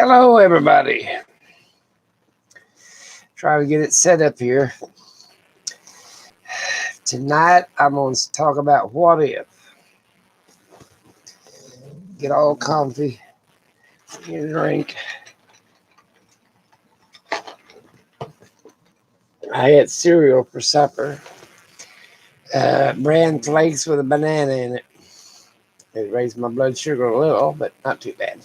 Hello, everybody. Trying to get it set up here. Tonight, I'm going to talk about what if. Get all comfy, get a drink. I had cereal for supper. Bran flakes with a banana in it. It raised my blood sugar a little, but not too bad.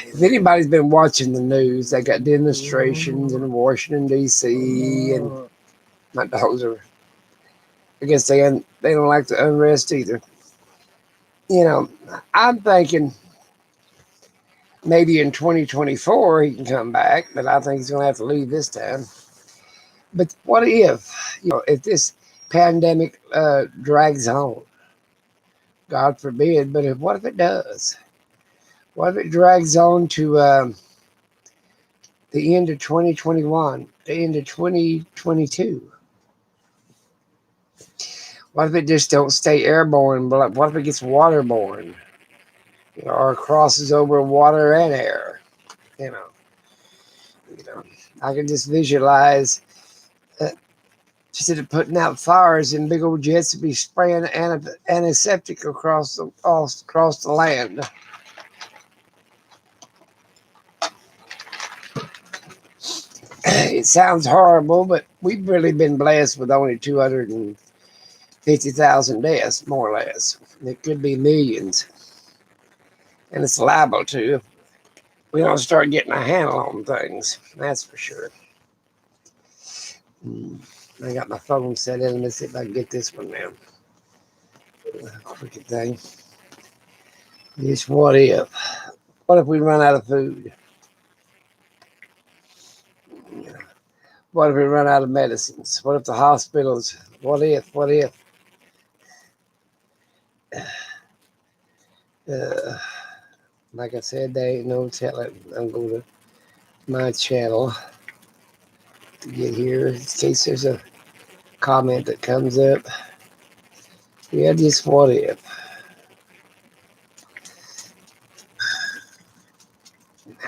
If anybody's been watching the news, they got demonstrations in Washington, D.C., and my dogs are, I guess they don't like the unrest either. You know, I'm thinking maybe in 2024 he can come back, but I think he's going to have to leave this time. But what if this pandemic drags on? God forbid, but what if it does? What if it drags on to the end of 2021, the end of 2022? What if it just don't stay airborne? But what if it gets waterborne? Or crosses over water and air? You know, I can just visualize. Instead of putting out fires in big old jets, to be spraying antiseptic across the land. It sounds horrible, but we've really been blessed with only 250,000 deaths, more or less. It could be millions, and it's liable to if we don't start getting a handle on things. That's for sure. I got my phone set in. Let's see if I can get this one now. Crooked thing. Just what if? What if we run out of food? What if we run out of medicines? What if the hospitals? What if? Like I said, there ain't no telling. I'm going to my channel to get here in case there's a comment that comes up. Yeah, just what if?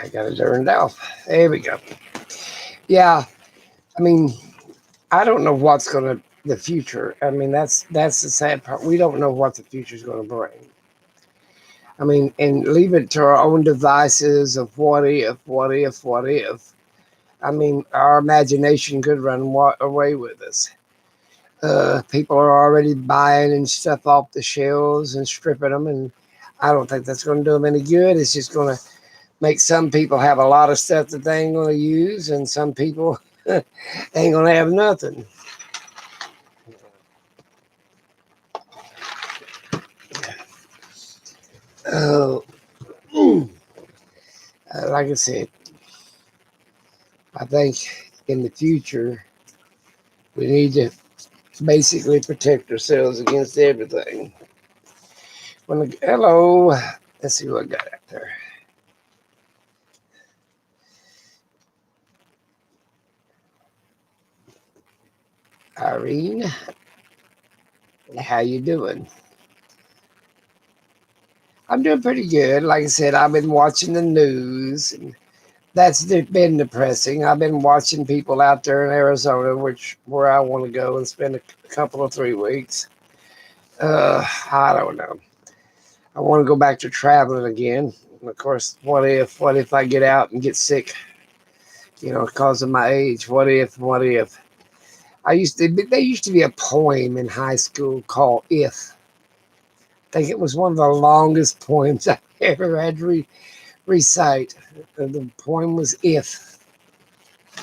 I got it turned off. There we go. Yeah, I mean, I don't know what's the future. I mean, that's the sad part. We don't know what the future is going to bring. I mean, and leave it to our own devices of what if. I mean, our imagination could run away with us. People are already buying and stuff off the shelves and stripping them, and I don't think that's going to do them any good. It's just going to make some people have a lot of stuff that they ain't going to use, and some people ain't going to have nothing. Like I said, I think in the future we need to basically protect ourselves against everything. Hello, let's see what I got out there. Irene, how you doing? I'm doing pretty good. Like I said, I've been watching the news, and that's been depressing. I've been watching people out there in Arizona, where I want to go and spend a couple of 3 weeks. I don't know. I want to go back to traveling again. And of course, what if I get out and get sick? Because of my age. What if? There used to be a poem in high school called "If." I think it was one of the longest poems I ever had to recite. The poem was "If."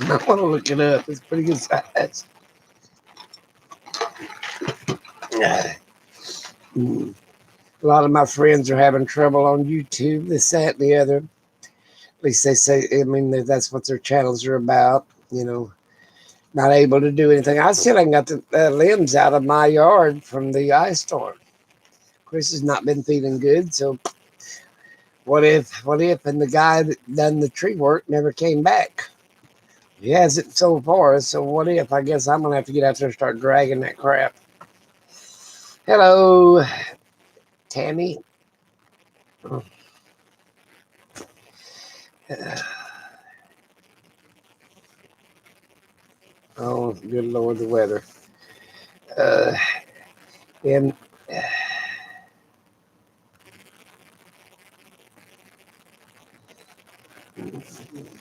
I want to look it up. It's pretty good size. A lot of my friends are having trouble on YouTube, this, that, and the other. At least they say, I mean, that's what their channels are about, not able to do anything. I still ain't got the limbs out of my yard from the ice storm. Chris has not been feeling good, so what if, and the guy that done the tree work never came back? He hasn't so far, so what if? I guess I'm going to have to get out there and start dragging that crap. Hello, Tammy. Oh, good Lord, the weather. Uh, and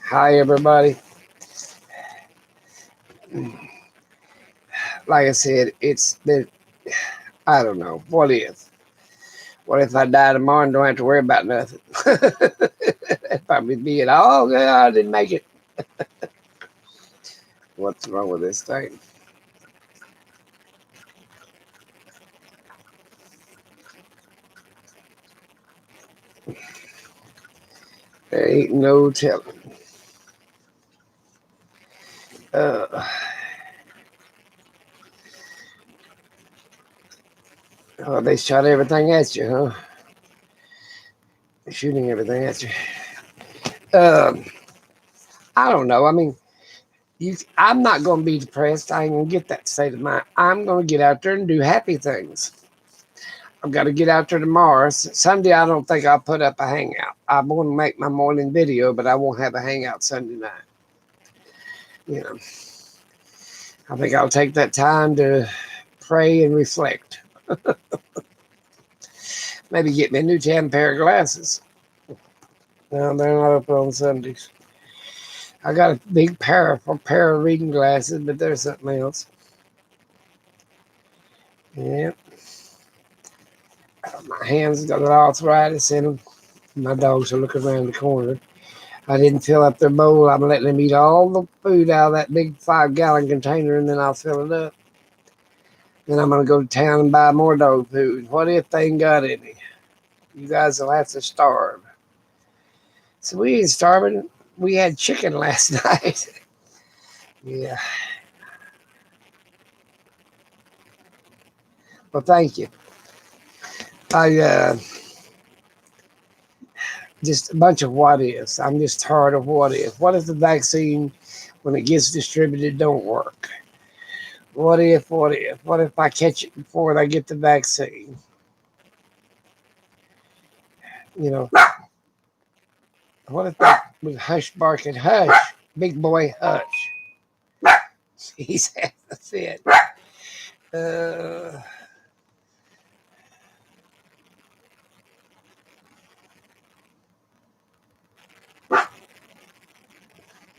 hi, everybody. Like I said, it's the, I don't know. What if? What if I die tomorrow and don't have to worry about nothing? That'd probably be it. Oh, God, I didn't make it. What's wrong with this thing? There ain't no telling. Uh, oh, they shot everything at you, huh? They're shooting everything at you. Um, I don't know. I mean, I'm not going to be depressed. I ain't going to get that state of mind. I'm going to get out there and do happy things. I've got to get out there tomorrow. Sunday, I don't think I'll put up a hangout. I want to make my morning video, but I won't have a hangout Sunday night. You know, I think I'll take that time to pray and reflect. Maybe get me a new tan pair of glasses. No, they're not open on Sundays. I got a big pair of reading glasses, but there's something else. Yeah. My hands got arthritis in them. My dogs are looking around the corner. I didn't fill up their bowl. I'm letting them eat all the food out of that big 5-gallon container, and then I'll fill it up. Then I'm going to go to town and buy more dog food. What if they ain't got any? You guys will have to starve. So we ain't starving. We had chicken last night. Yeah. Well, thank you. I just a bunch of what ifs. I'm just tired of what if. What if the vaccine, when it gets distributed, don't work? What if? What if? What if I catch it before they get the vaccine? You know, what if that was hush barking? Hush, big boy, hush. He's having a fit. Uh,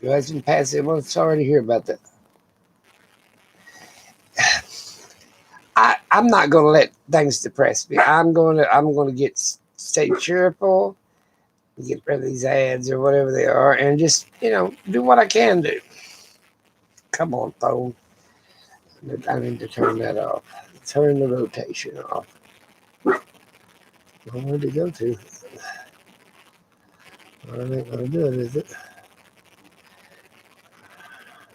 your husband passed it. Well, sorry to hear about that. I'm not going to let things depress me. I'm going to stay cheerful, get rid of these ads or whatever they are, and just do what I can do. Come on, phone. I need to turn that off. Turn the rotation off. Well, where'd it go to? Well, it ain't gonna do it, is it?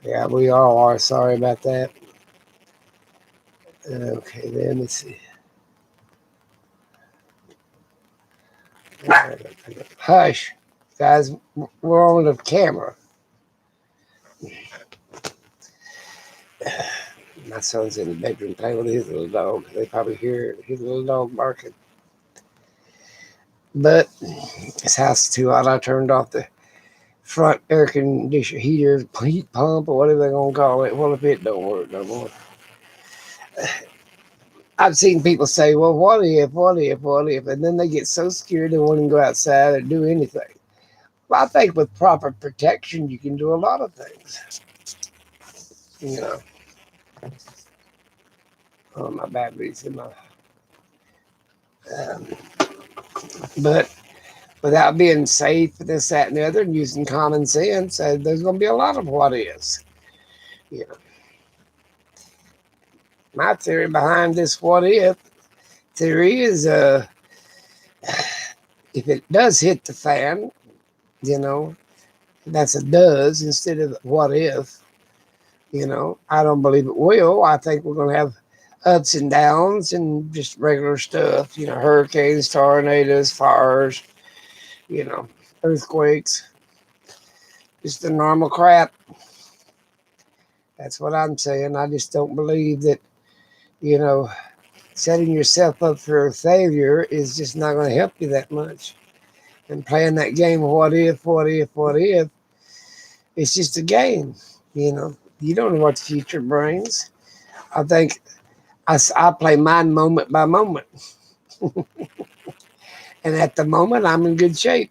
Yeah, we all are. Sorry about that. Okay, let me see. Hush, guys. We're on the camera. My son's in the bedroom playing with his little dog. They probably hear his little dog barking. But this house is too hot. I turned off the front air conditioner heater, heat pump, or whatever they're gonna call it. What if it don't work no more? I've seen people say, "Well, what if, what if, what if," and then they get so scared they won't even go outside or do anything. Well, I think with proper protection, you can do a lot of things. You know, oh, my batteries in my. Um, but without being safe, this, that, and the other, and using common sense, there's going to be a lot of what ifs. You know, my theory behind this what if theory is, if it does hit the fan, you know, that's a does instead of what if. I don't believe it will. I think we're going to have ups and downs and just regular stuff, hurricanes, tornadoes, fires, you know, earthquakes, just the normal crap. That's what I'm saying. I just don't believe that, you know, setting yourself up for failure is just not going to help you that much. And playing that game of what if, what if, what if, it's just a game, you know. You don't know what the future brings. I think I play mine moment by moment. And at the moment, I'm in good shape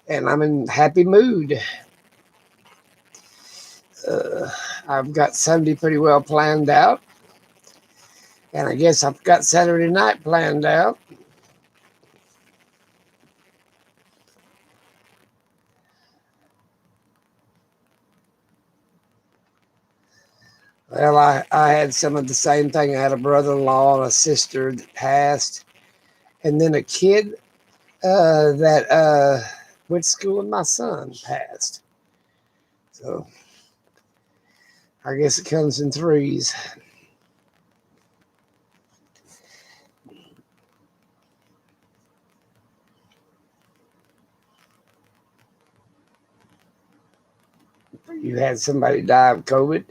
and I'm in happy mood. Uh, I've got Sunday pretty well planned out. And I guess I've got Saturday night planned out. Well, I had some of the same thing. I had a brother-in-law and a sister that passed, and then a kid that went to school with my son passed. So I guess it comes in threes. You had somebody die of COVID.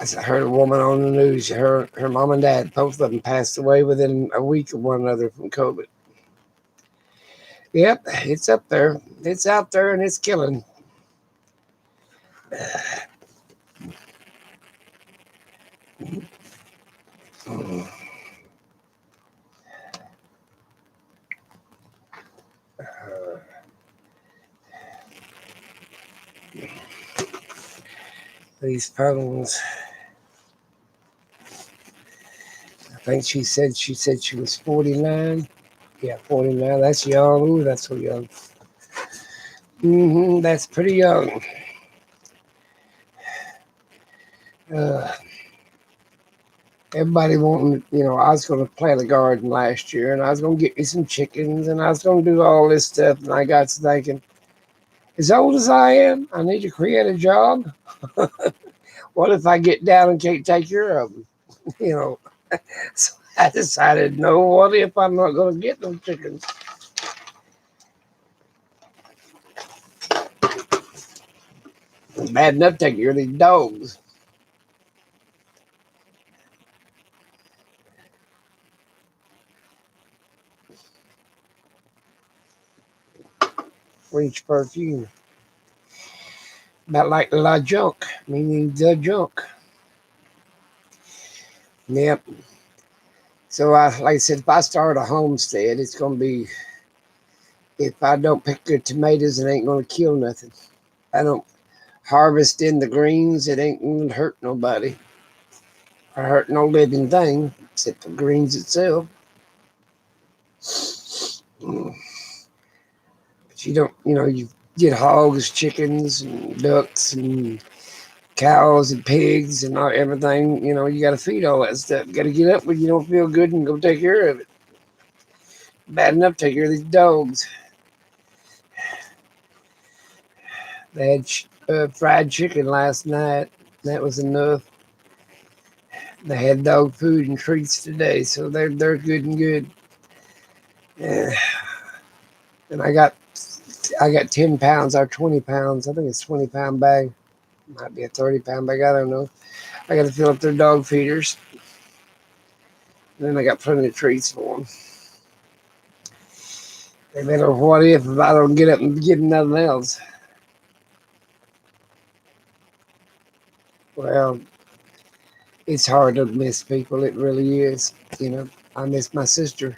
I heard a woman on the news. Her mom and dad, both of them, passed away within a week of one another from COVID. Yep, it's up there. It's out there and it's killing. These phones. I think she said she was 49. Yeah, 49. That's young. Ooh, that's so young. That's pretty young. Uh, Everybody wanting, I was going to plant a garden last year and I was going to get me some chickens and I was going to do all this stuff. And I got to thinking, as old as I am, I need to create a job. What if I get down and can't take care of them? You know, so I decided, no, what if I'm not going to get those chickens? Bad enough taking care of these dogs. Reach perfume. About like La Junk, meaning the junk. Yep. So, like I said, if I start a homestead, it's going to be, if I don't pick good tomatoes, it ain't going to kill nothing. I don't harvest in the greens, it ain't going to hurt nobody or hurt no living thing except the greens itself. But you don't, you get hogs, chickens, and ducks, and cows, and pigs, and everything. You got to feed all that stuff. You got to get up when you don't feel good and go take care of it. Bad enough to take care of these dogs. They had fried chicken last night. That was enough. They had dog food and treats today, so they're good and good. Yeah. And I got 10 pounds or 20 pounds. I think it's 20-pound bag. Might be a 30-pound bag. I don't know. I got to fill up their dog feeders. And then I got plenty of treats for them. They better, what if I don't get up and give them nothing else? Well, it's hard to miss people. It really is. I miss my sister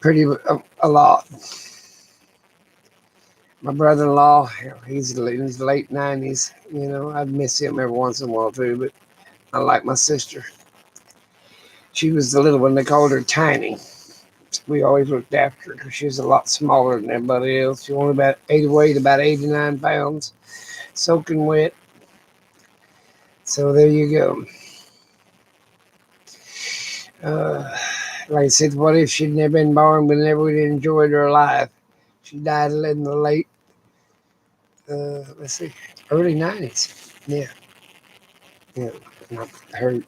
pretty a lot. My brother-in-law, he's in his late 90s. I'd miss him every once in a while too, but I like my sister. She was the little one. They called her Tiny. We always looked after her because she was a lot smaller than everybody else. She only weighed about 89 pounds, soaking wet. So there you go. Like I said, what if she'd never been born? We never would have enjoyed her life. She died in the late, early 90s. Yeah.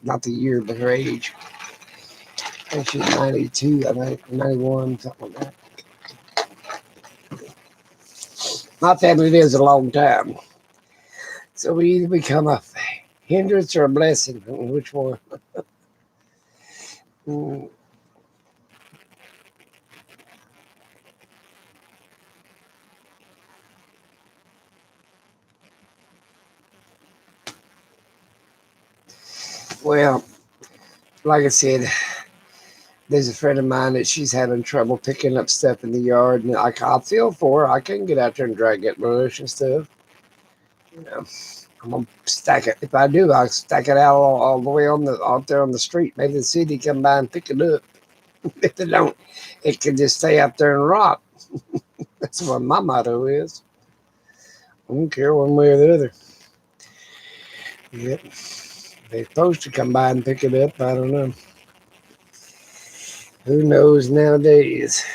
Not the year, but her age. I think she's 92, I think, 91, something like that. My family lives a long time. So we either become a hindrance or a blessing. I don't know which one. Well, like I said, there's a friend of mine that she's having trouble picking up stuff in the yard, and I feel for her. I can get out there and drag that brush and stuff. You know, I'm gonna stack it. If I do, I'll stack it out all the way out there on the street. Maybe the city come by and pick it up. If they don't, it can just stay out there and rot. That's what my motto is. I don't care one way or the other. Yep. They're supposed to come by and pick it up. I don't know. Who knows nowadays?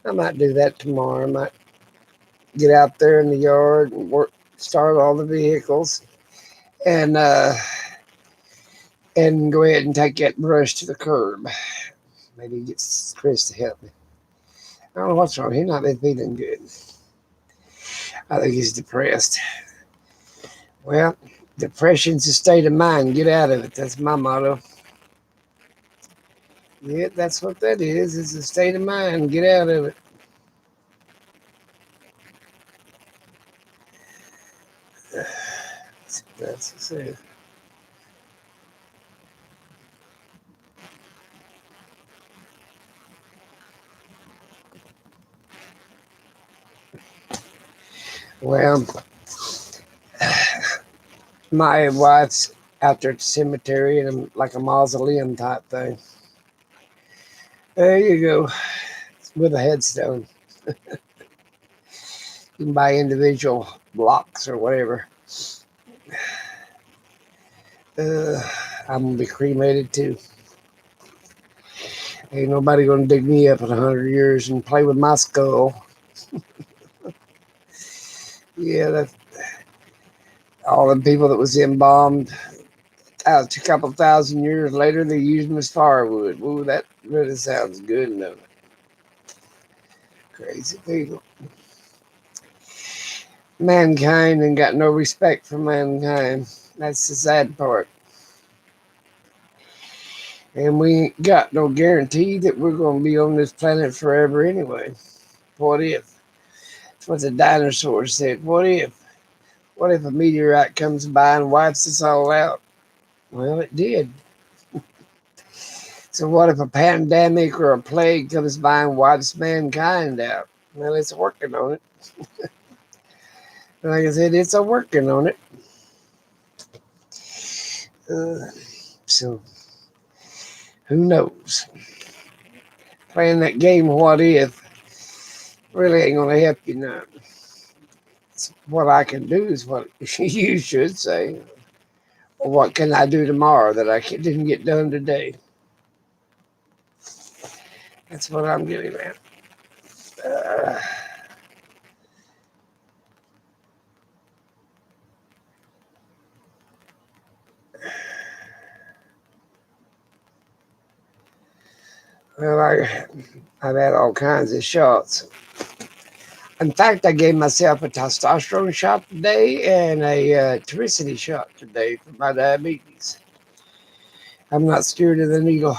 I might do that tomorrow. I might get out there in the yard and start all the vehicles, and go ahead and take that brush to the curb. Maybe get Chris to help me. I don't know what's wrong. He's not been feeling good. I think he's depressed. Well, depression's a state of mind. Get out of it. That's my motto. Yeah, that's what that is. It's a state of mind. Get out of it. That's it. Well, my wife's out there at the cemetery in like a mausoleum type thing. There you go. With a headstone. You can buy individual blocks or whatever. Uh, I'm gonna be cremated too. Ain't nobody gonna dig me up in 100 years and play with my skull. Yeah, that all the people that was embalmed a couple thousand years later, they used them as firewood. Ooh, that really sounds good enough. Crazy people. Mankind ain't got no respect for mankind. That's the sad part. And we ain't got no guarantee that we're going to be on this planet forever anyway. What if? That's what the dinosaurs said. What if? What if a meteorite comes by and wipes us all out? Well, it did. So what if a pandemic or a plague comes by and wipes mankind out? Well, it's working on it. Like I said, it's a working on it. Uh, so who knows? Playing that game, what if, really ain't gonna help you none. What I can do is what you should say. Or what can I do tomorrow that I didn't get done today? That's what I'm getting at. Uh, well, I've had all kinds of shots. In fact, I gave myself a testosterone shot today and a Trulicity shot today for my diabetes. I'm not scared of the needle.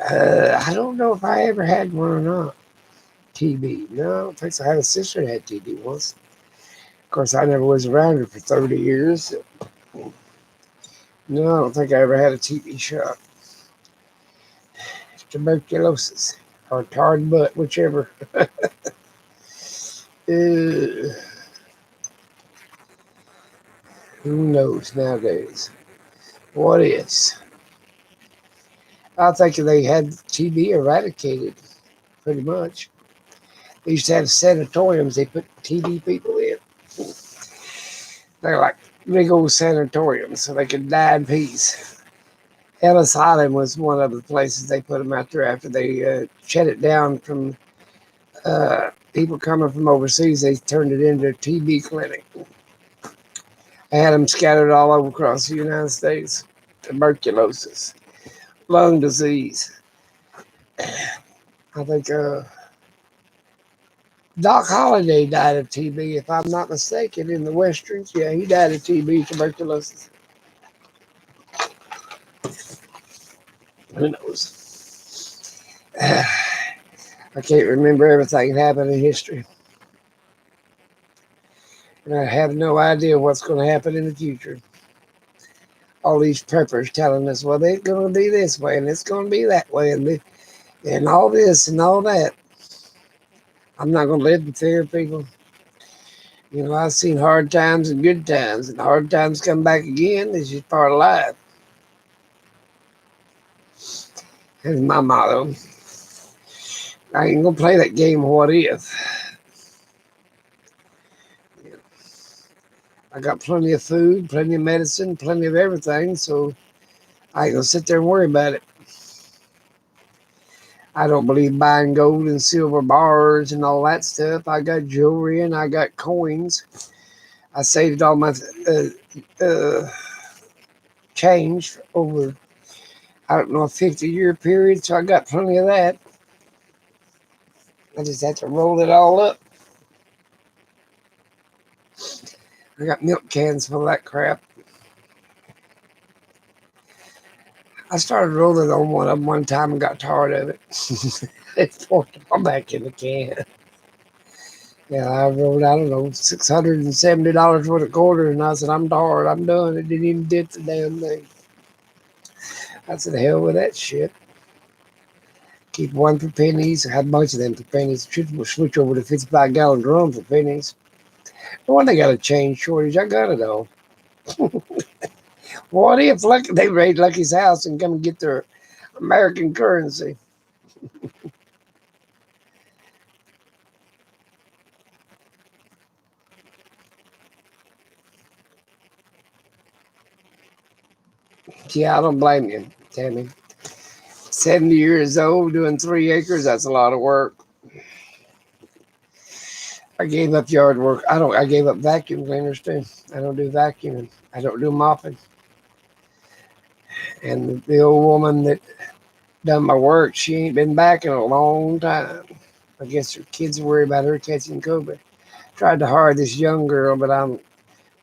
I don't know if I ever had one or not. TB. No, I don't think so. I had a sister that had TB once. Of course, I never was around her for 30 years. No, I don't think I ever had a TB shot. Tuberculosis or tarred butt, whichever. Who knows nowadays? What is? I think they had TB eradicated pretty much. They used to have sanatoriums they put TB people in. They're like big old sanatoriums so they could die in peace. Ellis Island was one of the places they put them out there after they shut it down from people coming from overseas. They turned it into a TB clinic. They had them scattered all over across the United States. Tuberculosis, lung disease. I think Doc Holliday died of TB, if I'm not mistaken, in the Westerns. Yeah, he died of TB, tuberculosis. Who knows? I can't remember everything that happened in history. And I have no idea what's going to happen in the future. All these preppers telling us, well, they're going to be this way and it's going to be that way and all this and all that. I'm not going to live in fear, people. You know, I've seen hard times and good times, and hard times come back again. It's just part of life. That's my motto. I ain't going to play that game of what if. I got plenty of food, plenty of medicine, plenty of everything, so I ain't going to sit there and worry about it. I don't believe buying gold and silver bars and all that stuff. I got jewelry and I got coins. I saved all my uh, change over, I don't know, a 50-year period, so I got plenty of that. I just have to roll it all up. I got milk cans full of that crap. I started rolling on one of them one time and got tired of it. It poured it all back in the can. Yeah, I rolled, I don't know, $670 worth of quarters, and I said, I'm tired, I'm done. It didn't even dip the damn thing. I said, hell with that shit. Keep one for pennies. I had a bunch of them for pennies. We'll switch over to 55-gallon drum for pennies. No wonder they got a change shortage. I got it all. What if they raid Lucky's house and come and get their American currency? Yeah, I don't blame you, Tammy. 70 years old doing 3 acres, that's a lot of work. I gave up yard work. I gave up vacuum cleaners too. I don't do vacuuming. I don't do mopping. And the old woman that done my work, she ain't been back in a long time. I guess her kids worry about her catching COVID. Tried to hire this young girl, but I don't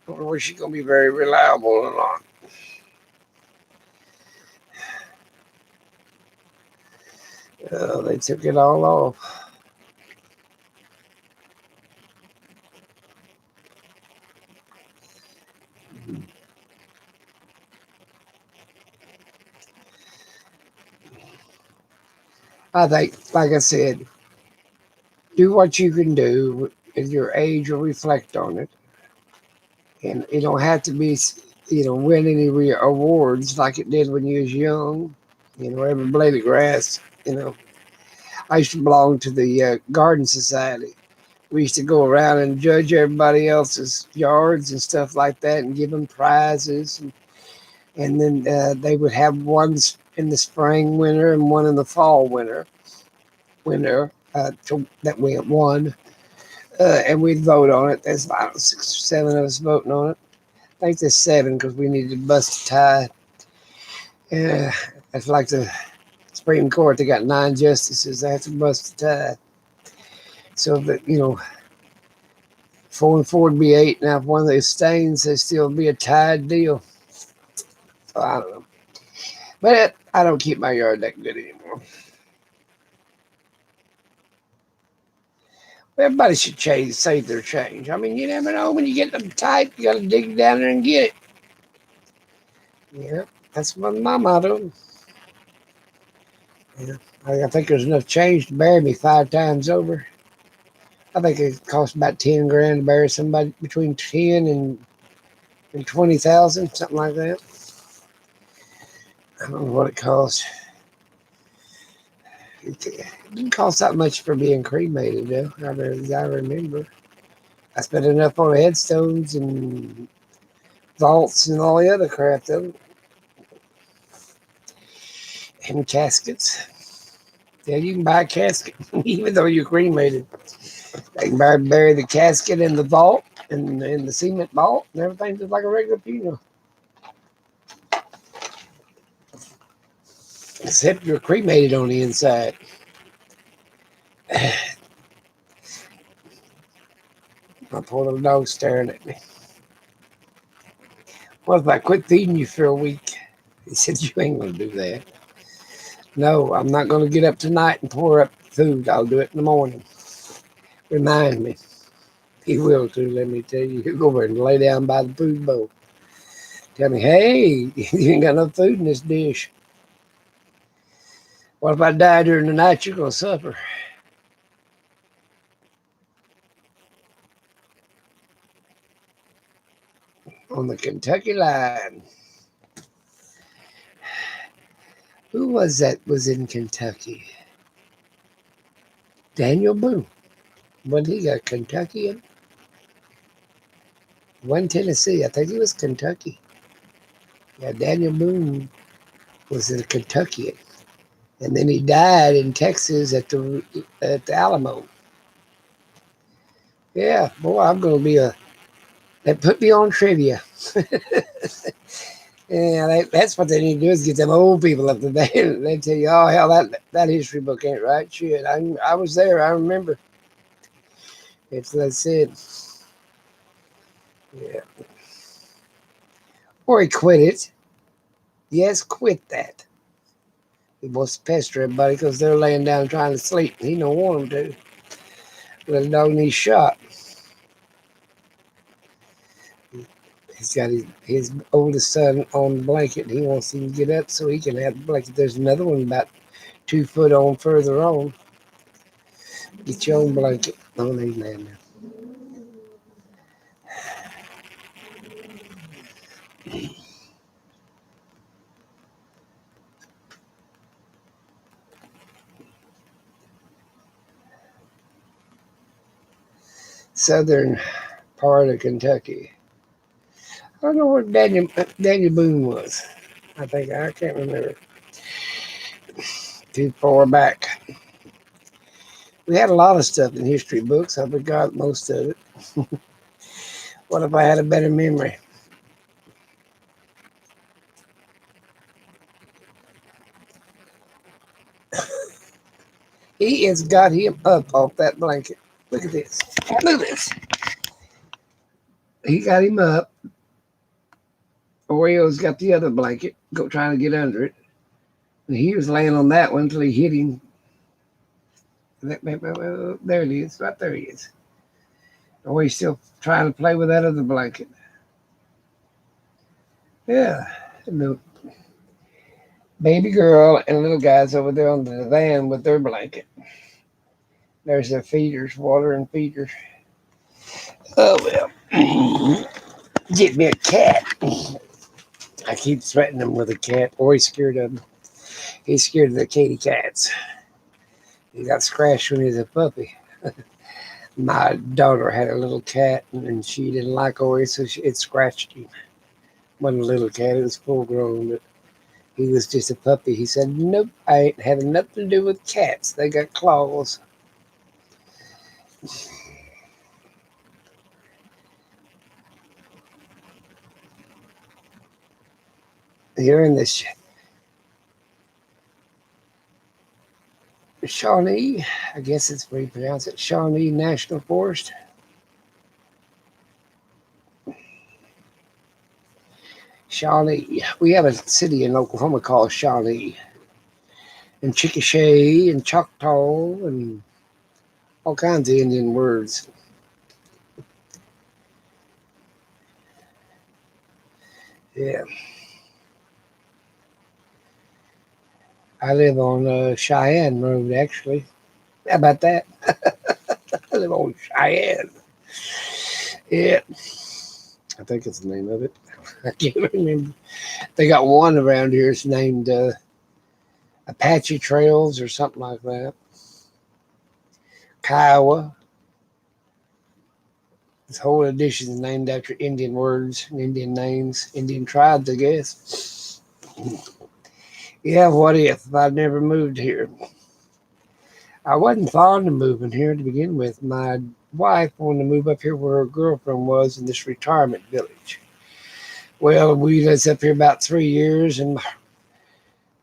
know if she's gonna be very reliable or not. They took it all off. I think, like I said, do what you can do at your age or reflect on it. And it don't have to be, win any awards like it did when you was young. Every blade of grass, I used to belong to the garden society. We used to go around and judge everybody else's yards and stuff like that and give them prizes. And then they would have one in the spring, winter, and one in the fall, winter that we won. And we'd vote on it. There's about 6 or 7 of us voting on it. I think there's 7 because we needed to bust a tie. It's like the Supreme Court. They got 9 justices. They have to bust a tie. So that, 4 and 4 would be 8. Now, if one of those stains, there'd still be a tied deal. So I don't know. But I don't keep my yard that good anymore. Everybody should save their change. I mean, you never know when you get them tight. You got to dig down there and get it. Yeah, that's my motto. Yeah, I think there's enough change to bury me 5 times over. I think it costs about 10 grand to bury somebody, between 10 and 20,000, something like that. I don't know what it costs. It didn't cost that much for being cremated, though. I remember. I spent enough on headstones and vaults and all the other crap, though. And caskets. Yeah, you can buy a casket, even though you're cremated. They can bury the casket in the vault, and in the cement vault, and everything just like a regular funeral. Except you're cremated on the inside. My poor little dog's staring at me. What if I quit feeding you for a week? He said, you ain't going to do that. No, I'm not going to get up tonight and pour up food, I'll do it in the morning. Remind me. He will too, let me tell you. He'll go over and lay down by the food bowl. Tell me, hey, you ain't got no food in this dish. What if I die during the night? You're going to suffer. On the Kentucky line. Who was that was in Kentucky? Daniel Boone. Wasn't he a Kentuckian? One Tennessee. I think he was Kentucky. Yeah, Daniel Boone was a Kentuckian. And then he died in Texas at the Alamo. Yeah, boy, I'm going to be they put me on trivia. Yeah, that's what they need to do is get them old people up to date. They tell you, oh, hell, that history book ain't right. Shit, I was there. I remember. That's it. Yeah. Or he quit it. Yes, quit that. He wants to pester everybody because they're laying down trying to sleep. He don't want them to. Little dog needs shot. He's got his oldest son on the blanket. He wants him to get up so he can have the blanket. There's another one about 2 foot on further on. Get your own blanket. Oh, he's laying there. Southern part of Kentucky. I don't know where Daniel Boone was. I can't remember. Too far back. We had a lot of stuff in history books. I forgot most of it. What if I had a better memory? He has got him up off that blanket. Look at this. Look at this. He got him up. Oreo's got the other blanket, trying to get under it. And he was laying on that one until he hit him. There it is. Right there he is. Oreo's still trying to play with that other blanket. Yeah. The baby girl and little guys over there on the van with their blanket. There's their feeders, water and feeders. Oh, well. Get me a cat. I keep threatening him with a cat. Or he's scared of them. He's scared of the kitty cats. He got scratched when he was a puppy. My daughter had a little cat, and she didn't like Ori, so it scratched him. Wasn't a little cat, it was full grown, but he was just a puppy. He said, nope, I ain't having nothing to do with cats. They got claws. You're in this Shawnee, I guess it's where you pronounce it, Shawnee National Forest. Shawnee. We have a city in Oklahoma called Shawnee. And Chickasha and Choctaw and all kinds of Indian words. Yeah. I live on Cheyenne Road, actually. How about that? I live on Cheyenne. Yeah. I think it's the name of it. I can't remember. They got one around here. It's named Apache Trails or something like that. Kiowa. This whole edition is named after Indian words and Indian names, Indian tribes, I guess. Yeah, what if I'd never moved here? I wasn't fond of moving here to begin with. My wife wanted to move up here where her girlfriend was in this retirement village. Well, we lived up here about 3 years, and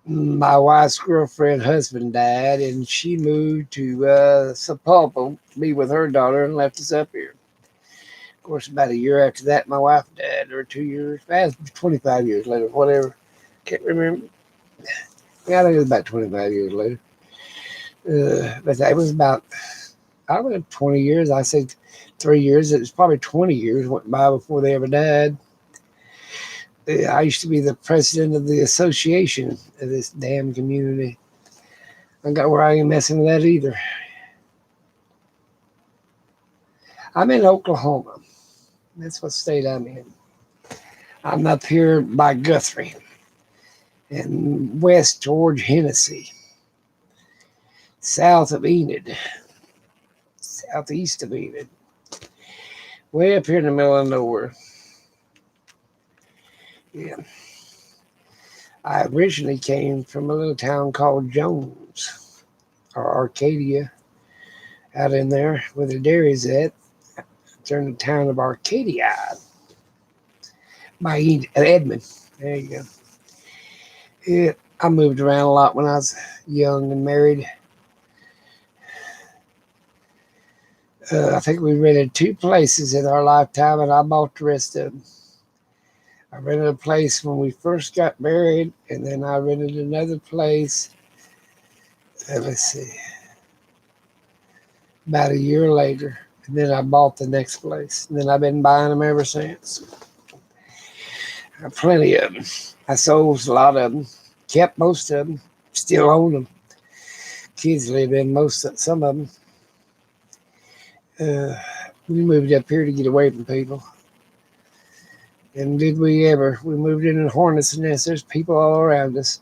my wife's girlfriend husband died, and she moved to Sapulpa to be with her daughter and left us up here. Of course, about a year after that, my wife died, or 2 years, 25 years later, whatever. Can't remember. Yeah, I think it was about 25 years later. But that was about, I don't know, 20 years. I said 3 years. It was probably 20 years went by before they ever died. I used to be the president of the association of this damn community. I got where I ain't messing with that either. I'm in Oklahoma. That's what state I'm in. I'm up here by Guthrie and west towards Hennessy, south of Enid, southeast of Enid, way up here in the middle of nowhere. Yeah. I originally came from a little town called Jones or Arcadia out in there where the dairy's at. During the town of Arcadia by Edmond. There you go. Yeah, I moved around a lot when I was young and married. I think we rented 2 places in our lifetime, and I bought the rest of them. I rented a place when we first got married, and then I rented another place. Let's see, about a year later, and then I bought the next place, and then I've been buying them ever since. Plenty of them. I sold a lot of them, kept most of them, still own them. Kids live in some of them. We moved up here to get away from people. And did we ever? We moved in a hornet's nest. There's people all around us.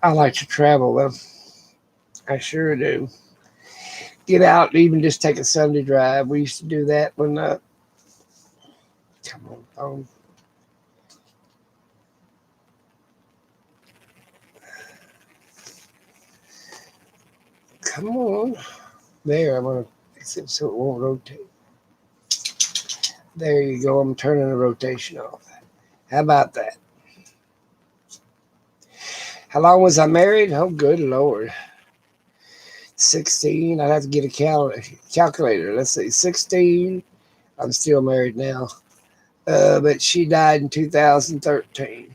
I like to travel, though. I sure do. Get out and even just take a Sunday drive. We used to do that when, come on, phone. Come on. There, I'm going to fix it so it won't rotate. There you go. I'm turning the rotation off. How about that? How long was I married? Oh, good Lord. 16. I'd have to get a calculator. Let's see. 16. I'm still married now. But she died in 2013.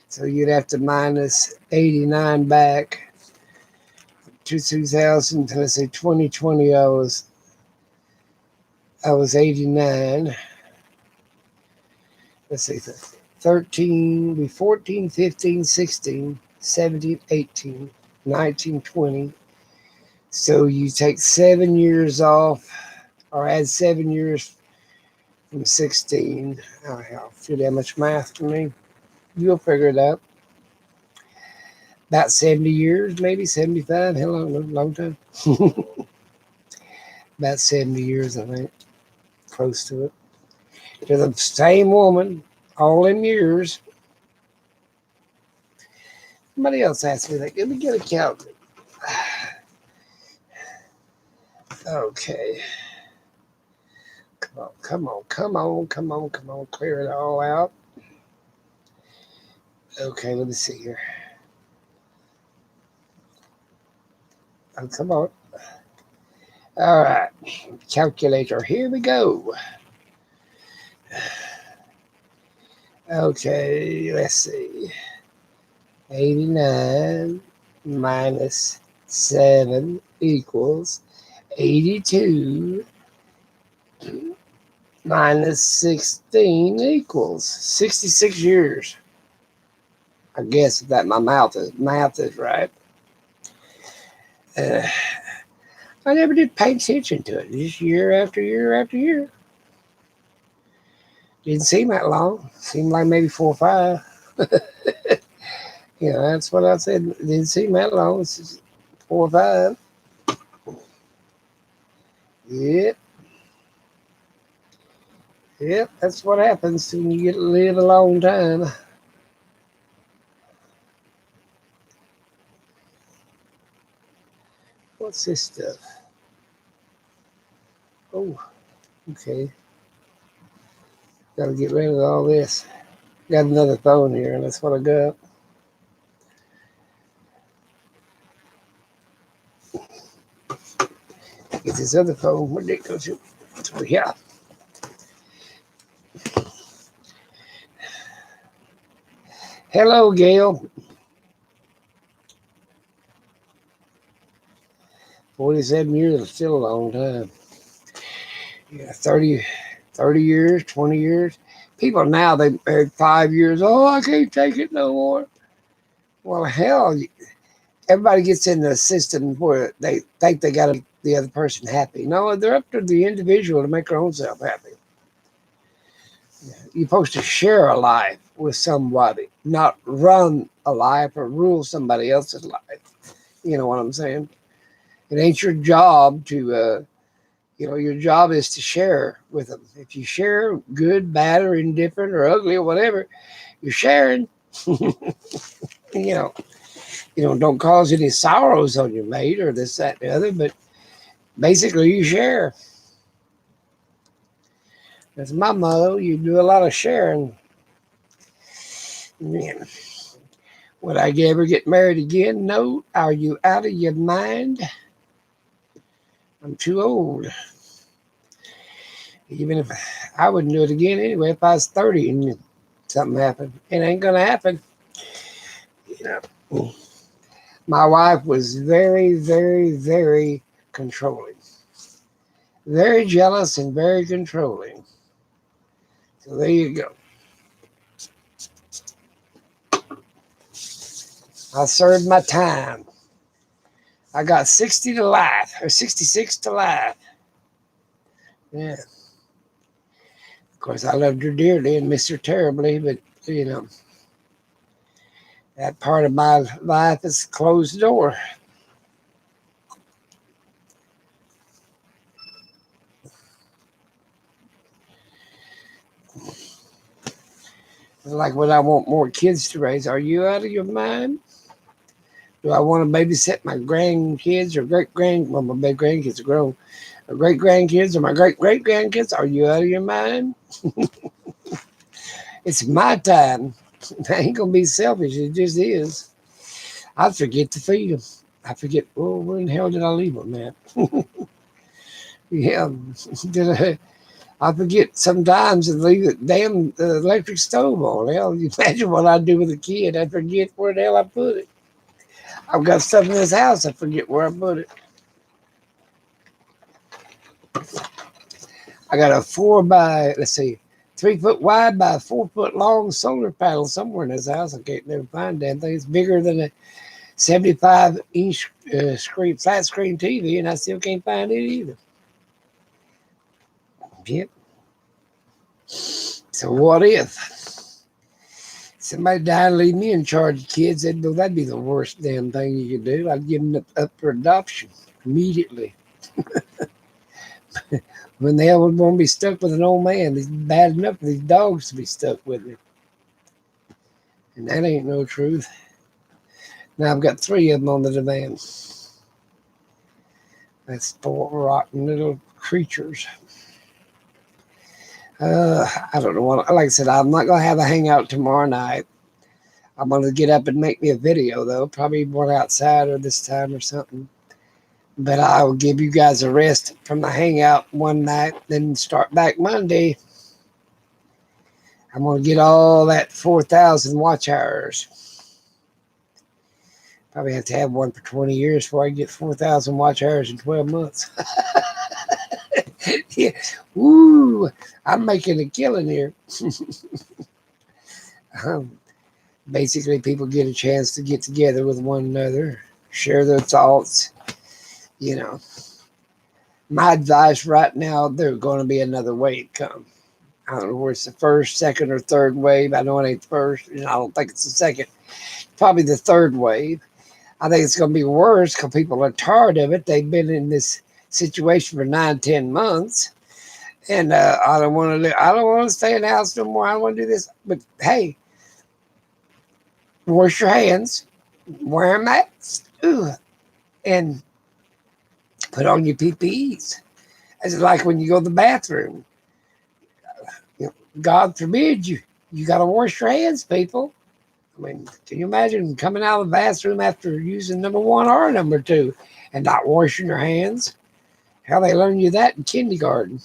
So you'd have to minus 89 back to 2000. Let's say 2020. I was 89. Let's see. 13, be 14, 15, 16, 17, 18, 19, 20. So you take 7 years off or add 7 years from 16. I'll do that much math to me. You'll figure it out. About 70 years, maybe 75. Hell, I don't know, long time. About 70 years, I think. Close to it. To the same woman, all them years. Somebody else asked me that. Let me get a calculator. Okay. Come on. Clear it all out. Okay, let me see here. Oh, come on. All right. Calculator, here we go. Okay, let's see. 89 minus 7 equals 82 minus 16 equals 66 years. I guess if that my math is right. I never did pay attention to it. Just year after year after year. Didn't seem that long. Seemed like maybe 4 or 5. That's what I said. It didn't seem that long. It's just 4 or 5. Yep. Yep, that's what happens when you get to live a long time. What's this stuff? Oh, okay. Got to get rid of all this. Got another phone here, and that's what I got. Get this other phone. Where did it go to? It's over here. Hello, Gail. 47 years is still a long time. Yeah, 30 years, 20 years. People now, they married 5 years. Oh, I can't take it no more. Well, hell, everybody gets in the system where they think they got to make the other person happy. No, they're up to the individual to make their own self happy. You're supposed to share a life with somebody, not run a life or rule somebody else's life. You know what I'm saying? It ain't your job to, your job is to share with them. If you share good, bad, or indifferent, or ugly, or whatever, you're sharing. you know, don't cause any sorrows on your mate or this, that, and the other, but basically you share. That's my motto. You do a lot of sharing. Man, would I ever get married again? No. Are you out of your mind? I'm too old. Even if I wouldn't do it again anyway, if I was 30 and something happened, it ain't gonna happen. You know, my wife was very, very, very controlling, very jealous, and very controlling. So there you go. I served my time. I got 60 to life, or 66 to life. Yeah. Of course, I loved her dearly and missed her terribly, but, that part of my life is closed door. It's like when I want more kids to raise. Are you out of your mind? Do I want to babysit my grandkids or well, my big grandkids are grown, or great grandkids or my great great grandkids? Are you out of your mind? It's my time. I ain't gonna be selfish. It just is. I forget to feed them. I forget. Oh, where in the hell did I leave them at? Yeah, I forget sometimes to leave the damn electric stove on. Hell, you imagine what I do with a kid. I forget where the hell I put it. I've got stuff in this house. I forget where I put it. I got a 3 foot wide by 4 foot long solar panel somewhere in this house. I can't never find that thing. It's bigger than a 75-inch flat screen TV, and I still can't find it either. Yep. So what if somebody died and leave me in charge of kids? That'd be the worst damn thing you could do. I'd give them up for adoption immediately. When the hell would want to be stuck with an old man? It's bad enough for these dogs to be stuck with me. And that ain't no truth. Now I've got 3 of them on the divan. That's 4 rotten little creatures. I don't know what. Like I said, I'm not gonna have a hangout tomorrow night. I'm gonna get up and make me a video though, probably one outside or this time or something. But I will give you guys a rest from the hangout one night, then start back Monday. I'm gonna get all that 4,000 watch hours. Probably have to have one for 20 years before I get 4,000 watch hours in 12 months. Yeah. Woo! I'm making a killing here. Basically, people get a chance to get together with one another, share their thoughts. My advice right now, there's going to be another wave come. I don't know where it's the first, second, or third wave. I know it ain't the first, and I don't think it's the second. Probably the third wave. I think it's going to be worse because people are tired of it. They've been in this situation for 9, 10 months. And I don't want to stay in the house no more. I don't want to do this. But hey, wash your hands, wear a mask, and put on your PPEs. It's like when you go to the bathroom. God forbid you got to wash your hands, people. I mean, can you imagine coming out of the bathroom after using number 1 or number 2 and not washing your hands? How they learn you that in kindergarten,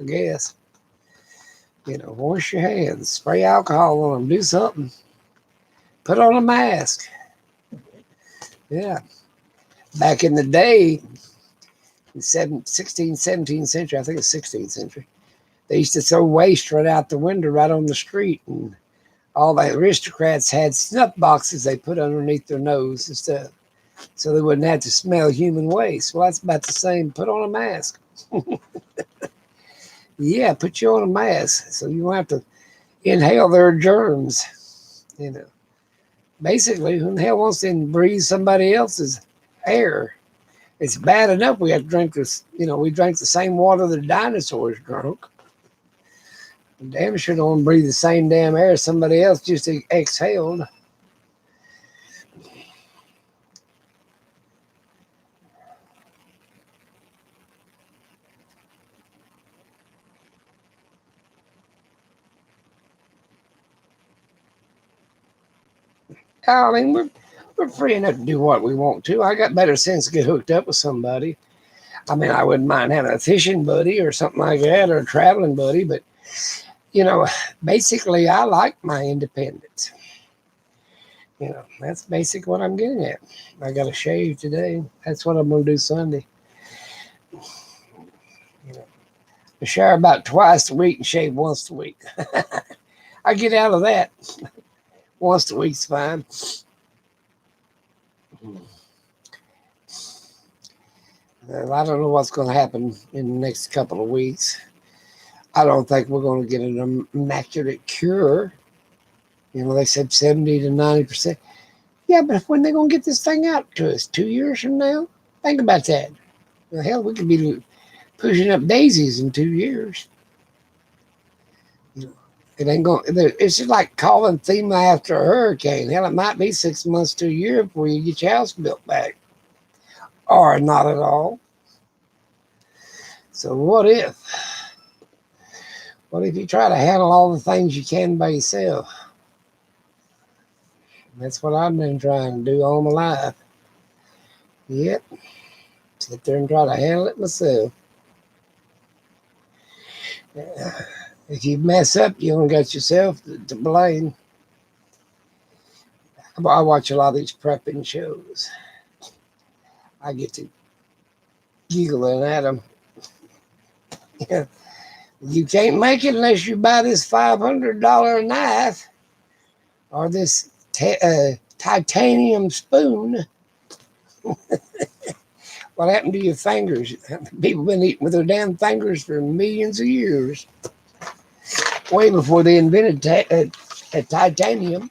I guess. Wash your hands, spray alcohol on them, do something. Put on a mask. Yeah. Back in the day, in 16th, 17th century, I think it's 16th century, they used to throw waste right out the window, right on the street. And all the aristocrats had snuff boxes they put underneath their nose and stuff, so they wouldn't have to smell human waste. Well, that's about the same. Put on a mask. Yeah, put you on a mask so you won't have to inhale their germs. Basically, who the hell wants to breathe somebody else's air? It's bad enough we have to drink this. We drank the same water the dinosaurs drank. Damn sure don't want to breathe the same damn air somebody else just exhaled. I mean, we're free enough to do what we want to. I got better sense to get hooked up with somebody. I mean, I wouldn't mind having a fishing buddy or something like that, or a traveling buddy, but basically, I like my independence. That's basically what I'm getting at. I got to shave today. That's what I'm going to do Sunday. I shower about twice a week and shave once a week. I get out of that. Once a week's fine. I don't know what's going to happen in the next couple of weeks. I don't think we're going to get an immaculate cure. They said 70 to 90%. Yeah, but when they going to get this thing out to us? 2 years from now? Think about that. Well, hell, we could be pushing up daisies in 2 years. It ain't going. It's just like calling FEMA after a hurricane. Hell, it might be 6 months to a year before you get your house built back, or not at all. So what if? What if you try to handle all the things you can by yourself? That's what I've been trying to do all my life. Yep. Sit there and try to handle it myself. If you mess up, you only got yourself to blame. I watch a lot of these prepping shows. I get to giggling at them. You can't make it unless you buy this $500 knife or this titanium spoon. What happened to your fingers? People been eating with their damn fingers for millions of years. Way before they invented titanium.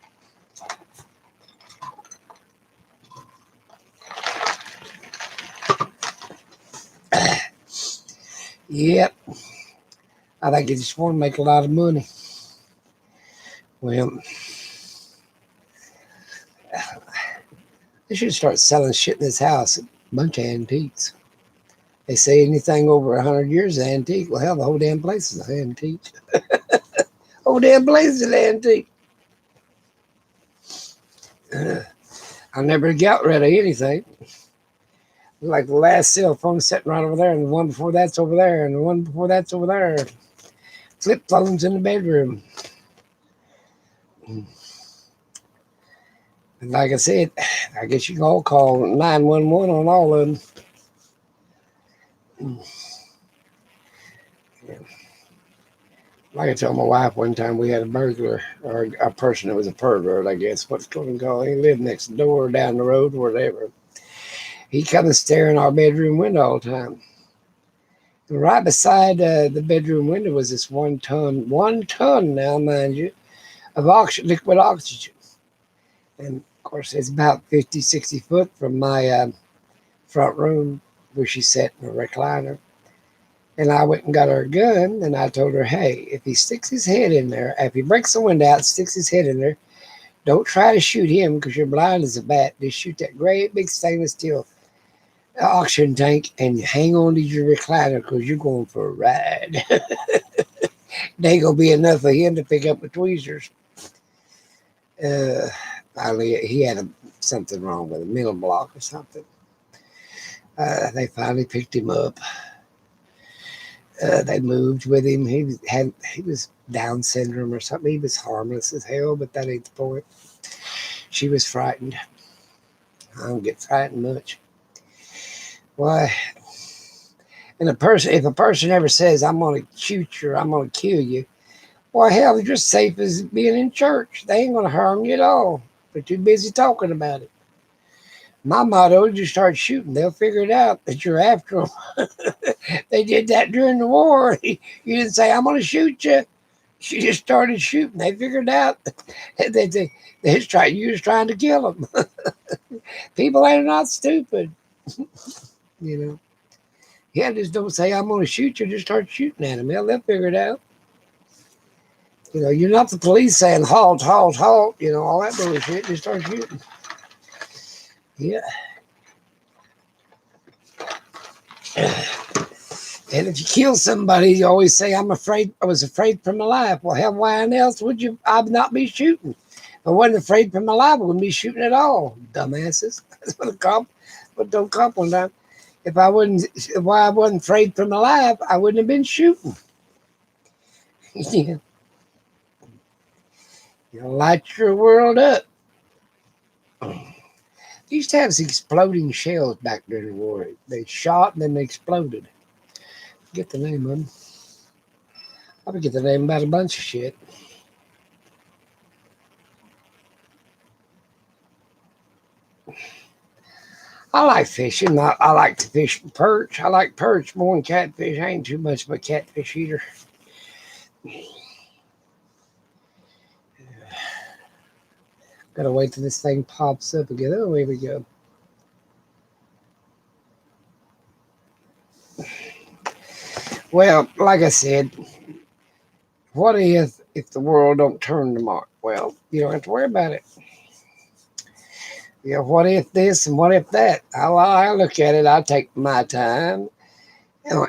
Yep. I think they just want to make a lot of money. Well, they should start selling shit in this house. A bunch of antiques. They say anything over 100 years is antique. Well, hell, the whole damn place is an antique. Whole damn place is an antique. I never got rid of anything. Like the last cell phone sitting right over there, and the one before that's over there, and the one before that's over there. Flip phones in the bedroom. And like I said, I guess you can all call 911 on all of them. Like I told my wife one time, we had a burglar, or a person that was a pervert, I guess, what's going to call. He lived next door, down the road, whatever. He come and stare in our bedroom window all the time. And right beside the bedroom window was this 1 ton now, mind you, of liquid oxygen. And of course, it's about 50, 60 foot from my front room where she sat in a recliner. And I went and got her a gun, and I told her, hey, if he sticks his head in there, if he breaks the window out, sticks his head in there, don't try to shoot him because you're blind as a bat. Just shoot that great big stainless steel oxygen tank and hang on to your recliner because you're going for a ride. There ain't going to be enough for him to pick up the tweezers. Finally, he had something wrong with a mental block or something. They finally picked him up. They moved with him. He was Down syndrome or something. He was harmless as hell, but that ain't the point. She was frightened. I don't get frightened much. Why? And if a person ever says, "I'm going to shoot you," or "I'm going to kill you," well, hell, you're safe as being in church. They ain't going to harm you at all. They're too busy talking about it. My motto is you start shooting, they'll figure it out that you're after them. They did that during the war. You didn't say, "I'm going to shoot you." She just started shooting. They figured out you was trying to kill them. People are not stupid, you know. Yeah, just don't say, "I'm going to shoot you." Just start shooting at them. They'll figure it out. You know, you're not the police saying, "Halt, halt, halt." You know, all that bullshit. Just start shooting. Yeah. And if you kill somebody, you always say, "I'm afraid. I was afraid for my life." Well, hell, why else would you? I'd not be shooting. If I wasn't afraid for my life, I wouldn't be shooting at all. Dumbasses. That's what a cop. But don't cop one time. If I wasn't afraid for my life, I wouldn't have been shooting. Yeah. You light your world up. They used to have these exploding shells back during the war. They shot and then they exploded. Get the name of them. I forget the name about a bunch of shit. I like fishing. I like to fish for perch. I like perch more than catfish. I ain't too much of a catfish eater. Gotta wait till this thing pops up again. Oh, here we go. Well, like I said, what if the world don't turn tomorrow? Well, you don't have to worry about it. You know, what if this and what if that? I look at it. I take my time,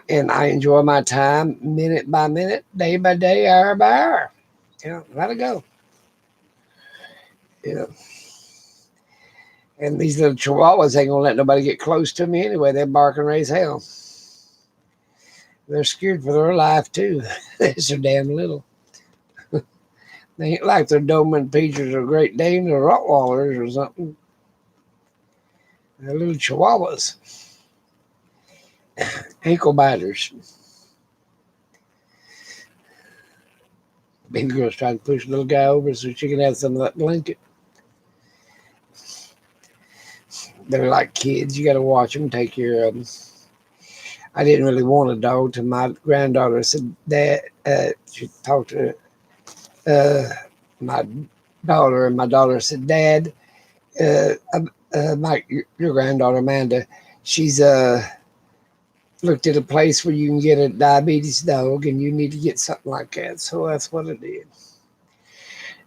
and I enjoy my time minute by minute, day by day, hour by hour. You know, let it go. You know, and these little chihuahuas ain't gonna let nobody get close to me anyway. They're barking raise hell. They're scared for their life too. They're so damn little. They ain't like they're Doberman Pinschers or Great Danes or Rottweilers or something. They're little chihuahuas, ankle biters. Baby girl's trying to push the little guy over so she can have some of that blanket. They're like kids. You got to watch them, take care of them. I didn't really want a dog till my granddaughter said, "Dad," she talked to uh, my daughter, and my daughter said, "Dad, Mike, your granddaughter Amanda, she's looked at a place where you can get a diabetes dog, and you need to get something like that." So that's what I did.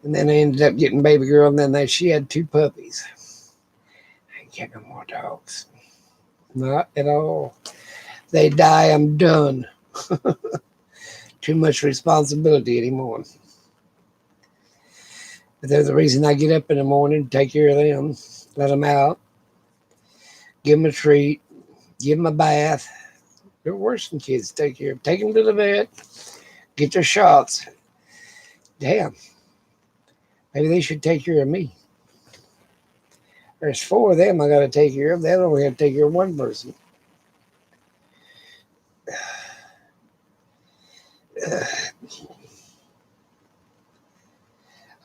And then I ended up getting baby girl, and then she had two puppies. I ain't getting no more dogs. Not at all. They die, I'm done. Too much responsibility anymore. But they're the reason I get up in the morning, take care of them, let them out, give them a treat, give them a bath. They're worse than kids to take care of. Take them to the vet, get their shots. Damn, maybe they should take care of me. There's four of them I got to take care of. They don't only have to take care of one person.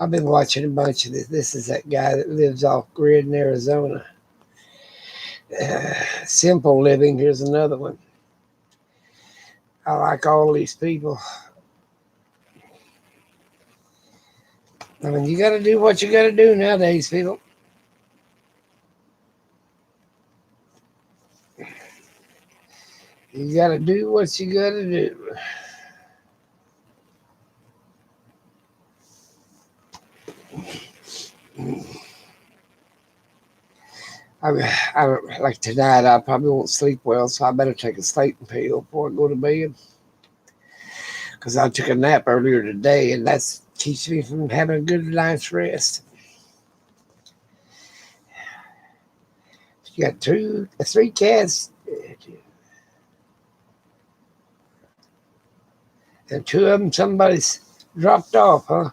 I've been watching a bunch of this. This is that guy that lives off grid in Arizona. Simple living. Here's another one. I like all these people. I mean, you got to do what you got to do nowadays, people. You got to do what you got to do. I like tonight. I probably won't sleep well, so I better take a sleeping pill before I go to bed. Because I took a nap earlier today, and that keeps me from having a good night's rest. You got three cats, and two of them somebody's dropped off, huh?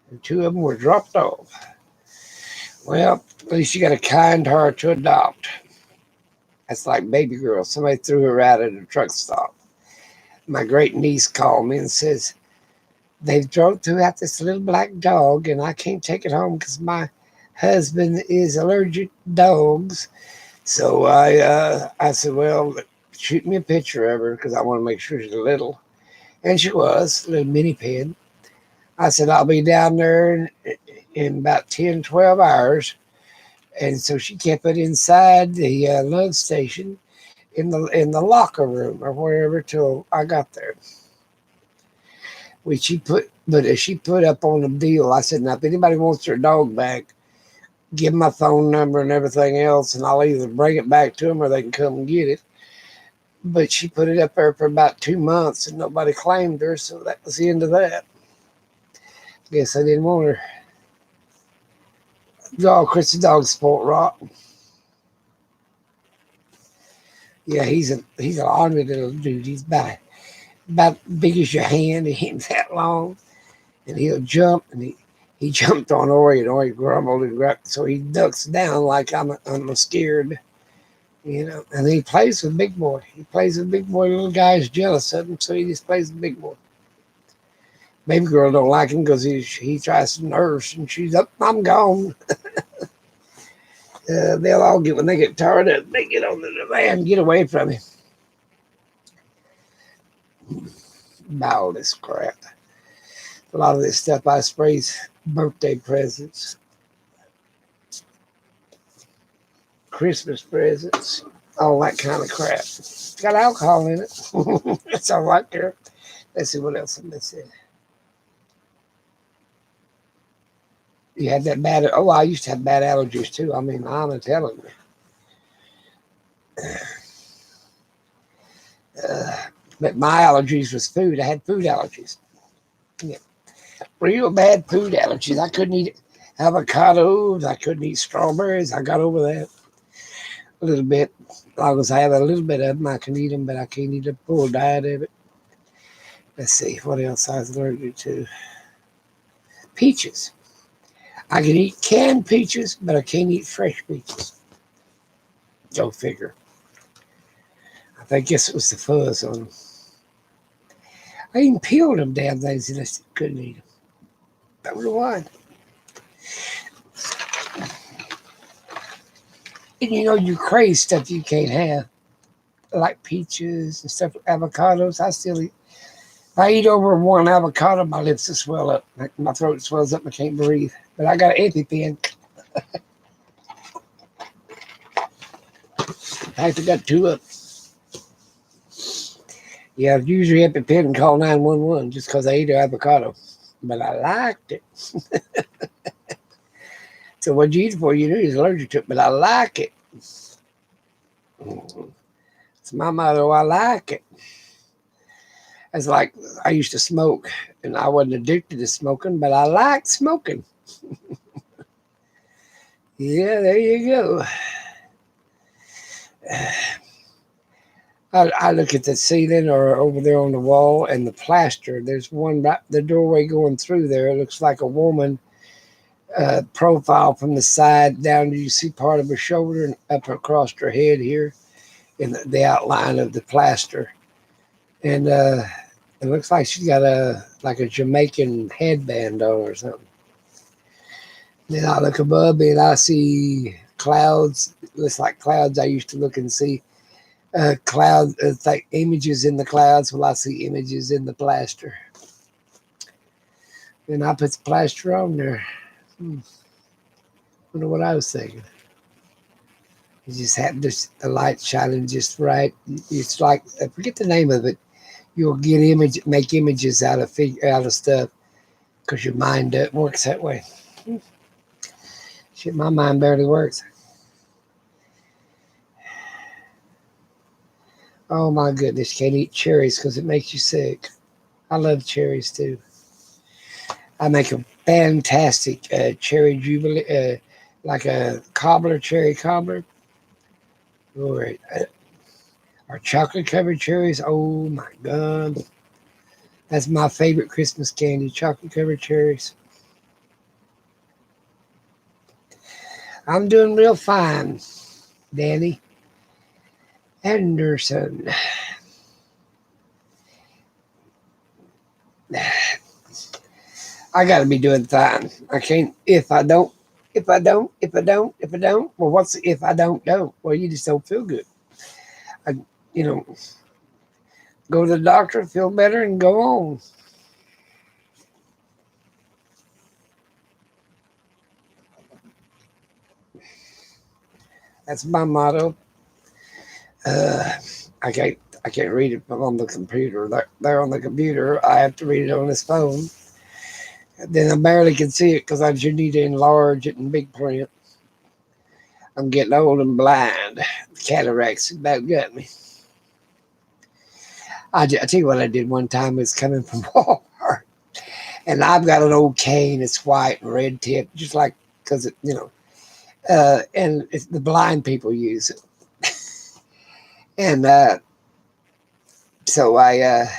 And two of them were dropped off. Well, at least you got a kind heart to adopt. That's like baby girl. Somebody threw her out at a truck stop. My great niece called me and says, they've threw out this little black dog and I can't take it home because my husband is allergic to dogs. So I said, well, shoot me a picture of her because I want to make sure she's little. And she was, a little mini pin. I said, I'll be down there in about 10, 12 hours. And so she kept it inside the love station in the locker room or wherever till I got there. She put up on a deal. I said, now if anybody wants their dog back, give them my phone number and everything else, and I'll either bring it back to them or they can come and get it. But she put it up there for about 2 months and nobody claimed her, so that was the end of that. Guess I didn't want her. Dog, Chris the dog sport rock. Yeah, he's an ornery little dude. He's about big as your hand. He ain't that long, and he'll jump. And he jumped on Ori, and Ori grumbled and grumbled, so he ducks down like I'm scared, you know. And then he plays with Big Boy. He plays with Big Boy. Little guy's jealous of him, so he just plays with Big Boy. Baby girl don't like him because he tries to nurse, and she's up. I'm gone. They'll all get when they get tired of it. They get on the van and get away from him. All this crap. A lot of this stuff I sprays birthday presents, Christmas presents, all that kind of crap. It's got alcohol in it. That's all I care. Let's see what else I said. You had that bad. Oh, I used to have bad allergies too. I mean, I'm telling you. But my allergies was food. I had food allergies. Yeah. Real bad food allergies. I couldn't eat avocados. I couldn't eat strawberries. I got over that a little bit. As long as I have a little bit of them, I can eat them, but I can't eat a full diet of it. Let's see what else I was allergic to. Peaches. I can eat canned peaches, but I can't eat fresh peaches. Go figure. I guess it was the fuzz on them. I even peeled them damn things and I couldn't eat them. I don't know why. And you know, you crave stuff you can't have, like peaches and stuff, avocados. I still eat. If I eat over one avocado, my lips will swell up. My throat swells up and I can't breathe. But I got an EpiPen. I actually got two of them. Yeah, usually EpiPen and call 911 just because I ate an avocado. But I liked it. So what'd you eat it for? You knew he was allergic to it, but I like it. It's my motto, I like it. It's like I used to smoke, and I wasn't addicted to smoking, but I like smoking. Yeah, there you go. I look at the ceiling or over there on the wall and the plaster. There's one right the doorway going through there. It looks like a woman profile from the side down. You see part of her shoulder and up across her head here in the outline of the plaster. And it looks like she's got a Jamaican headband on or something. Then I look above me and I see clouds. It looks like clouds I used to look and see. Like images in the clouds. Well, I see images in the plaster. And I put the plaster on there. Wonder what I was thinking. It just happened, the light shining just right. It's like, I forget the name of it. You'll make images out of stuff because your mind works that way. Shit, my mind barely works. Oh my goodness, can't eat cherries because it makes you sick. I love cherries too. I make a fantastic cherry jubilee, like a cherry cobbler. Or chocolate covered cherries. Oh my God. That's my favorite Christmas candy, chocolate covered cherries. I'm doing real fine, Danny. Henderson. I got to be doing fine. I can't. If I don't. If I don't. If I don't. If I don't. Well, what's if I don't? Well, you just don't feel good. I, you know, go to the doctor, feel better, and go on. That's my motto. Uh, I can't. I can't read it on the computer. There on the computer, I have to read it on this phone. Then I barely can see it because I just need to enlarge it in big print. I'm getting old and blind. Cataracts about got me. I tell you what I did one time was coming from Walmart, and I've got an old cane. It's white and red tip, just like because and it's the blind people use it. And so I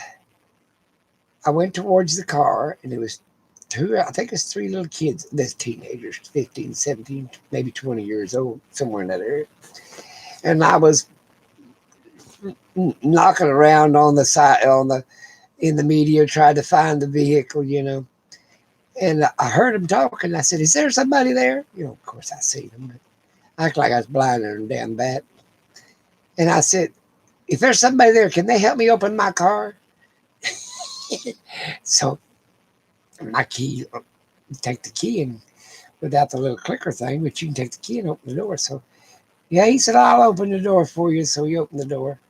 went towards the car, and it was two. I think it's three little kids. There's teenagers, 15, 17, maybe 20 years old, somewhere in that area. And I was knocking around on the side in the media, trying to find the vehicle. And I heard him talking. I said, "Is there somebody there?" Of course I seen him, but I act like I was blinder than damn bat. And I said, "If there's somebody there, can they help me open my car?" So my key, take the key and without the little clicker thing, but you can take the key and open the door. So yeah, he said, "I'll open the door for you." So he opened the door.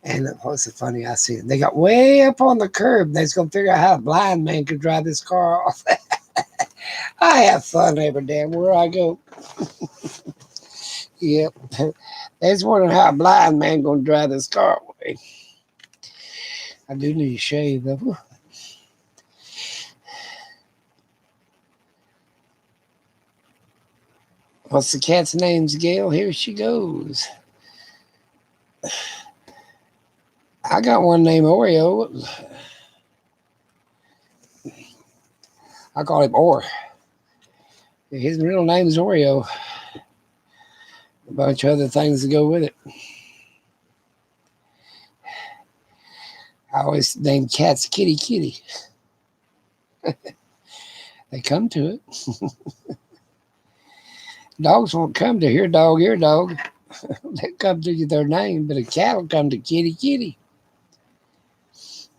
And what was so funny, I see they got way up on the curb. They was gonna figure out how a blind man could drive this car off. I have fun every damn where I go. Yep. They was wondering how a blind man gonna drive this car away. I do need a shave though. What's the cat's name, Gail? Here she goes. I got one named Oreo. I call him Or. His real name is Oreo. A bunch of other things to go with it. I always name cats Kitty Kitty. They come to it. Dogs won't come to here dog, here dog. They come to their name, but a cat will come to Kitty Kitty.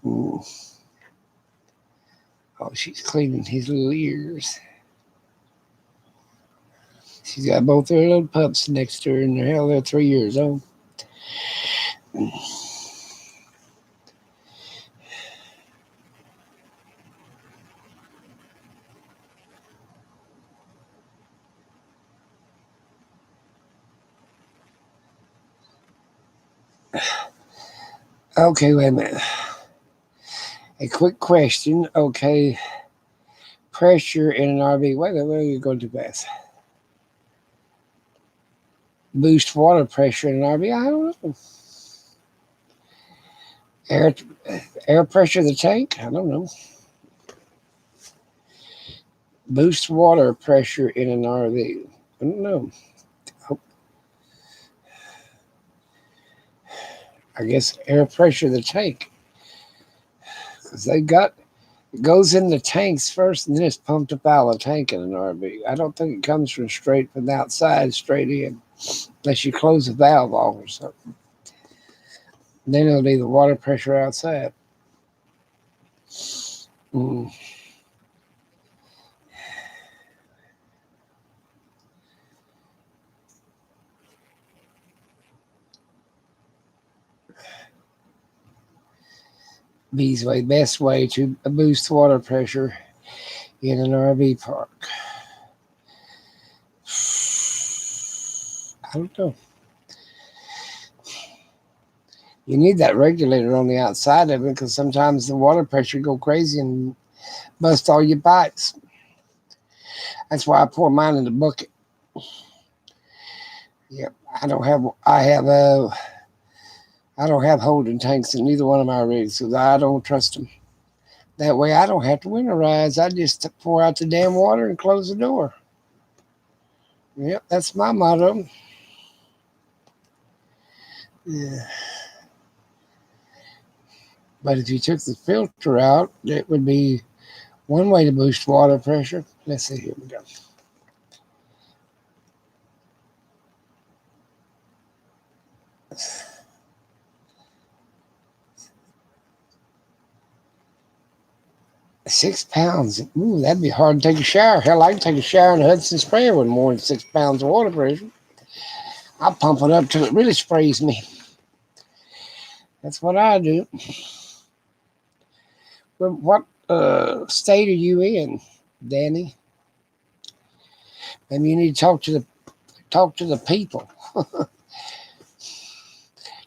Ooh. Oh, she's cleaning his little ears. She's got both her little pups next to her, and they're 3 years old. Okay, wait a minute. A quick question. Okay, pressure in an RV. Wait, you're going too fast. Boost water pressure in an RV. I don't know. Air pressure of the tank. I don't know. Boost water pressure in an RV. I don't know. I guess air pressure of the tank. Because it goes in the tanks first and then it's pumped up out of the tank in an RV. I don't think it comes from straight from the outside straight in. Unless you close the valve off or something. Then it'll be the water pressure outside. Mm. Best way to boost water pressure in an RV park. I don't know. You need that regulator on the outside of it because sometimes the water pressure go crazy and bust all your pipes. That's why I pour mine in the bucket. Yep, I don't have holding tanks in neither one of my rigs because I don't trust them. That way I don't have to winterize. I just pour out the damn water and close the door. Yep, that's my motto. Yeah. But if you took the filter out, it would be one way to boost water pressure. Let's see, here we go. £6. Ooh, that'd be hard to take a shower. Hell, I can take a shower in a Hudson sprayer with more than 6 pounds of water pressure. I pump it up till it really sprays me. That's what I do. But what state are you in, Danny? Maybe you need to talk to the people.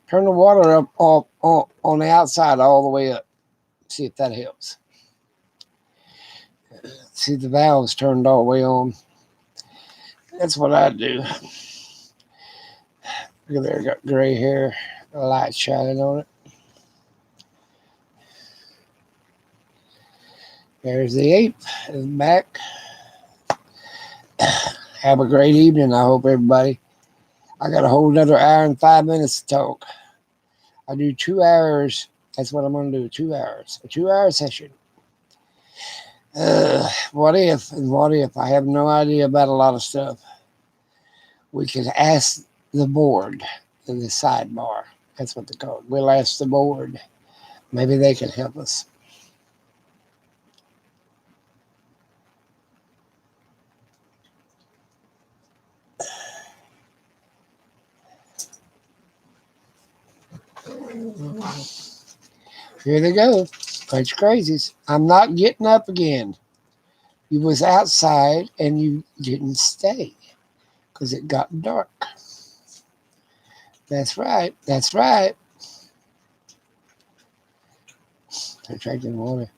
Turn the water up on the outside all the way up. See if that helps. See the valves turned all the way on. That's what I do. Look at there, got gray hair, a light shining on it. There's the ape is back. Have a great evening. I hope everybody. I got a whole another hour and 5 minutes to talk. I do 2 hours. That's what I'm going to do. 2 hours. A 2 hour session. What if and what if? I have no idea about a lot of stuff. We can ask the board in the sidebar. That's what they call it. We'll ask the board. Maybe they can help us. Here they go. Bunch of crazies. I'm not getting up again. You was outside and you didn't stay because it got dark. That's right. That's right. They're drinking water.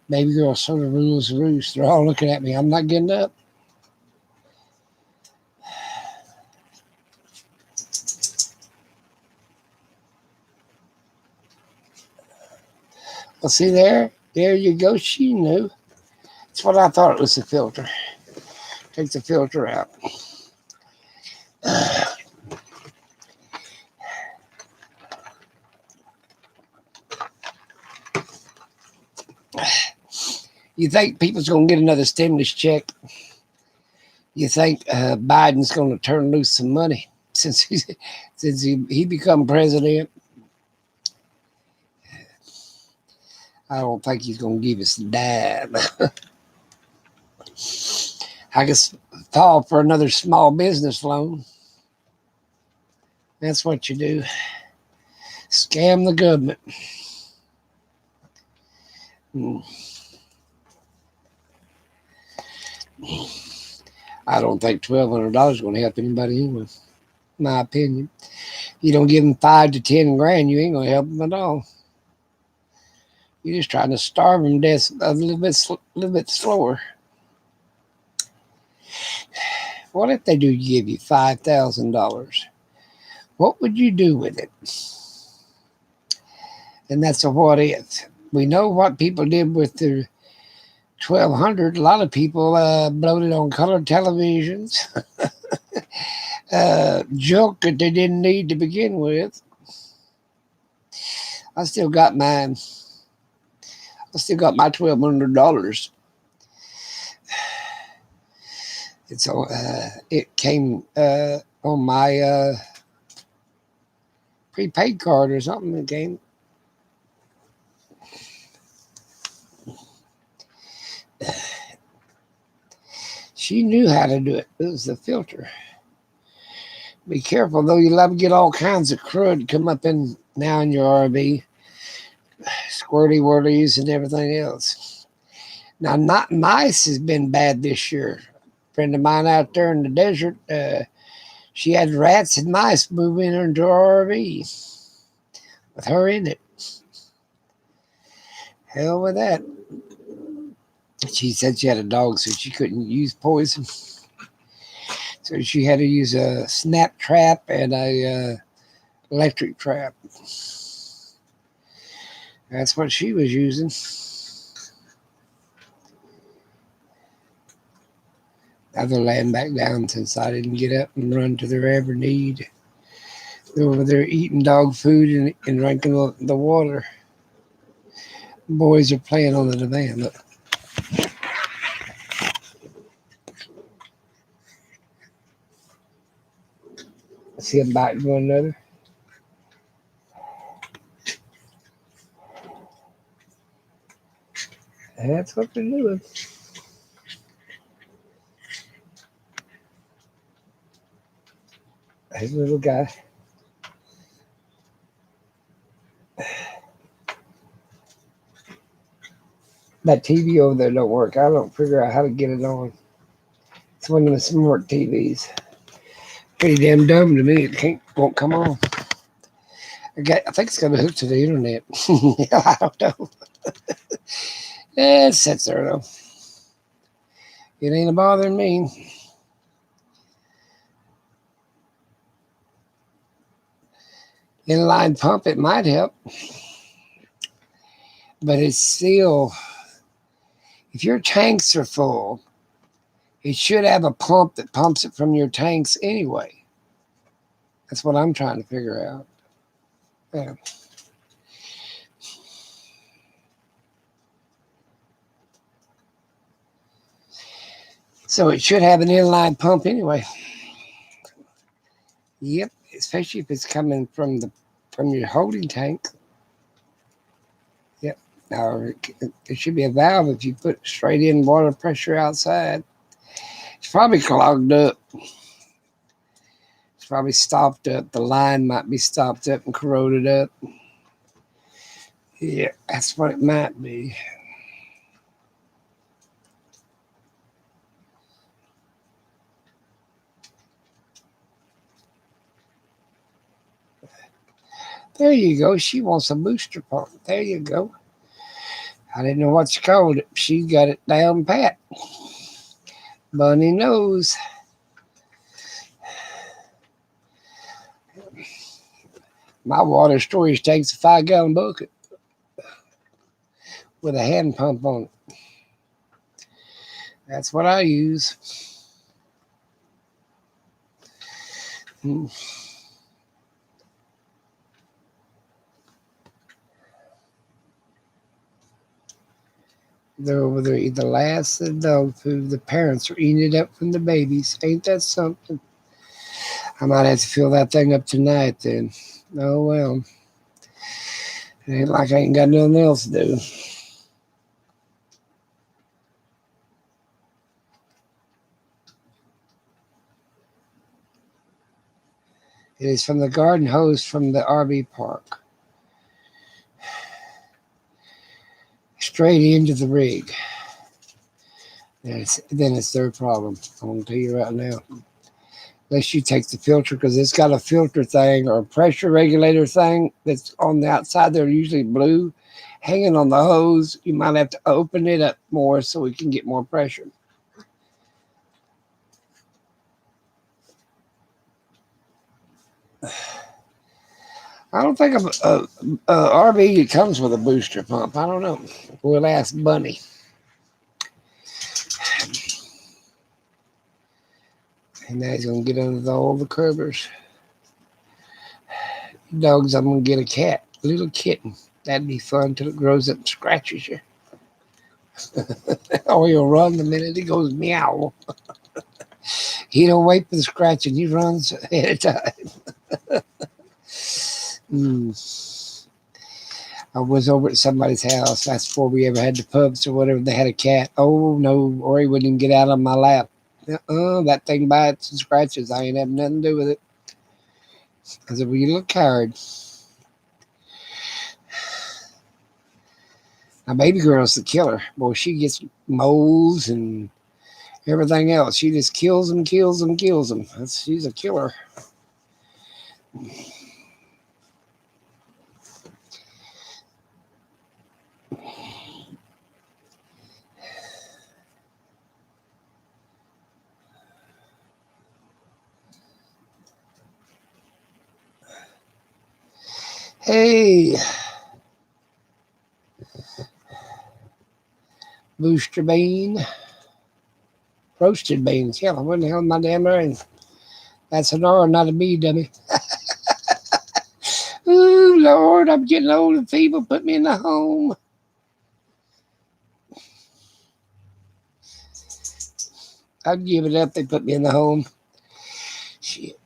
Baby girl sort of rules the roost. They're all looking at me. I'm not getting up. Well, see there? There you go. She knew. That's what I thought it was the filter. Take the filter out. You think people's going to get another stimulus check? You think Biden's going to turn loose some money since he become president? I don't think he's going to give us a dime. I guess fall for another small business loan. That's what you do. Scam the government. I don't think $1,200 is going to help anybody anyway. My opinion. You don't give them 5 to 10 grand, you ain't going to help them at all. You're just trying to starve them to death a little bit slower. What if they do give you $5,000? What would you do with it? And that's a what if. We know what people did with the 1,200. A lot of people bloated on colored televisions. Junk that they didn't need to begin with. I still got mine. I still got my $1,200. It's it came on my prepaid card or something. It came. She knew how to do it. It was the filter. Be careful though. You'll have to get all kinds of crud come up in now in your RV, squirty whirlies and everything else. Now, not mice has been bad this year. A friend of mine out there in the desert, she had rats and mice move in into her RV with her in it. Hell with that. She said she had a dog, so she couldn't use poison. So she had to use a snap trap and a electric trap. That's what she was using. Now they're laying back down since I didn't get up and run to their every need. They're over there eating dog food and drinking the water. Boys are playing on the divan. Look. See them biting one another. That's what they're doing. Hey, little guy. That TV over there don't work. I don't figure out how to get it on. It's one of the smart TVs. Pretty damn dumb to me. It won't come on. I think it's got a hook to the internet. I don't know. It sits there though. It ain't a bothering me. Inline pump, it might help. But it's still, if your tanks are full, it should have a pump that pumps it from your tanks anyway. That's what I'm trying to figure out. Yeah. So it should have an inline pump anyway. Yep, especially if it's coming from your holding tank. Yep. Now there should be a valve if you put straight in water pressure outside. It's probably clogged up. It's probably stopped up. The line might be stopped up and corroded up. Yeah, that's what it might be. There you go. She wants a booster pump. There you go. I didn't know what you called it. She got it down pat. Bunny knows. My water storage takes a 5-gallon bucket with a hand pump on it. That's what I use. They're over there eating the last of the dog food. The parents are eating it up from the babies. Ain't that something? I might have to fill that thing up tonight then. Oh well. It ain't like I ain't got nothing else to do. It is from the garden hose from the RV park. Straight into the rig. Then it's their problem. I'm going to tell you right now. Unless you take the filter, because it's got a filter thing or a pressure regulator thing that's on the outside. They're usually blue, hanging on the hose. You might have to open it up more so we can get more pressure. I don't think a RV comes with a booster pump. I don't know. We'll ask Bunny. And now he's going to get under all the covers. Dogs, I'm going to get a cat, a little kitten. That'd be fun till it grows up and scratches you. Or he'll run the minute he goes meow. He don't wait for the scratching. He runs ahead of time. I was over at somebody's house. That's before we ever had the pubs or whatever. They had a cat. Oh, no. Or he wouldn't even get out on my lap. That thing bites and scratches. I ain't having nothing to do with it. Because if we look hard. Now, baby girl's the killer. Boy, she gets moles and everything else. She just kills them. She's a killer. Hey, booster bean, roasted beans. Yeah, what the hell am I damn right? That's an R, not a B, dummy. Ooh, Lord, I'm getting old and feeble. Put me in the home. I'd give it up. They put me in the home. Shit.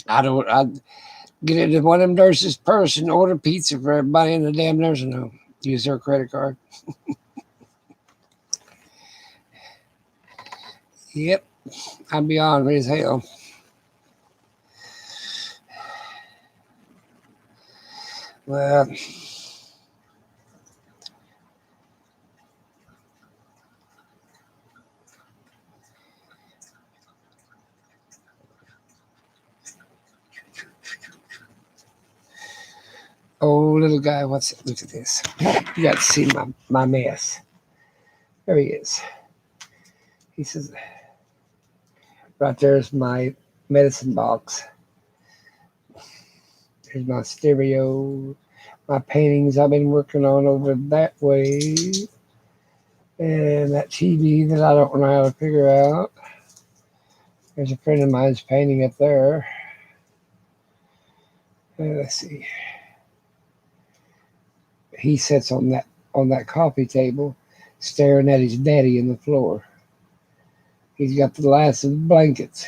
I'd get into one of them nurses' purse and order pizza for everybody in the damn nursing home. Use their credit card. Yep. I'd be ornery as hell. Well, oh, little guy, what's it? Look at this. You got to see my mess. There he is. He says, right there's my medicine box. Here's my stereo, my paintings I've been working on over that way, and that TV that I don't know how to figure out. There's a friend of mine's painting up there. Let's see. He sits on that coffee table, staring at his daddy in the floor. He's got the last of the blankets.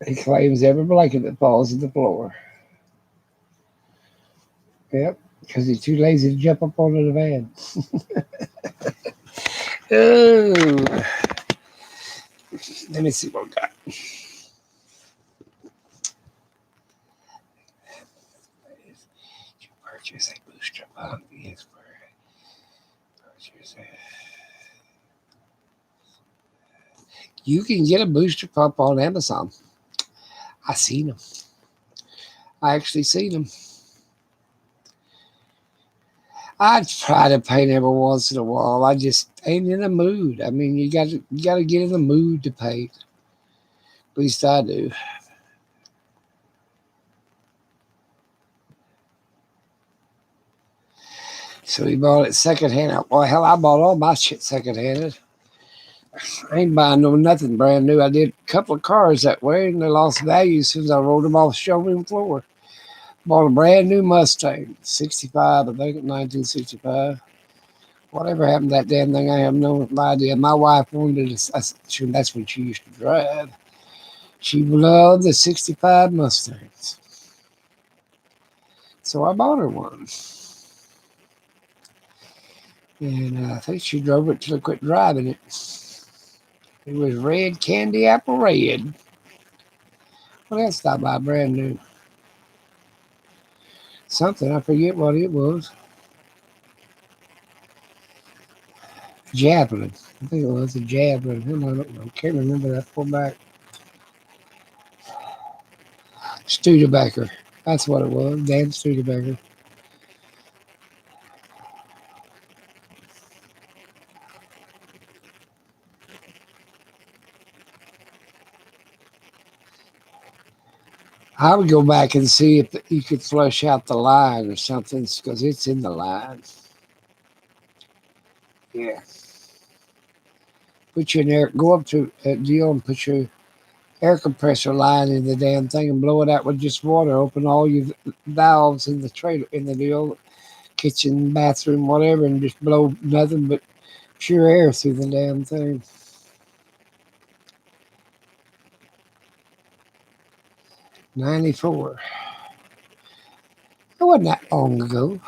He claims every blanket that falls to the floor. Yep, because he's too lazy to jump up onto the van. Oh, let me see what we got. Purchase a booster pump. Yes, purchase a. You can get a booster pump on Amazon. I seen them. I actually seen them. I try to paint every once in a while. I just ain't in the mood. I mean, you got to get in the mood to paint. At least I do. So he bought it secondhand. Well, hell, I bought all my shit secondhand. I ain't buying nothing brand new. I did a couple of cars that way, and they lost value as soon as I rolled them off the showroom floor. Bought a brand new Mustang, 65, I think, 1965. Whatever happened to that damn thing, I have no idea. My wife wanted to, that's what she used to drive. She loved the 65 Mustangs. So I bought her one. And I think she drove it till I quit driving it. It was red, candy apple red. What else did I buy brand new? Something, I forget what it was. Javelin. I think it was a Javelin. I don't know. Can't remember that far back. Studebaker. That's what it was. Dan Studebaker. I would go back and see if you could flush out the line or something because it's in the line. Yeah. Put you in there. Go up to a deal and put your air compressor line in the damn thing and blow it out with just water. Open all your valves in the trailer, in the deal, kitchen, bathroom, whatever, and just blow nothing but pure air through the damn thing. '94. It wasn't that long ago.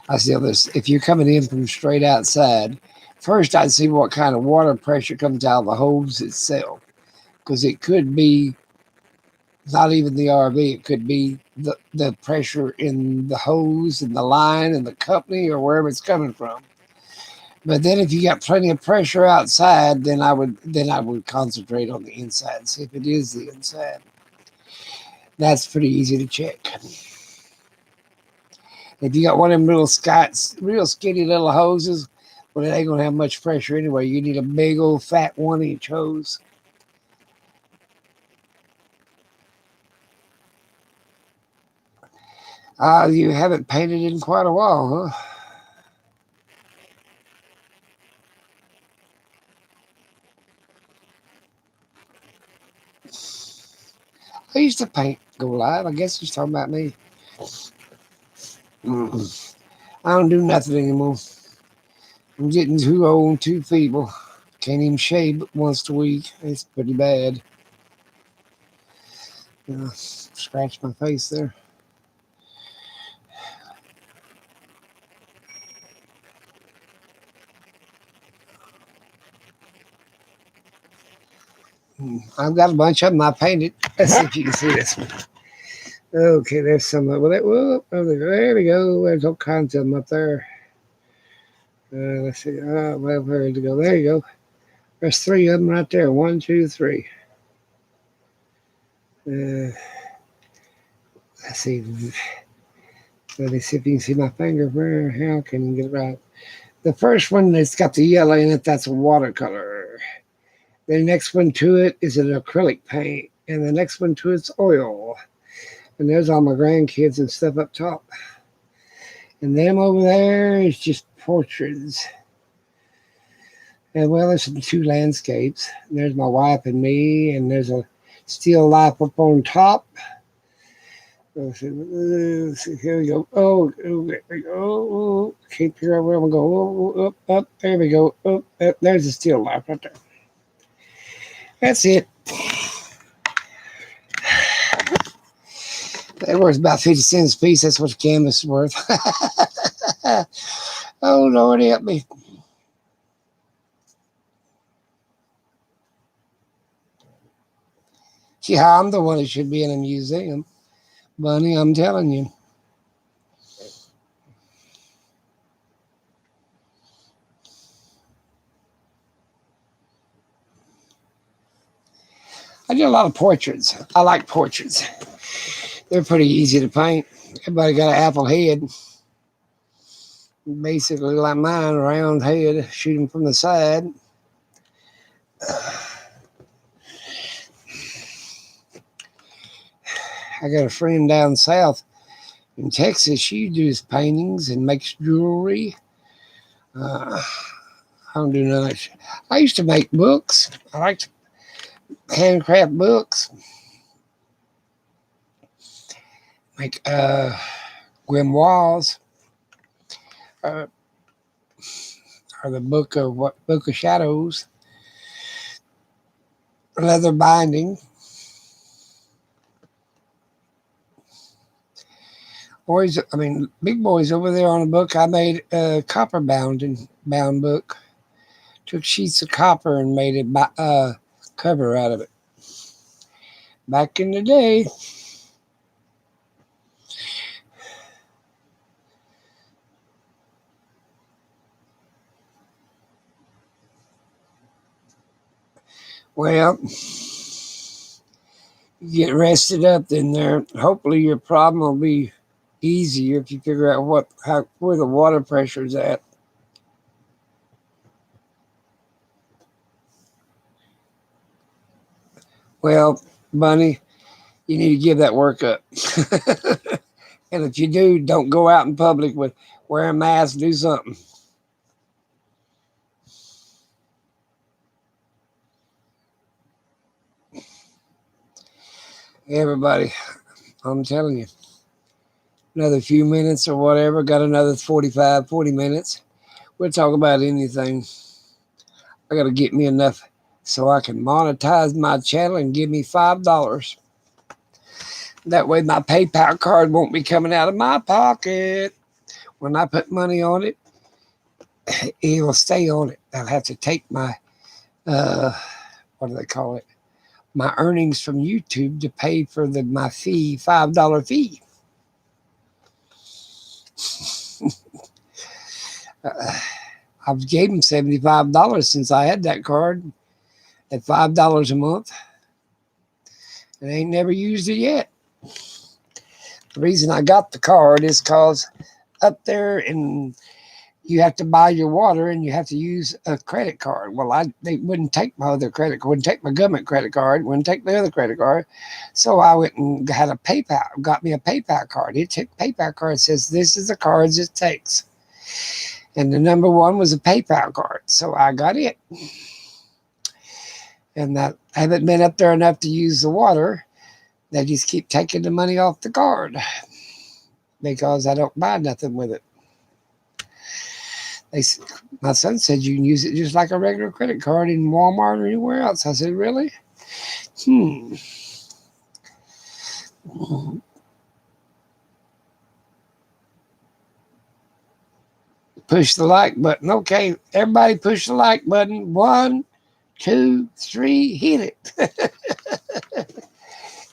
I see this. If you're coming in from straight outside, first I'd see what kind of water pressure comes out of the hose itself, because it could be not even the RV. It could be the pressure in the hose and the line and the company or wherever it's coming from. But then if you got plenty of pressure outside, then I would concentrate on the inside, see if it is the inside. That's pretty easy to check. If you got one of them real skinny little hoses, well, it ain't gonna have much pressure anyway. You need a big old fat 1-inch hose. You haven't painted in quite a while, huh? I used to paint Go Live. I guess he's talking about me. Mm-mm. I don't do nothing anymore. I'm getting too old and too feeble. Can't even shave but once a week. It's pretty bad. Scratch my face there. I've got a bunch of them I painted. Let's see if you can see this one. Okay, there's some of it. Whoop, there we go. There's all kinds of them up there. Let's see. Well, where to go? There you go. There's three of them right there. One, two, three. Let's see. Let me see if you can see my finger. Where? How can you get it right? The first one that's got the yellow in it, that's a watercolor. The next one to it is an acrylic paint. And the next one to it's oil. And there's all my grandkids and stuff up top. And them over there is just portraits. And well, there's some two landscapes. There's my wife and me, and there's a still life up on top. Let's see, here we go. Oh, there we go. Oh, can't figure out where I'm going to go. Oh, up. There we go. Up. There's a still life right there. That's it. That worth about 50 cents a piece. That's what the canvas is worth. Oh, Lord, help me. Yeah, I'm the one that should be in a museum. Bunny, I'm telling you. I do a lot of portraits. I like portraits. They're pretty easy to paint. Everybody got an apple head. Basically like mine, round head, shooting from the side. I got a friend down south in Texas. She does paintings and makes jewelry. I don't do none of that shit. I used to make books. I like to handcraft books. Make grimoires. Or the book of shadows. Leather binding. Big boys over there on the book. I made a copper bound book. Took sheets of copper and made a cover out of it. Back in the day. Well, you get rested up then there. Hopefully your problem will be easier if you figure out where the water pressure is at. Well, Bunny, you need to give that work up. And if you do, don't go out in public with wear a mask, do something. Everybody, I'm telling you, another few minutes or whatever, got another 40 minutes. We'll talk about anything. I got to get me enough so I can monetize my channel and give me $5. That way my PayPal card won't be coming out of my pocket. When I put money on it, it will stay on it. I'll have to take my, what do they call it? My earnings from YouTube to pay for my fee, $5 fee. I've gave him $75 since I had that card at $5 a month. And I ain't never used it yet. The reason I got the card is because up there you have to buy your water and you have to use a credit card. Well, they wouldn't take my other credit card, wouldn't take my government credit card, wouldn't take the other credit card. So I went and got me a PayPal card. It took PayPal card, says this is the cards it takes. And the number one was a PayPal card. So I got it. And I haven't been up there enough to use the water. They just keep taking the money off the card because I don't buy nothing with it. My son said you can use it just like a regular credit card in Walmart or anywhere else. I said, really? Hmm. Push the like button. Okay, everybody push the like button. 1, 2, 3, hit it.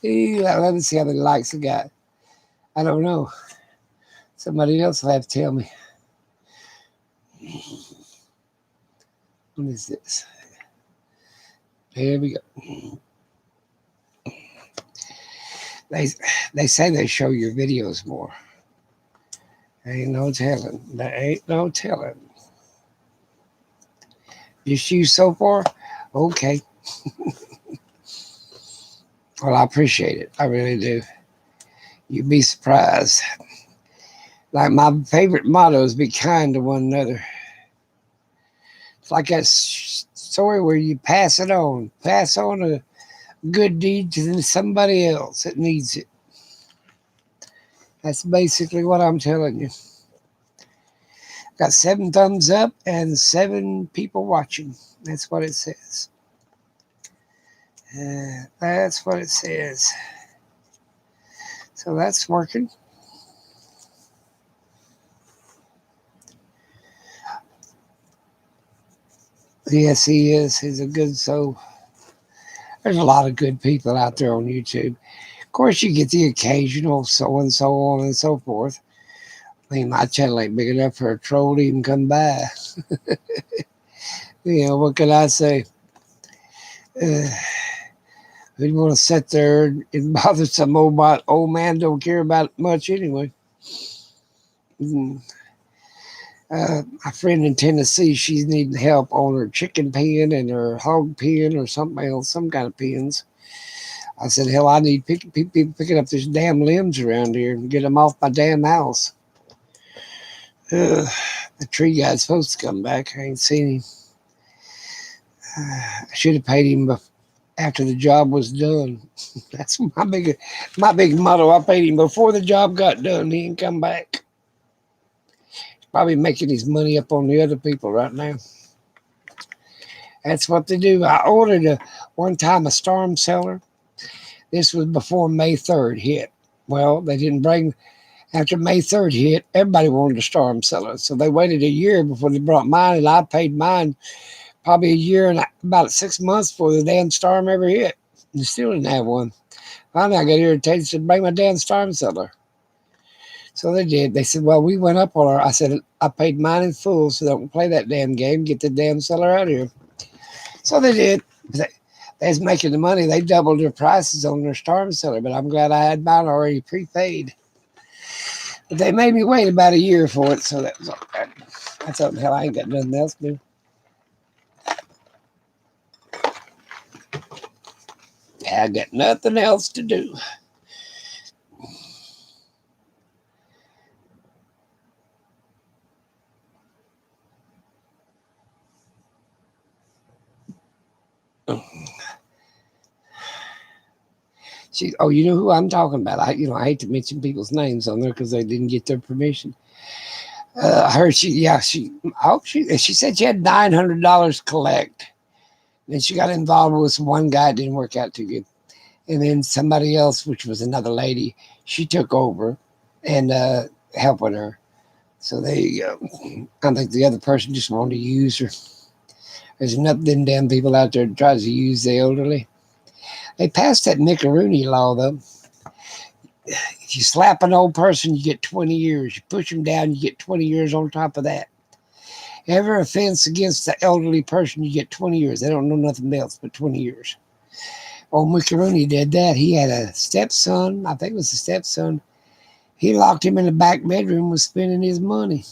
Let me see how many likes I got. I don't know. Somebody else will have to tell me. What is this? Here we go. They say they show your videos more. Ain't no telling. There ain't no telling. Just you so far? Okay. Well, I appreciate it. I really do. You'd be surprised. Like my favorite motto is be kind to one another. It's like that story where you pass it on. Pass on a good deed to somebody else that needs it. That's basically what I'm telling you. Got 7 thumbs up and 7 people watching. That's what it says. That's what it says. So that's working. Yes, he is. He's a good soul. There's a lot of good people out there on YouTube. Of course, you get the occasional so and so on and so forth. I mean, my channel ain't big enough for a troll to even come by. What can I say? Who'd want to sit there and bother some old man don't care about it much anyway. My friend in Tennessee, she's needing help on her chicken pen and her hog pen or something else, some kind of pens. I said, hell, I need people picking up these damn limbs around here and get them off my damn house. The tree guy's supposed to come back. I ain't seen him. I should have paid him after the job was done. That's my big motto. I paid him before the job got done. He didn't come back. He's probably making his money up on the other people right now. That's what they do. I ordered one time a storm cellar. This was before May 3rd hit. Well, they didn't bring, after May 3rd hit, everybody wanted a storm cellar. So they waited a year before they brought mine, and I paid mine probably a year and about 6 months before the damn storm ever hit. And still didn't have one. Finally, I got irritated, said, bring my damn storm cellar. So they did. They said, well, we went up on I said, I paid mine in full, so don't play that damn game. Get the damn cellar out of here. So they did. They was making the money. They doubled their prices on their storm cellar, but I'm glad I had mine already prepaid. But they made me wait about a year for it, so that was all right. I thought, hell, I ain't got nothing else to do. I got nothing else to do. You know who I'm talking about. I hate to mention people's names on there because they didn't get their permission. I heard she said she had $900 collect. Then she got involved with one guy. It didn't work out too good. And then somebody else, which was another lady, she took over and helping her. So there you go. I think the other person just wanted to use her. There's enough of them damn people out there that tries to use the elderly. They passed that Macaroni law, though. If you slap an old person, you get 20 years. You push them down, you get 20 years on top of that. Every offense against the elderly person, you get 20 years. They don't know nothing else but 20 years. Old Macaroni did that. He had a stepson. I think it was a stepson. He locked him in the back bedroom, was spending his money.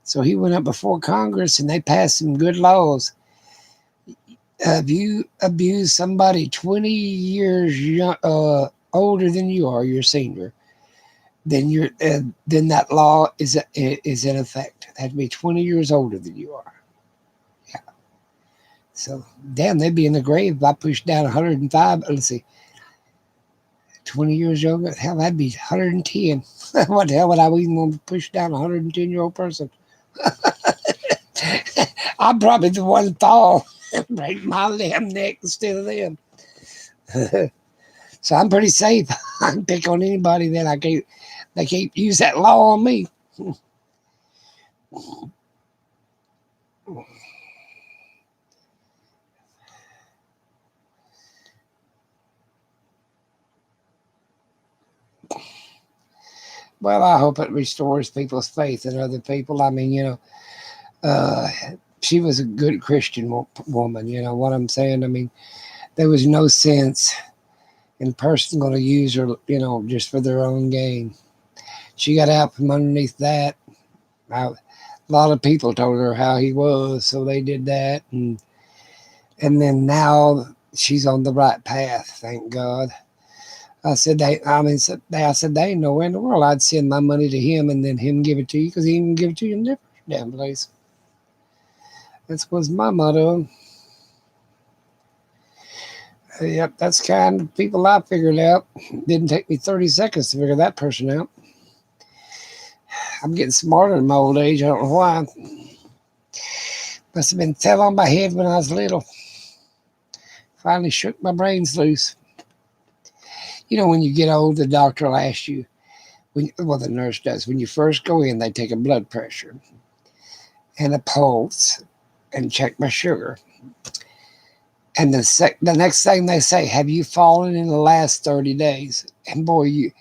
So he went up before Congress, and they passed some good laws. If you abuse somebody 20 years older than you are, your senior, then that law is in effect. They have to be 20 years older than you are. Yeah. So damn, they'd be in the grave if I pushed down 105. Let's see. 20 years younger. Hell, that'd be 110. What the hell would I even want to push down a 110-year-old person? I'm probably the one that fall and break my damn neck instead of them. So I'm pretty safe. I can pick on anybody that I can't. They can't use that law on me. Well, I hope it restores people's faith in other people. I mean, uh, she was a good Christian woman. You know what I'm saying? I mean, there was no sense in person going to use her, just for their own gain. She got out from underneath that. A lot of people told her how he was, so they did that, and then now she's on the right path. Thank God. I said they ain't nowhere in the world I'd send my money to him and then him give it to you because he didn't give it to you in a different damn place. That was my motto. Yep, that's the kind of people I figured out. Didn't take me 30 seconds to figure that person out. I'm getting smarter in my old age. I don't know why. Must have been fell on my head when I was little. Finally shook my brains loose. When you get old, the doctor will ask you, the nurse does. When you first go in, they take a blood pressure and a pulse and check my sugar. And the next thing they say, have you fallen in the last 30 days? And boy,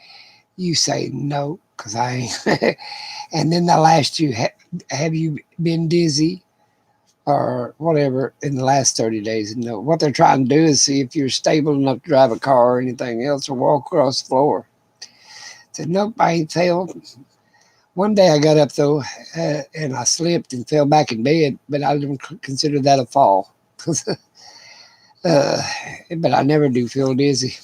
you say no, because I ain't. And then they'll ask you, have you been dizzy or whatever in the last 30 days? And no, what they're trying to do is see if you're stable enough to drive a car or anything else or walk across the floor. I said, nope, I ain't failed. One day I got up, though, and I slipped and fell back in bed, but I don't consider that a fall. uh, but I never do feel dizzy.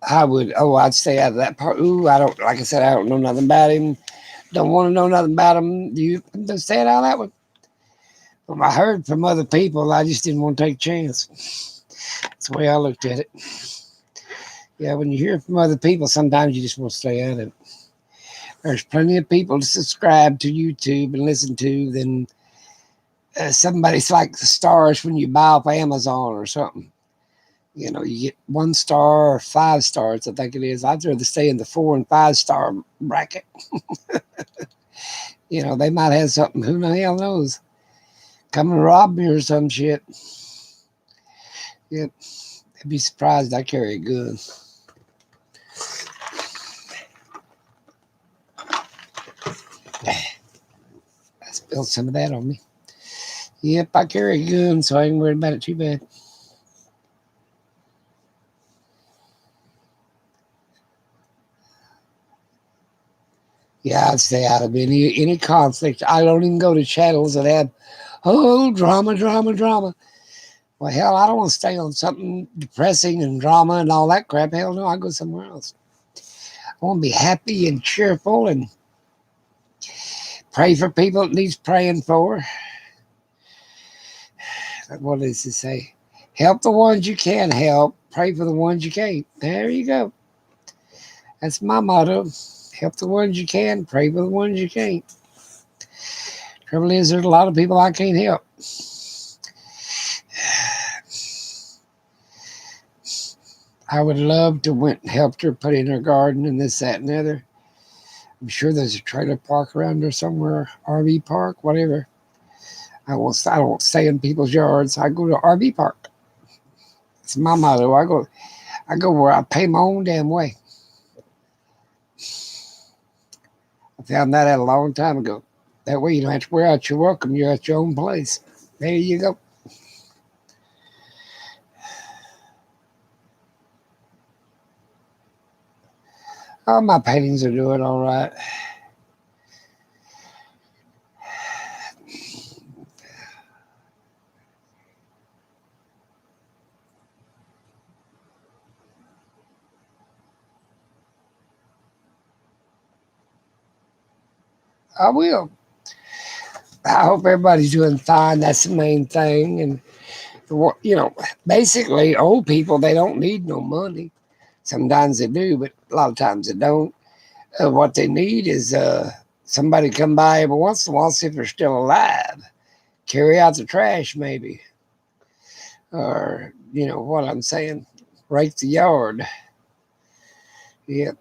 I'd stay out of that part. Ooh, like I said, I don't know nothing about him. Don't want to know nothing about him. Do you say it out that way? Well, I heard from other people. I just didn't want to take a chance. That's the way I looked at it. Yeah, when you hear from other people, sometimes you just want to stay out of it. There's plenty of people to subscribe to YouTube and listen to than somebody's like the stars when you buy off Amazon or something. You get 1 star or 5 stars, I think it is. I'd rather stay in the 4 and 5 star bracket. They might have something. Who the hell knows? Come and rob me or some shit. Yep. I'd be surprised I carry a gun. I spilled some of that on me. Yep, I carry a gun, so I ain't worried about it too bad. Yeah, I'd stay out of any conflict. I don't even go to channels that have, drama, drama, drama. Well, hell, I don't want to stay on something depressing and drama and all that crap. Hell no, I go somewhere else. I want to be happy and cheerful and pray for people that needs praying for. What does it say? Help the ones you can help. Pray for the ones you can't. There you go. That's my motto. Help the ones you can. Pray for the ones you can't. Trouble is, there's a lot of people I can't help. I would love to went and helped her put in her garden and this, that, and the other. I'm sure there's a trailer park around there somewhere, RV park, whatever. I don't stay in people's yards. I go to RV park. It's my motto. I go where I pay my own damn way. I found that out a long time ago. That way you don't have to wear out your welcome. You're at your own place. There you go. Oh, my paintings are doing all right. I will. I hope everybody's doing fine. That's the main thing. And you know, basically, old people they don't need no money. Sometimes they do, but a lot of times they don't. What they need is somebody come by every once in a while, see if they're still alive, carry out the trash maybe, or you know what I'm saying, rake the yard. Yeah,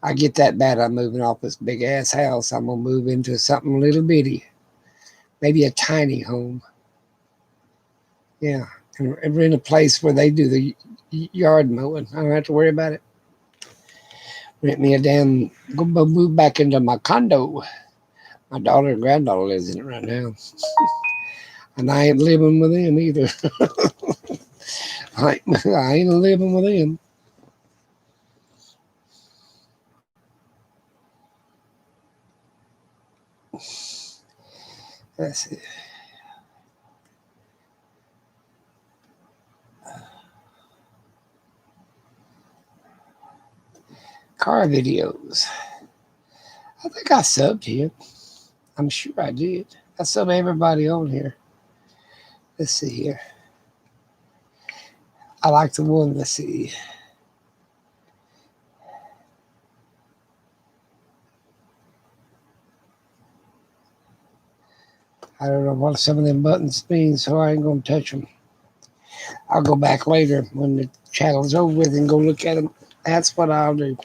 I get that bad. I'm moving off this big ass house. I'm gonna move into something little bitty, maybe a tiny home. Yeah, and rent a place where they do the yard mowing. I don't have to worry about it. Rent me a damn. Go move back into my condo. My daughter and granddaughter lives in it right now, and I ain't living with them either. I ain't living with them. That's it. Car videos. I think I subbed here. I'm sure I did. I sub everybody on here. Let's see here. I like the one. Let's see. I don't know what some of them buttons mean, so I ain't gonna touch them. I'll go back later when the channel's over with and go look at them. That's what I'll do.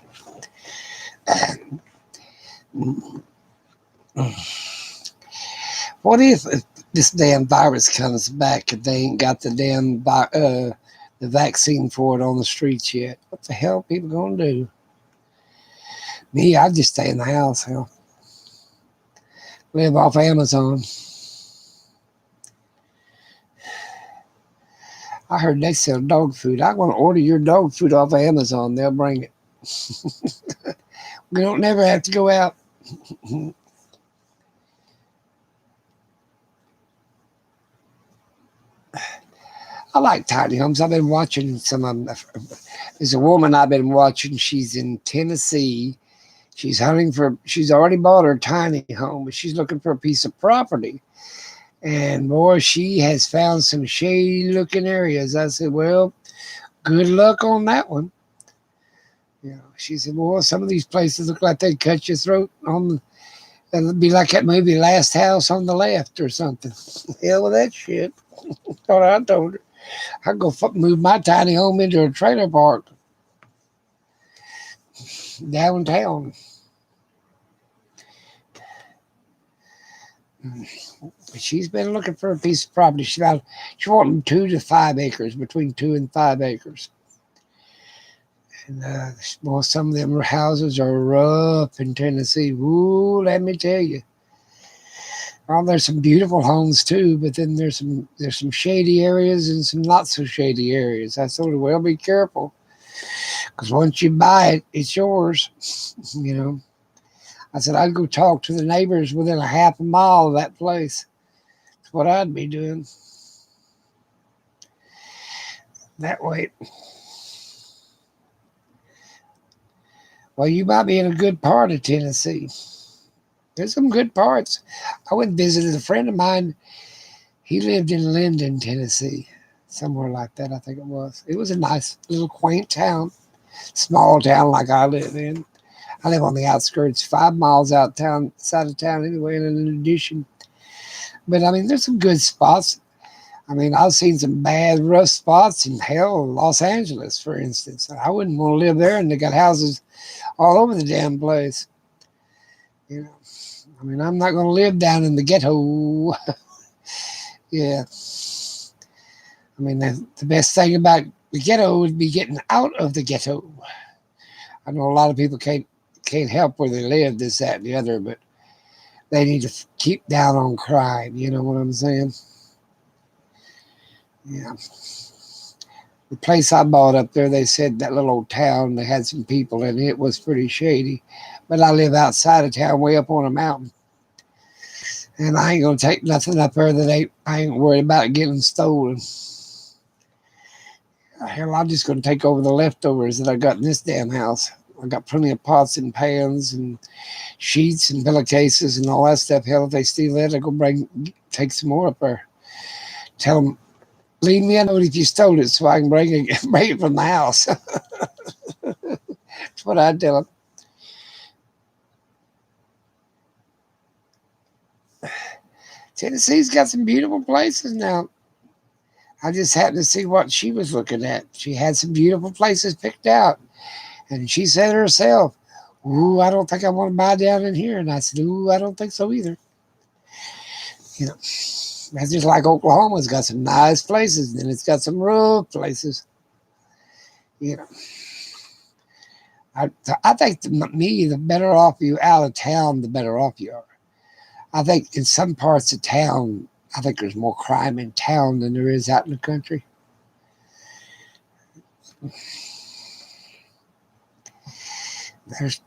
What if this damn virus comes back and they ain't got the damn the vaccine for it on the streets yet? What the hell are people gonna do? Me, I just stay in the house. Hell, live off Amazon. I heard they sell dog food. I want to order your dog food off of Amazon. They'll bring it. We don't never have to go out. I like tiny homes. I've been watching some of them. There's a woman I've been watching. She's in Tennessee. She's hunting for. She's already bought her tiny home, but she's looking for a piece of property. And boy, she has found some shady looking areas. I said, well, good luck on that one. You know, she said, well, some of these places look like they cut your throat on the. It'll be like that movie Last House on the Left or something. Hell with that shit. Thought I told her. I'd go move my tiny home into a trailer park downtown. She's been looking for a piece of property. She wanting 2 to 5 acres, between 2 and 5 acres. And well, some of them houses are rough in Tennessee. Ooh, let me tell you. Well, there's some beautiful homes too, but then there's some shady areas and some not so shady areas. I told her, well, be careful, because once you buy it, it's yours. You know. I said I'd go talk to the neighbors within a half a mile of that place. That's what I'd be doing. That way. Well, you might be in a good part of Tennessee. There's some good parts. I went and visited a friend of mine. He lived in Linden, Tennessee, somewhere like that, I think it was. It was a nice little quaint town, small town like I live in. I live on the outskirts, 5 miles outside of town anyway, and in addition. But I mean, there's some good spots. I mean, I've seen some bad, rough spots in hell, Los Angeles, for instance. I wouldn't want to live there, and they got houses all over the damn place. You know, I mean, I'm not going to live down in the ghetto. Yeah. I mean, the best thing about the ghetto would be getting out of the ghetto. I know a lot of people can't help where they live, this, that, and the other, but they need to keep down on crime. You know what I'm saying? Yeah. The place I bought up there, they said that little old town, they had some people in it. It was pretty shady. But I live outside of town, way up on a mountain. And I ain't going to take nothing up there that I ain't worried about getting stolen. Hell, I'm just going to take over the leftovers that I got in this damn house. I got plenty of pots and pans and sheets and pillowcases and all that stuff. Hell, if they steal that, I go take some more up there. Tell them, leave me a note if you stole it so I can bring it from the house. That's what I tell them. Tennessee's got some beautiful places now. I just happened to see what she was looking at. She had some beautiful places picked out. And she said herself, ooh, I don't think I want to buy down in here. And I said, ooh, I don't think so either. You know, that's just like Oklahoma's got some nice places, and it's got some rough places. You know, I think the better off you out of town, the better off you are. I think in some parts of town, I think there's more crime in town than there is out in the country. There's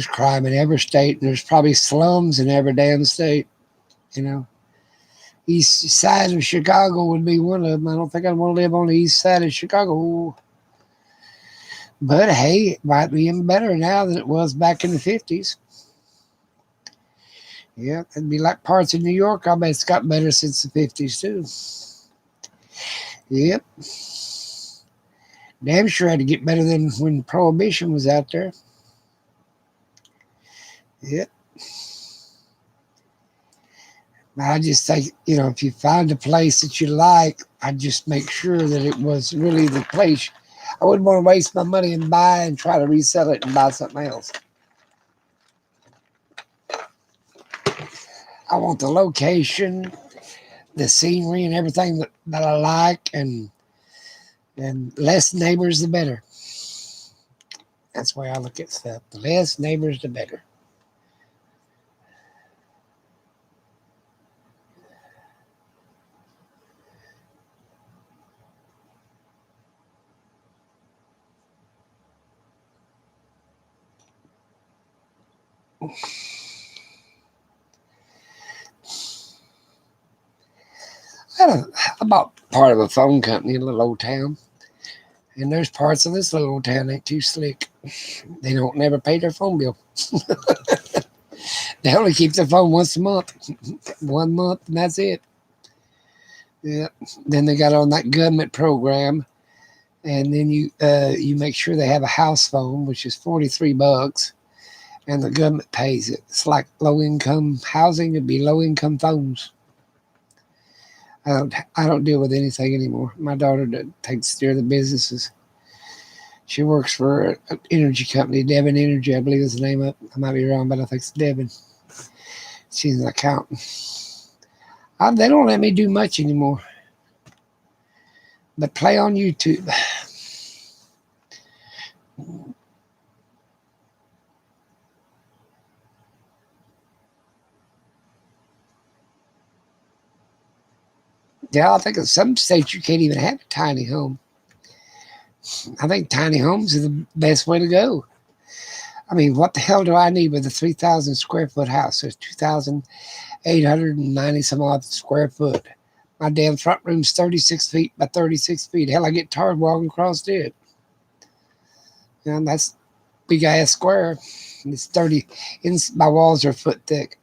crime in every state, and there's probably slums in every damn state. East side of Chicago would be one of them. I don't think I'd want to live on the east side of Chicago. But hey, it might be even better now than it was back in the 50s. Yeah, it'd be like parts of New York. I bet it's got better since the 50s, too. Yep. Damn sure had to get better than when Prohibition was out there. Yep. I just think, if you find a place that you like, I'd just make sure that it was really the place. I wouldn't want to waste my money and buy and try to resell it and buy something else. I want the location, the scenery, and everything that I like, and less neighbors, the better. That's the way I look at stuff. The less neighbors, the better. I bought part of a phone company in a little old town. And there's parts of this little old town ain't too slick. They don't never pay their phone bill. They only keep their phone once a month. 1 month, and that's it. Yeah. Then they got on that government program. And then you make sure they have a house phone, which is $43. And the government pays it. It's like low-income housing. It'd be low-income phones. I don't deal with anything anymore. My daughter takes care of the businesses. She works for an energy company, Devon Energy, I believe is the name of it. I might be wrong, but I think it's Devon. She's an accountant. They don't let me do much anymore. But play on YouTube. Yeah, I think in some states you can't even have a tiny home. I think tiny homes are the best way to go. I mean, what the hell do I need with a 3,000 square foot house? There's 2,890 some odd square foot. My damn front room's 36 feet by 36 feet. Hell, I get tired walking across it. And that's big ass square. And it's 30. My walls are a foot thick.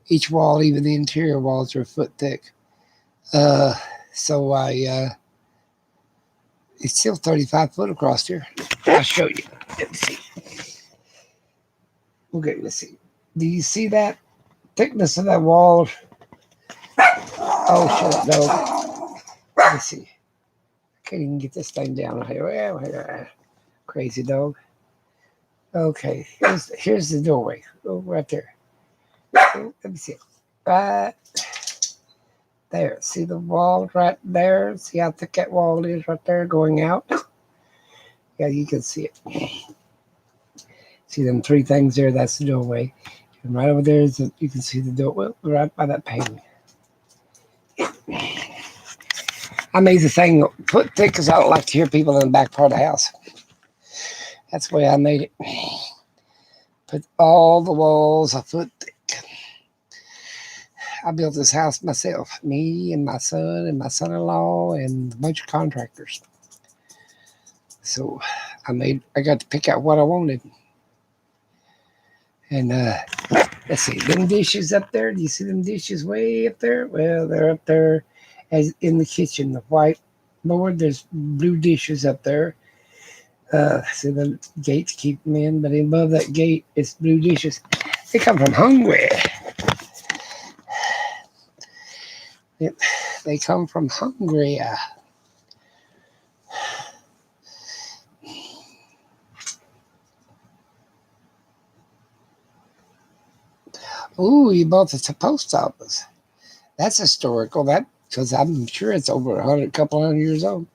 Each wall, even the interior walls, are a foot thick. So it's still 35 foot across here. I'll show you. Let's see. Okay, let's see. Do you see that thickness of that wall? Oh, shut up, dog. Let me see. I can't even get this thing down here. Crazy dog. Okay, here's the doorway. Oh, right there. Let me see. Right there. See the wall right there? See how thick that wall is right there going out? Yeah, you can see it. See them three things there? That's the doorway. And right over there you can see the doorway right by that painting. I made the thing foot thick because I don't like to hear people in the back part of the house. That's the way I made it. Put all the walls a foot thick. I built this house myself. Me and my son and my son-in-law and a bunch of contractors. So I got to pick out what I wanted. And let's see, them dishes up there. Do you see them dishes way up there? Well, they're up there as in the kitchen. The white board, there's blue dishes up there. See the gate to keep them in, but above that gate, it's blue dishes. They come from Hungary. Yep, they come from Hungary. Ooh, you bought the post office. That's historical. That because I'm sure it's over couple hundred years old.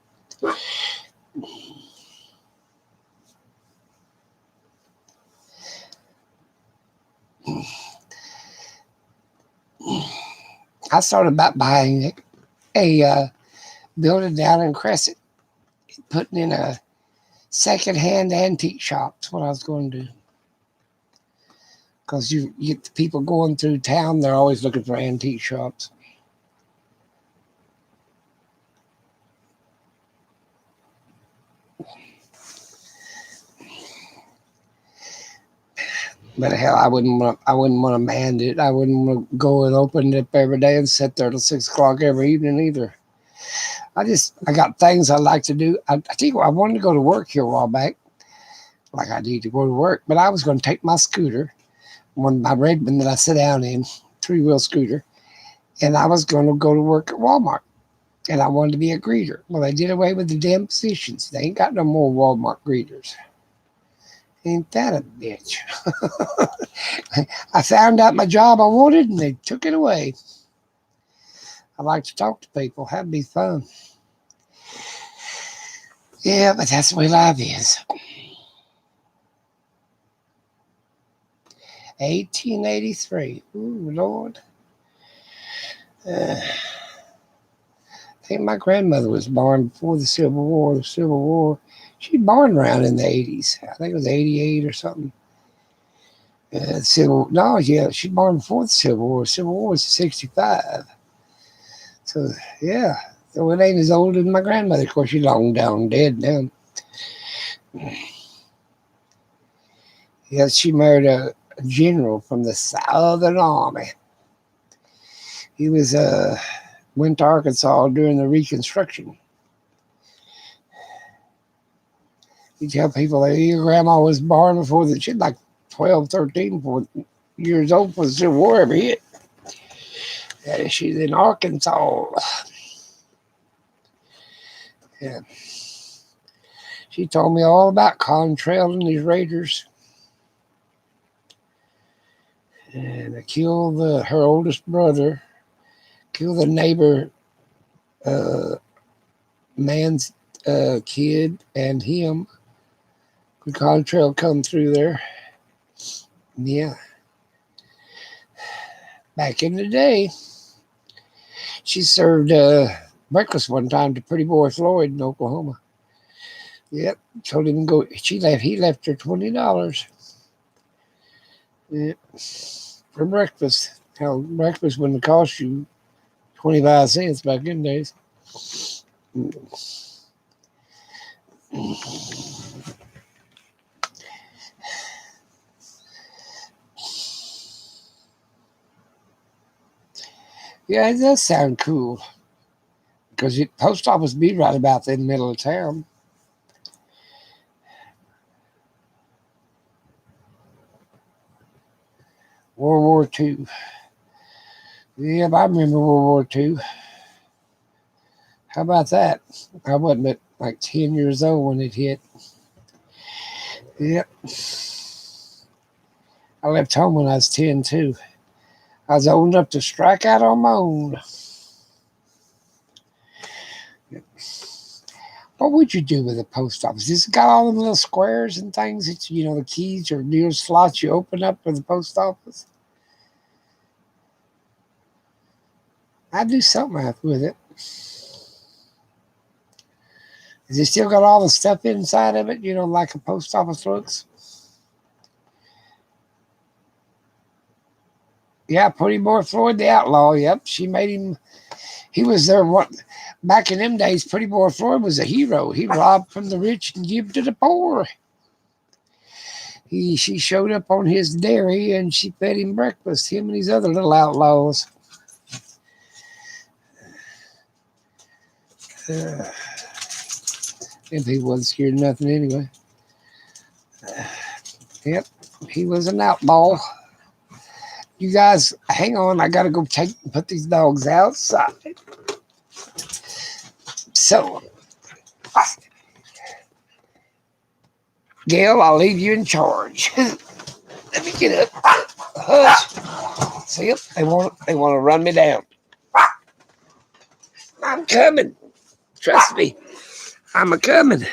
I started about buying a building down in Crescent, putting in a secondhand antique shop. That's what I was going to do. Because you get the people going through town, they're always looking for antique shops. But hell, I wouldn't want to man it. I wouldn't want to go and open it up every day and sit there till 6 o'clock every evening either. I got things I like to do. I tell you what, I wanted to go to work here a while back, like I need to go to work, but I was going to take my scooter, my Redmond that I sit down in, 3-wheel scooter, and I was going to go to work at Walmart, and I wanted to be a greeter. Well, they did away with the damn positions. They ain't got no more Walmart greeters. Ain't that a bitch? I found out my job I wanted, and they took it away. I like to talk to people. That'd be fun. Yeah, but that's the way life is. 1883. Ooh, Lord. I think my grandmother was born before the Civil War. She was born around in the 80s. I think it was 88 or something. She was born before the Civil War. Civil War was 65. So, yeah. So it ain't as old as my grandmother. Of course, she's long down dead now. Yeah, she married a general from the Southern Army. He was went to Arkansas during the Reconstruction. You tell people that your grandma was born before the shit, like 12, 13, 14 years old before the Civil War ever hit. Yeah, she's in Arkansas. Yeah. She told me all about Contrail and these raiders. And they killed her oldest brother, killed the neighbor man's kid and him. The Contrail come through there. Yeah. Back in the day, she served breakfast one time to Pretty Boy Floyd in Oklahoma. Yep. Told him to go. He left her $20. Yep. For breakfast. Hell, breakfast wouldn't cost you 25 cents back in days. Yeah, it does sound cool. Because the post office be right about in the middle of town. World War II. Yeah, I remember World War II. How about that? I wasn't but like 10 years old when it hit. Yep. I left home when I was 10 too. I was old enough to strike out on my own. Yep. What would you do with a post office? It's got all them little squares and things that, the keys or little slots you open up for the post office. I'd do something with it. Has it still got all the stuff inside of it, like a post office looks? Yeah, Pretty Boy Floyd the Outlaw. Yep, she made him. He was there. Back in them days, Pretty Boy Floyd was a hero. He robbed from the rich and gave to the poor. She showed up on his dairy and she fed him breakfast, him and these other little outlaws. And he wasn't scared of nothing anyway. Yep, he was an outlaw. You guys, hang on. I gotta go put these dogs outside. So, Gail, I'll leave you in charge. Let me get up. Hush. See them? They want to run me down. I'm coming. Trust me. I'm a coming.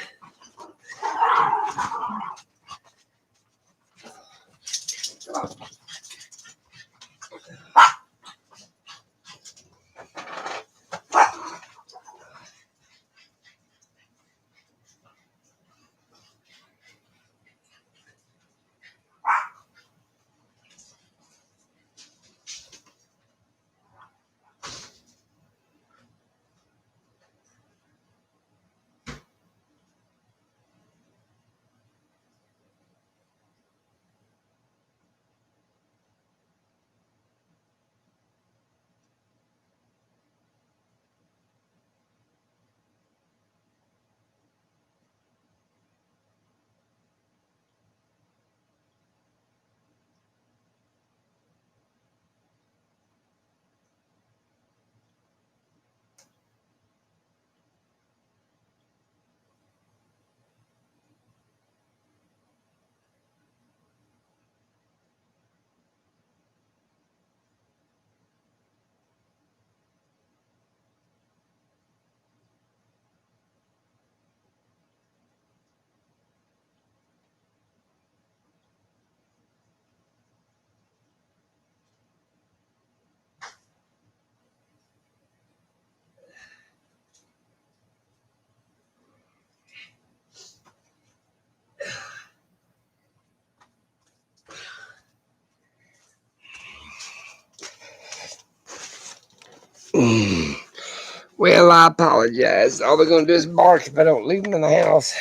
Well, I apologize. All they're going to do is bark if I don't leave them in the house.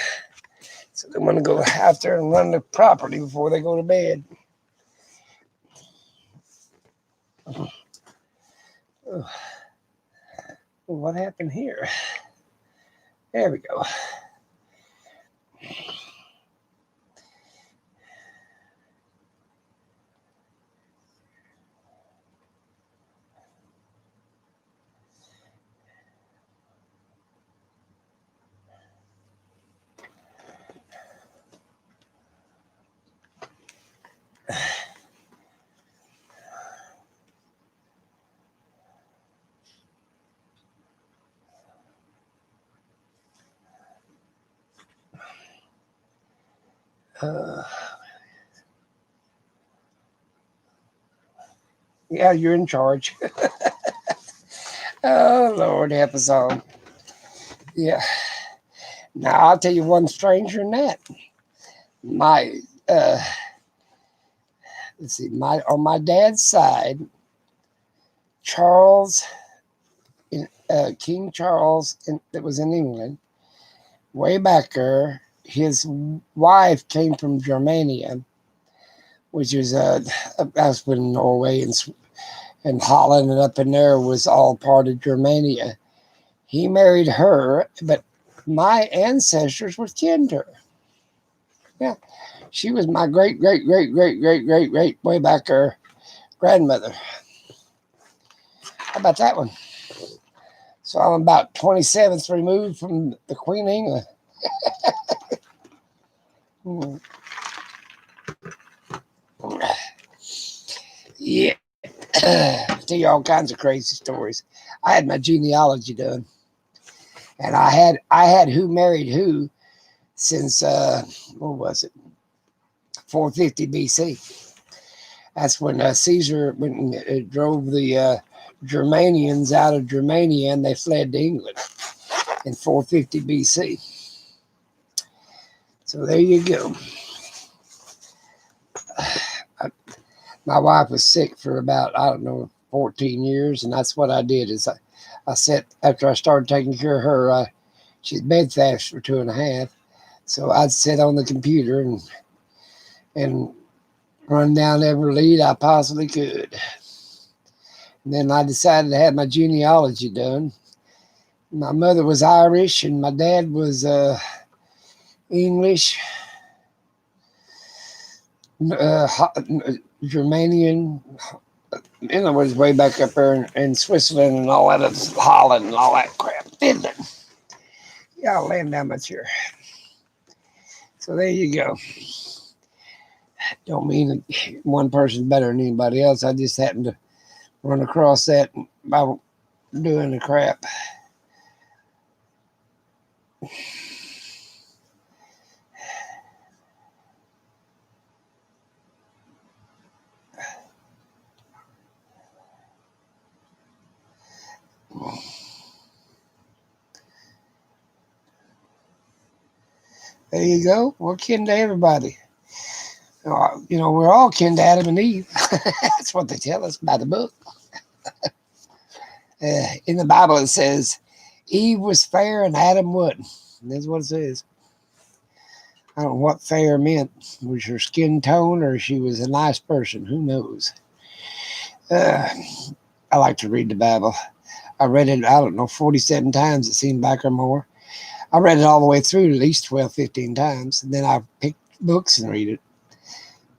So they want to go out there and run the property before they go to bed. Oh, what happened here? There we go. Yeah, you're in charge. Oh, Lord, help us all. Yeah. Now, I'll tell you one stranger than that. My, let's see, on my dad's side, Charles, King Charles, that was in England, way back there, his wife came from Germania, which is that's when Norway and Holland and up in there was all part of Germania. He married her, but my ancestors were kin to her. Yeah, she was my great way back there grandmother. How about that one? So I'm about 27th removed from the Queen of England. Yeah. Tell you all kinds of crazy stories. I had my genealogy done, and I had who married who since what was it, 450 BC. That's when Caesar drove the Germanians out of Germania, and they fled to England in 450 BC. So there you go. My wife was sick for about, 14 years, and that's what I did is I sat, after I started taking care of her, she's bedfast for 2.5. So I'd sit on the computer and and run down every lead I possibly could. And then I decided to have my genealogy done. My mother was Irish and my dad was English, Germanian. In other words, way back up there in Switzerland and all that, Holland and all that crap. Finland. Yeah, I'll land down my chair. So there you go. Don't mean that one person's better than anybody else. I just happened to run across that by doing the crap. There you go. We're kin to everybody. We're all kin to Adam and Eve. That's what they tell us by the book. In the Bible, it says Eve was fair and Adam wasn't. That's what it says. I don't know what fair meant. Was her skin tone or she was a nice person? Who knows? I like to read the Bible. I read it, 47 times, it seemed like, or more. I read it all the way through at least 12, 15 times. And then I picked books and read it.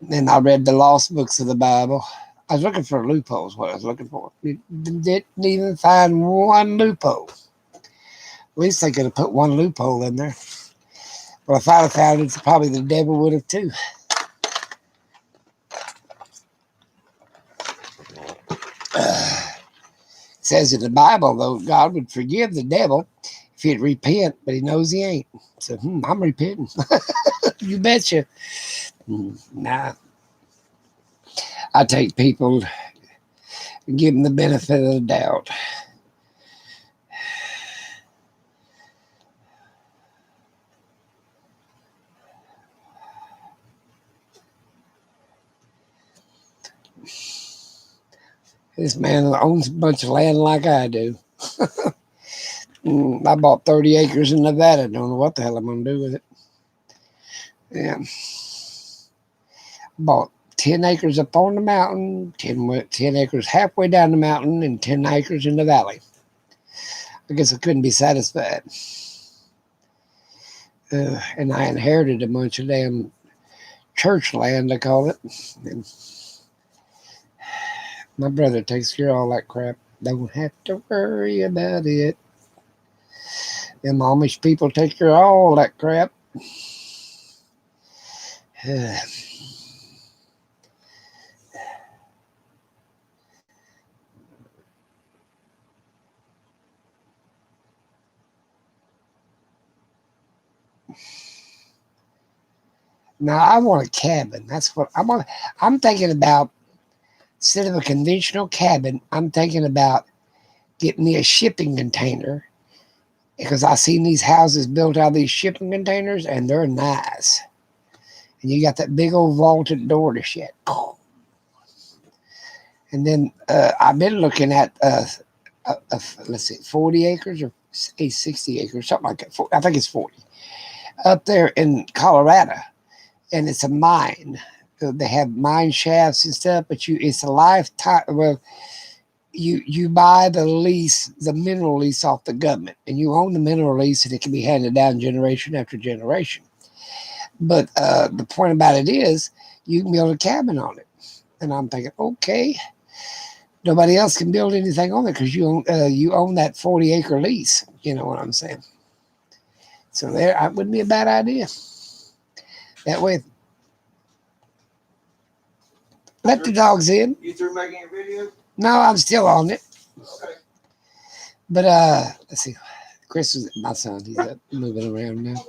And then I read the lost books of the Bible. I was looking for loopholes, what I was looking for. Didn't even find one loophole. At least they could have put one loophole in there. Well, if I'd have found it, probably the devil would have too. It says in the Bible, though, God would forgive the devil if he'd repent, but he knows he ain't. So, I'm repenting. You betcha. Nah. I take people and give them the benefit of the doubt. This man owns a bunch of land like I do. I bought 30 acres in Nevada. Don't know what the hell I'm going to do with it. Yeah. Bought 10 acres up on the mountain, 10 acres halfway down the mountain, and 10 acres in the valley. I guess I couldn't be satisfied. And I inherited a bunch of damn church land, I call it. And my brother takes care of all that crap. Don't have to worry about it. Them Amish people take care of all that crap. Now I want a cabin. That's what I want. I'm thinking about, instead of a conventional cabin, I'm thinking about getting me a shipping container, because I seen these houses built out of these shipping containers and they're nice. And you got that big old vaulted door to shut. And then I've been looking at let's see, 40 acres or 60 acres, something like that. I think it's 40 up there in Colorado, and it's a mine. They have mine shafts and stuff, but it's a lifetime. Well, you buy the lease, the mineral lease off the government, and you own the mineral lease, and it can be handed down generation after generation. But the point about it is, you can build a cabin on it. And I'm thinking, okay, nobody else can build anything on it because you own that 40-acre lease. You know what I'm saying? So that wouldn't be a bad idea. That way, let the dogs in. You through making a video? No, I'm still on it. Okay. But let's see. Chris is my son. He's up moving around now.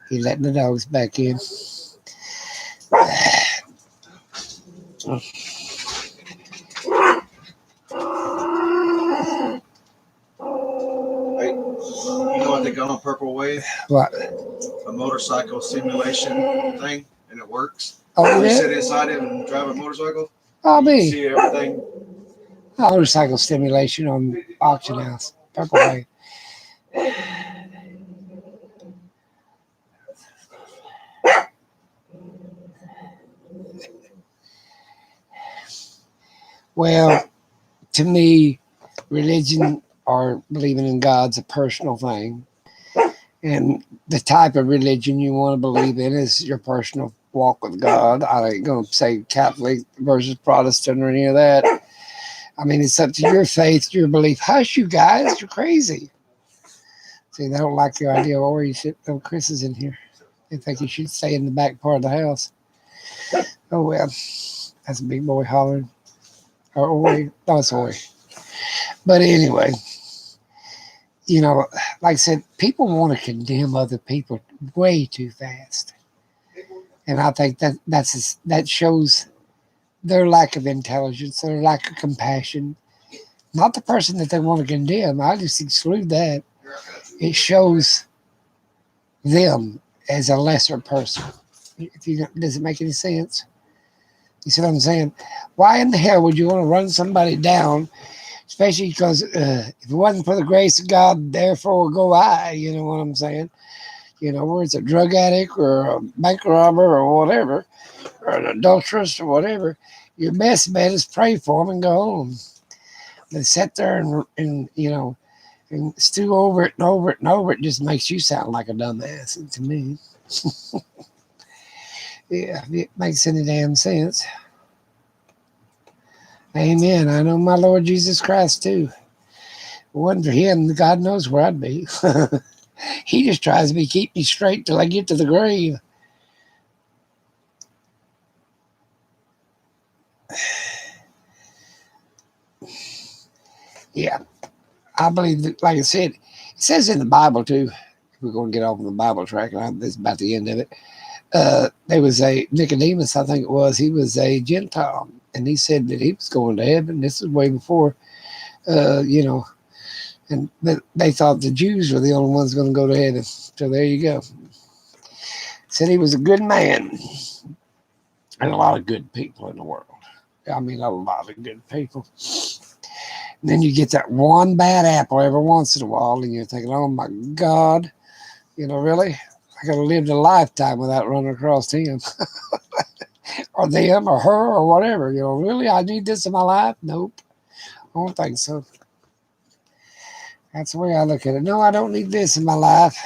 He's letting the dogs back in. Hey, you know what they got on Purple Wave? What? A motorcycle simulation thing, and it works. Oh, You yeah? sit inside it and drive a motorcycle. I'll You be. see everything. Motorcycle stimulation on auction house. Purple Wave. Well, to me, religion or believing in God's a personal thing. And the type of religion you want to believe in is your personal walk with God. I ain't going to say Catholic versus Protestant or any of that. I mean, it's up to your faith, your belief. Hush, you guys, you're crazy. See, they don't like your idea. Or you should. Oh, Chris is in here. They think you should stay in the back part of the house. Oh, well, that's a big boy hollering. Or Ori. No, it's Ori. But anyway, you know, like I said, people want to condemn other people way too fast. And I think that shows their lack of intelligence, their lack of compassion. Not the person that they want to condemn. I just exclude that. It shows them as a lesser person. If you does it make any sense? You see what I'm saying? Why in the hell would you want to run somebody down? Especially because if it wasn't for the grace of God, therefore go I. You know what I'm saying? You know, where it's a drug addict or a bank robber or whatever, or an adulteress or whatever, your best bet is pray for them and go home. But sit there and you know, and stew over it and over it and over it just makes you sound like a dumbass to me. Yeah, if it makes any damn sense. Amen. I know my Lord Jesus Christ too. If it wasn't for him, God knows where I'd be. He just tries to keep me straight till I get to the grave. Yeah, I believe that, like I said, it says in the Bible too. We're going to get off on the Bible track, and this is about the end of it. There was a Nicodemus, I think it was. He was a Gentile, and he said that he was going to heaven. This is way before, you know, and they thought the Jews were the only ones going to go to heaven. So there you go. Said he was a good man, and a lot of good people in the world. I mean, a lot of good people. And then you get that one bad apple every once in a while, and you're thinking, oh my God, you know, really? I could have lived a lifetime without running across him or them or her or whatever. You know, really, I need this in my life? Nope. I don't think so. That's the way I look at it. No, I don't need this in my life.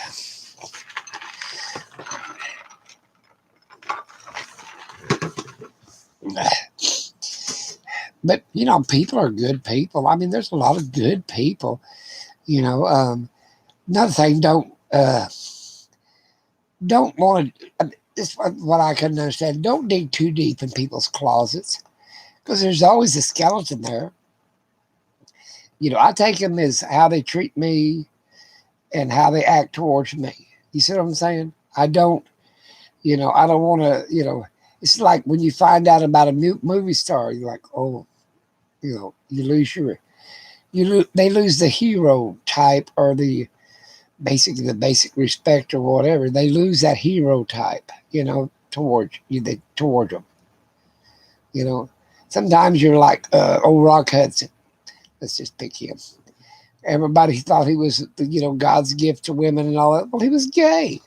But, you know, people are good people. I mean, there's a lot of good people. You know, another thing, don't want to, this is what I couldn't understand. Don't dig too deep in people's closets because there's always a skeleton there. You know, I take them as how they treat me and how they act towards me. You see what I'm saying? I don't, you know, I don't want to, you know, it's like when you find out about a movie star, you're like, oh, you know, they lose the hero type or basically the basic respect or whatever. They lose that hero type, you know, towards them. You know, sometimes you're like old Rock Hudson. Let's just pick him. Everybody thought he was, you know, God's gift to women and all that. Well, he was gay.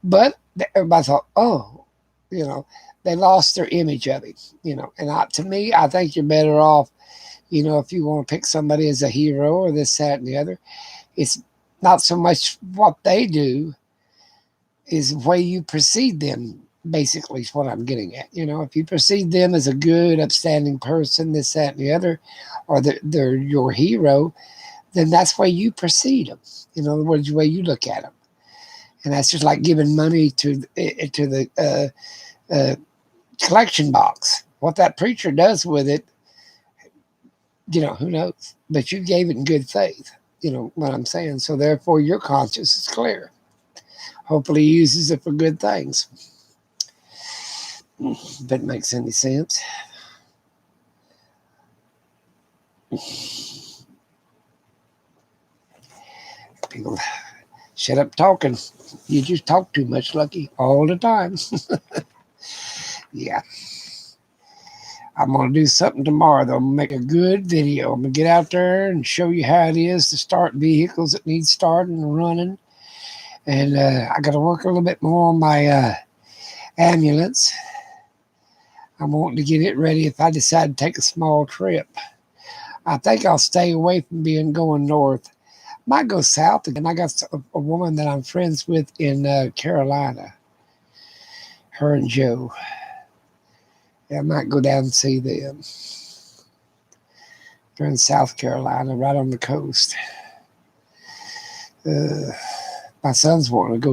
But everybody thought, oh, you know, they lost their image of him, you know. And to me, I think you're better off, you know, if you want to pick somebody as a hero or this, that, and the other. It's not so much what they do, is the way you perceive them, basically, is what I'm getting at. You know, if you perceive them as a good, upstanding person, this, that, and the other, or they're your hero, then that's the way you perceive them. In other words, the way you look at them. And that's just like giving money to the collection box. What that preacher does with it, you know, who knows? But you gave it in good faith. You know what I'm saying? So therefore, your conscience is clear. Hopefully, he uses it for good things. If that makes any sense. People, shut up talking. You just talk too much, Lucky, all the time. Yeah. I'm going to do something tomorrow, though. I'm going to make a good video. I'm going to get out there and show you how it is to start vehicles that need starting and running. And I got to work a little bit more on my ambulance. I'm wanting to get it ready if I decide to take a small trip. I think I'll stay away from going north. Might go south again. I got a woman that I'm friends with in Carolina. Her and Joe. Yeah, I might go down and see them. They're in South Carolina, right on the coast. My son's wanting to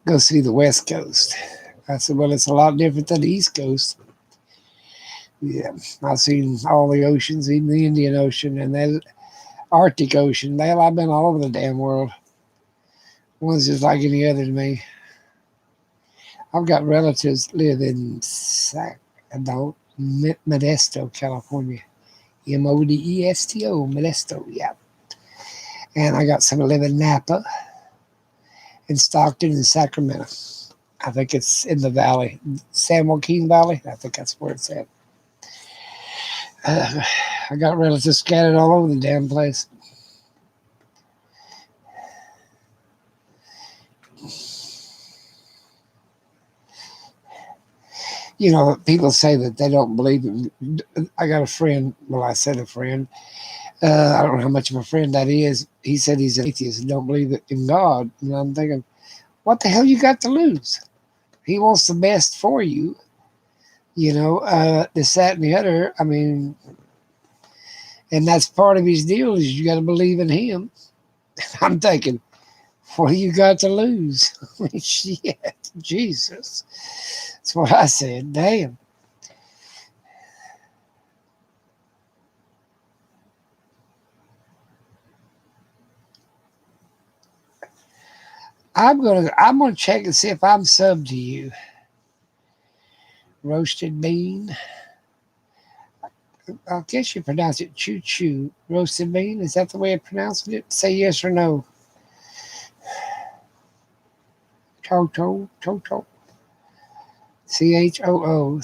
go see the West Coast. I said, well, it's a lot different than the East Coast. Yeah, I've seen all the oceans, even the Indian Ocean and the Arctic Ocean. I've been all over the damn world. One's just like any other to me. I've got relatives that live in Modesto, California. Modesto, Modesto, yeah. And I got some that live in Napa, in Stockton, and Sacramento. I think it's in the valley, San Joaquin Valley. I think that's where it's at. I got relatives scattered all over the damn place. You know, people say that they don't believe in. I got a friend. Well, I said a friend. I don't know how much of a friend that is. He said he's an atheist and don't believe in God. And I'm thinking, what the hell you got to lose? He wants the best for you. You know, this, that, and the other. I mean, and that's part of his deal is you got to believe in him. I'm thinking, what do you got to lose? Shit, Jesus. That's what I said. Damn. I'm gonna check and see if I'm subbed to you. Roasted bean. I guess you pronounce it choo choo. Roasted bean. Is that the way of pronouncing it? Say yes or no. Cho. CHOO.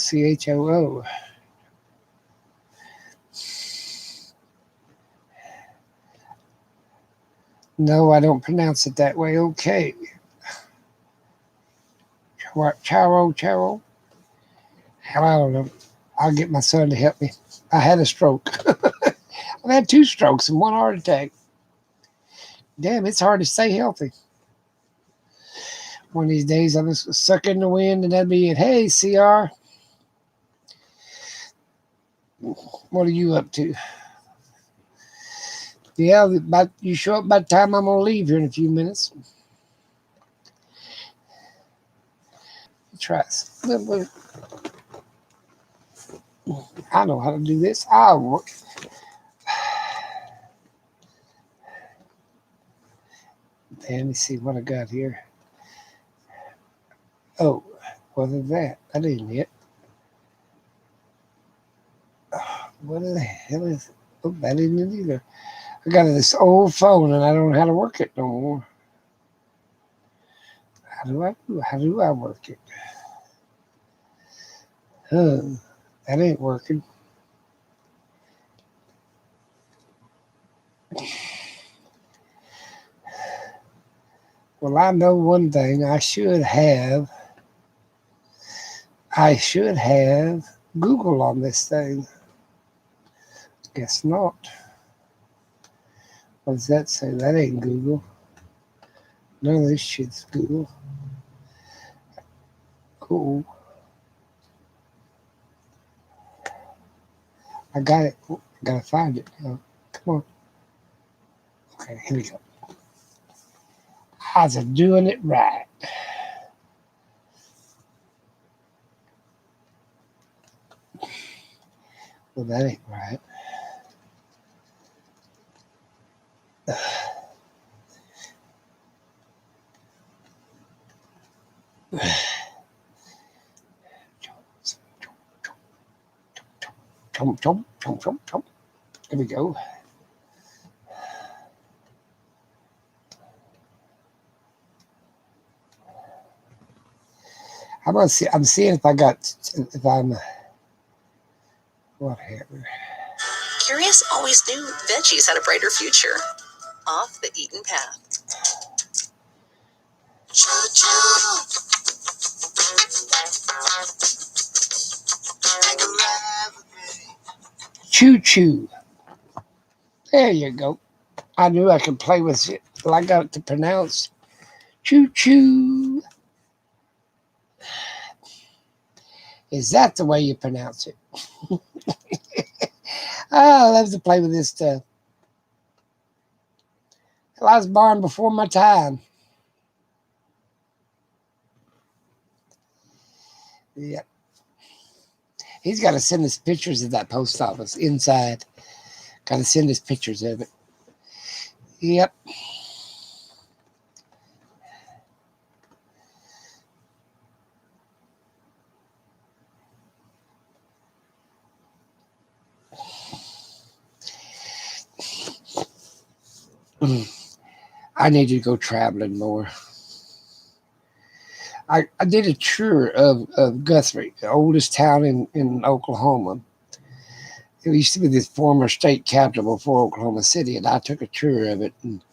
No, I don't pronounce it that way. Okay. Charo. Hell, I don't know. I'll get my son to help me. I had a stroke. I've had 2 strokes and 1 heart attack. Damn, it's hard to stay healthy. One of these days, I'm just suck in the wind and that'd be it. Hey, CR. What are you up to? Yeah, you show up by the time I'm going to leave here in a few minutes. Try. I know how to do this. I'll work. Let me see what I got here. Oh, what is that? That ain't it. What the hell is it? Oh, that isn't it either. I got this old phone and I don't know how to work it no more. How do I work it? That ain't working. Well, I know one thing. I should have Google on this thing. Guess not. What does that say? That ain't Google. None of this shit's Google. Cool. I got it. I gotta find it now. Come on. Okay, here we go. I was doing it right. Well, that ain't right. Chomp. There we go. I'm seeing if I'm whatever. Curious always knew veggies had a brighter future. Off the eaten path. Choo choo. There you go. I knew I could play with it till I got it to pronounce. Choo choo. Is that the way you pronounce it? I love to play with this stuff. I was born before my time. Yep. He's got to send us pictures of that post office inside. Got to send us pictures of it. Yep. I need to go traveling more. I did a tour of Guthrie, the oldest town in Oklahoma. It used to be the former state capital before Oklahoma City, and I took a tour of it, and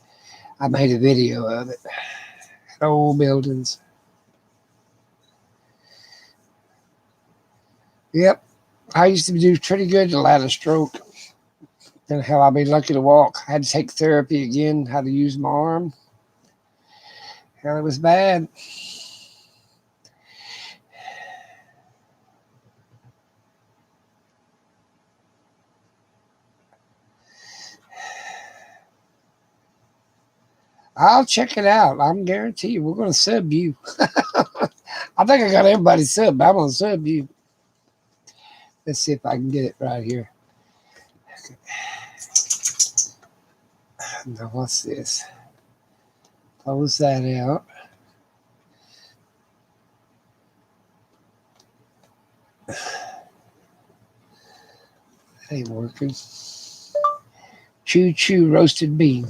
I made a video of it. Old buildings. Yep. I used to do pretty good till I had a stroke. Then hell, I'll be lucky to walk. I had to take therapy again, how to use my arm. Hell, it was bad. I'll check it out. I'm guarantee you we're going to sub you. I think I got everybody sub, but I'm going to sub you. Let's see if I can get it right here. Now, what's this? Close that out. That ain't working. Choo choo roasted bean.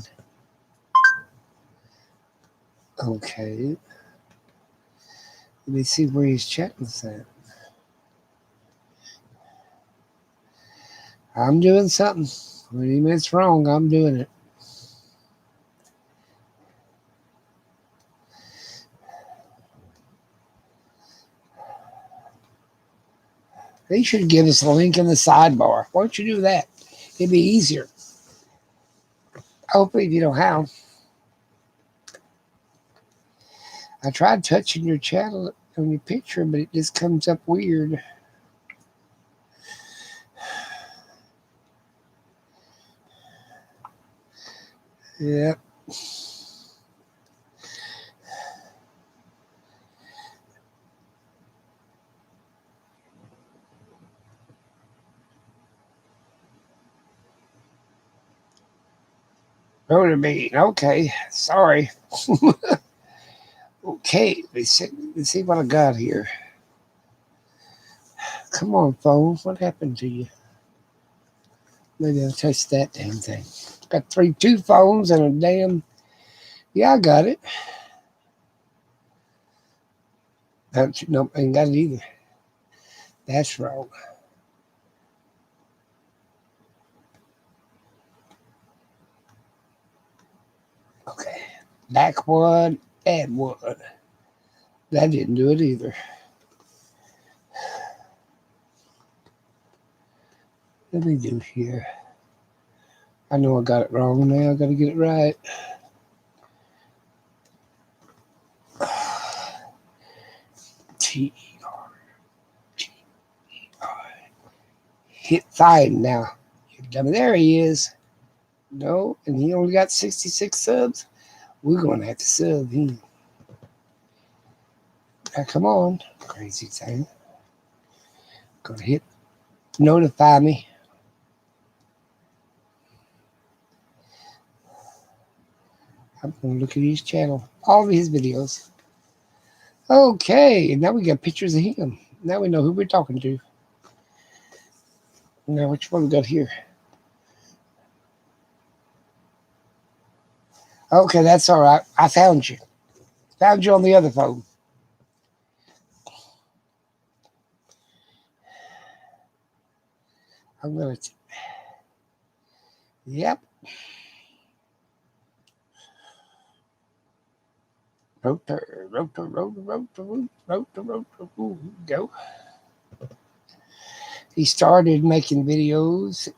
Okay. Let me see where his chat was at. I'm doing something. When he means wrong, I'm doing it. They should give us a link in the sidebar. Why don't you do that? It'd be easier. Hopefully you know how. I tried touching your channel on your picture, but it just comes up weird. Yep. Rotor bean. Okay. Sorry. Okay. Let's see what I got here. Come on, phone. What happened to you? Maybe I'll touch that damn thing. Got two phones and a damn. Yeah, I got it. Nope, ain't got it either. That's wrong. Okay. Back one, add one. That didn't do it either. Let me do here. I know I got it wrong now. I got to get it right. T-E-R. Hit find now. There he is. No, and he only got 66 subs. We're going to have to sub him. Now, come on. Crazy thing. Gonna hit notify me. I'm going to look at his channel. All of his videos. Okay, now we got pictures of him. Now we know who we're talking to. Now, which one we got here? Okay, that's all right. I found you. Found you on the other phone. I'm going to... Yep. Rotor. Go. He started making videos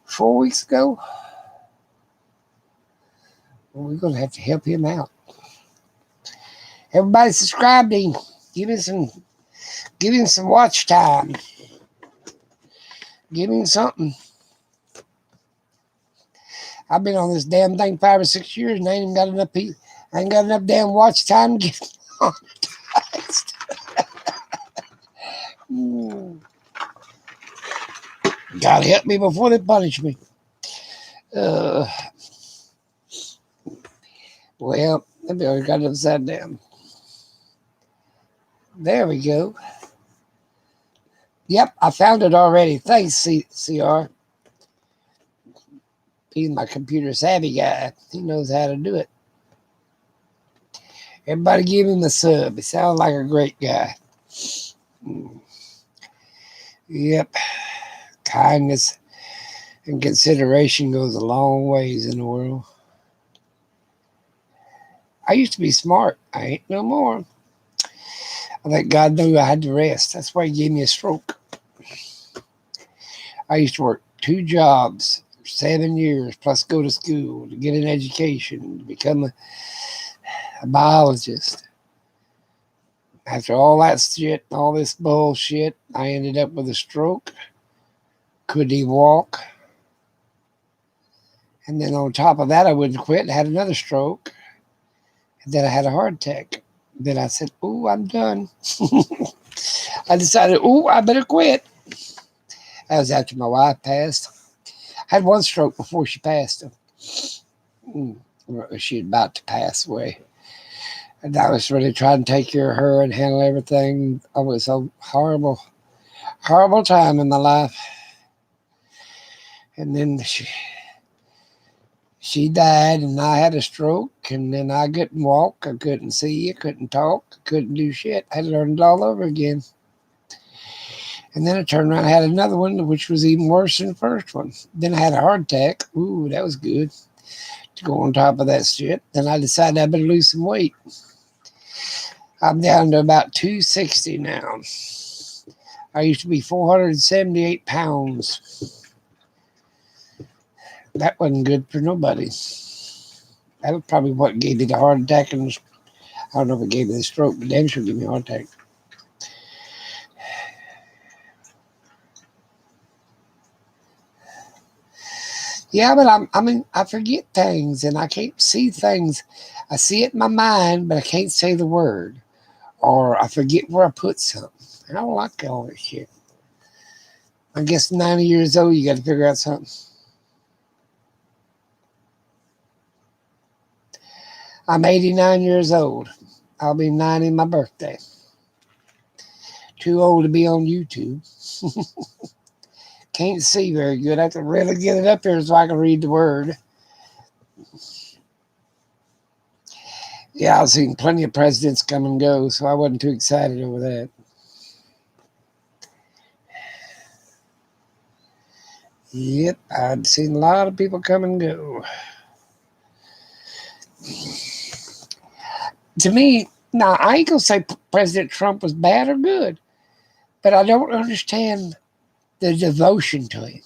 4 weeks ago. Well, we're going to have to help him out. Everybody subscribe to him. Give him some watch time. Give him something. I've been on this damn thing 5 or 6 years and I ain't got enough damn watch time to get monetized. God help me before they punish me. Well, maybe I got it upside down. There we go. Yep, I found it already. Thanks, CR. He's my computer savvy guy. He knows how to do it. Everybody give him a sub. He sounds like a great guy. Yep. Kindness and consideration goes a long ways in the world. I used to be smart. I ain't no more. I think God knew I had to rest. That's why he gave me a stroke. I used to work 2 jobs for 7 years, plus go to school to get an education, to become a biologist. After all that shit, all this bullshit, I ended up with a stroke. Couldn't even walk. And then on top of that, I wouldn't quit and had another stroke. And then I had a heart attack. Then I said, "Ooh, I'm done." I decided, "Ooh, I better quit." That was after my wife passed. I had 1 stroke before she passed. She was about to pass away. And I was really trying to take care of her and handle everything. It was a horrible, horrible time in my life. And then she died and I had a stroke, and then I couldn't walk, I couldn't see, I couldn't talk, I couldn't do shit. I learned it all over again. And then I turned around and had another one, which was even worse than the first one. Then I had a heart attack. Ooh, that was good to go on top of that shit. Then I decided I better lose some weight. I'm down to about 260 now. I used to be 478 pounds. That wasn't good for nobody. That was probably what gave me the heart attack. And I don't know if it gave me the stroke, but damn sure gave me a heart attack. Yeah, but I forget things and I can't see things. I see it in my mind, but I can't say the word. Or I forget where I put something. I don't like all this shit. I guess 90 years old, you got to figure out something. I'm 89 years old. I'll be 90 my birthday. Too old to be on YouTube. Can't see very good. I have to really get it up here so I can read the word. Yeah, I've seen plenty of presidents come and go, so I wasn't too excited over that. Yep, I've seen a lot of people come and go. To me, now I ain't gonna say President Trump was bad or good, but I don't understand the devotion to him.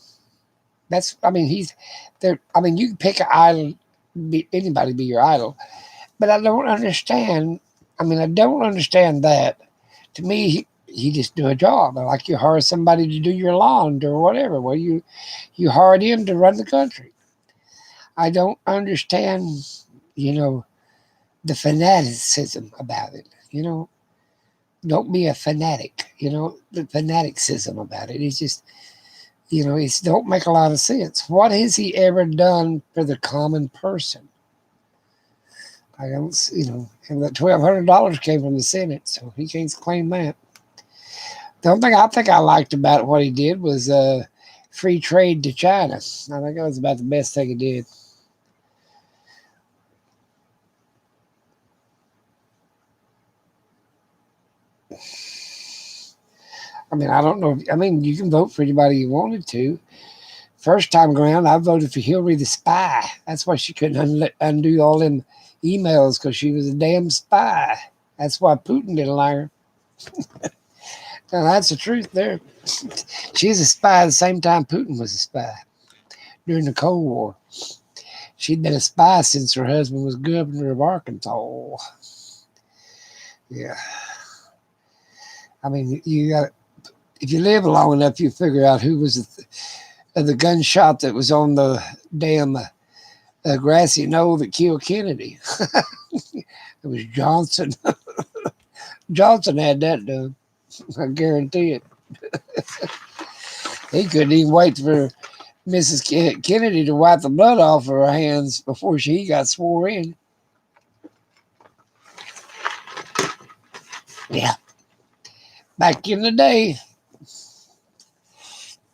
He's there. I mean, you can pick an idol, anybody be your idol, but I don't understand. I don't understand that. To me, he just do a job. Like you hire somebody to do your lawn or whatever. Well, you hired him to run the country. I don't understand, the fanaticism about it. Don't be a fanatic. The fanaticism about it. It's just, it don't make a lot of sense. What has he ever done for the common person? I don't, and that $1,200 came from the Senate, so he can't claim that. The only thing I think I liked about what he did was free trade to China. I think that was about the best thing he did. I don't know. You can vote for anybody you wanted to. First time around, I voted for Hillary the spy. That's why she couldn't undo all them emails, because she was a damn spy. That's why Putin didn't like her. Now, that's the truth there. She's a spy at the same time Putin was a spy during the Cold War. She'd been a spy since her husband was governor of Arkansas. Yeah. I mean, you got if you live long enough, you figure out who was the gunshot that was on the damn grassy knoll that killed Kennedy. It was Johnson. Johnson had that done. I guarantee it. He couldn't even wait for Mrs. Kennedy to wipe the blood off her hands before she got swore in. Yeah. Back in the day.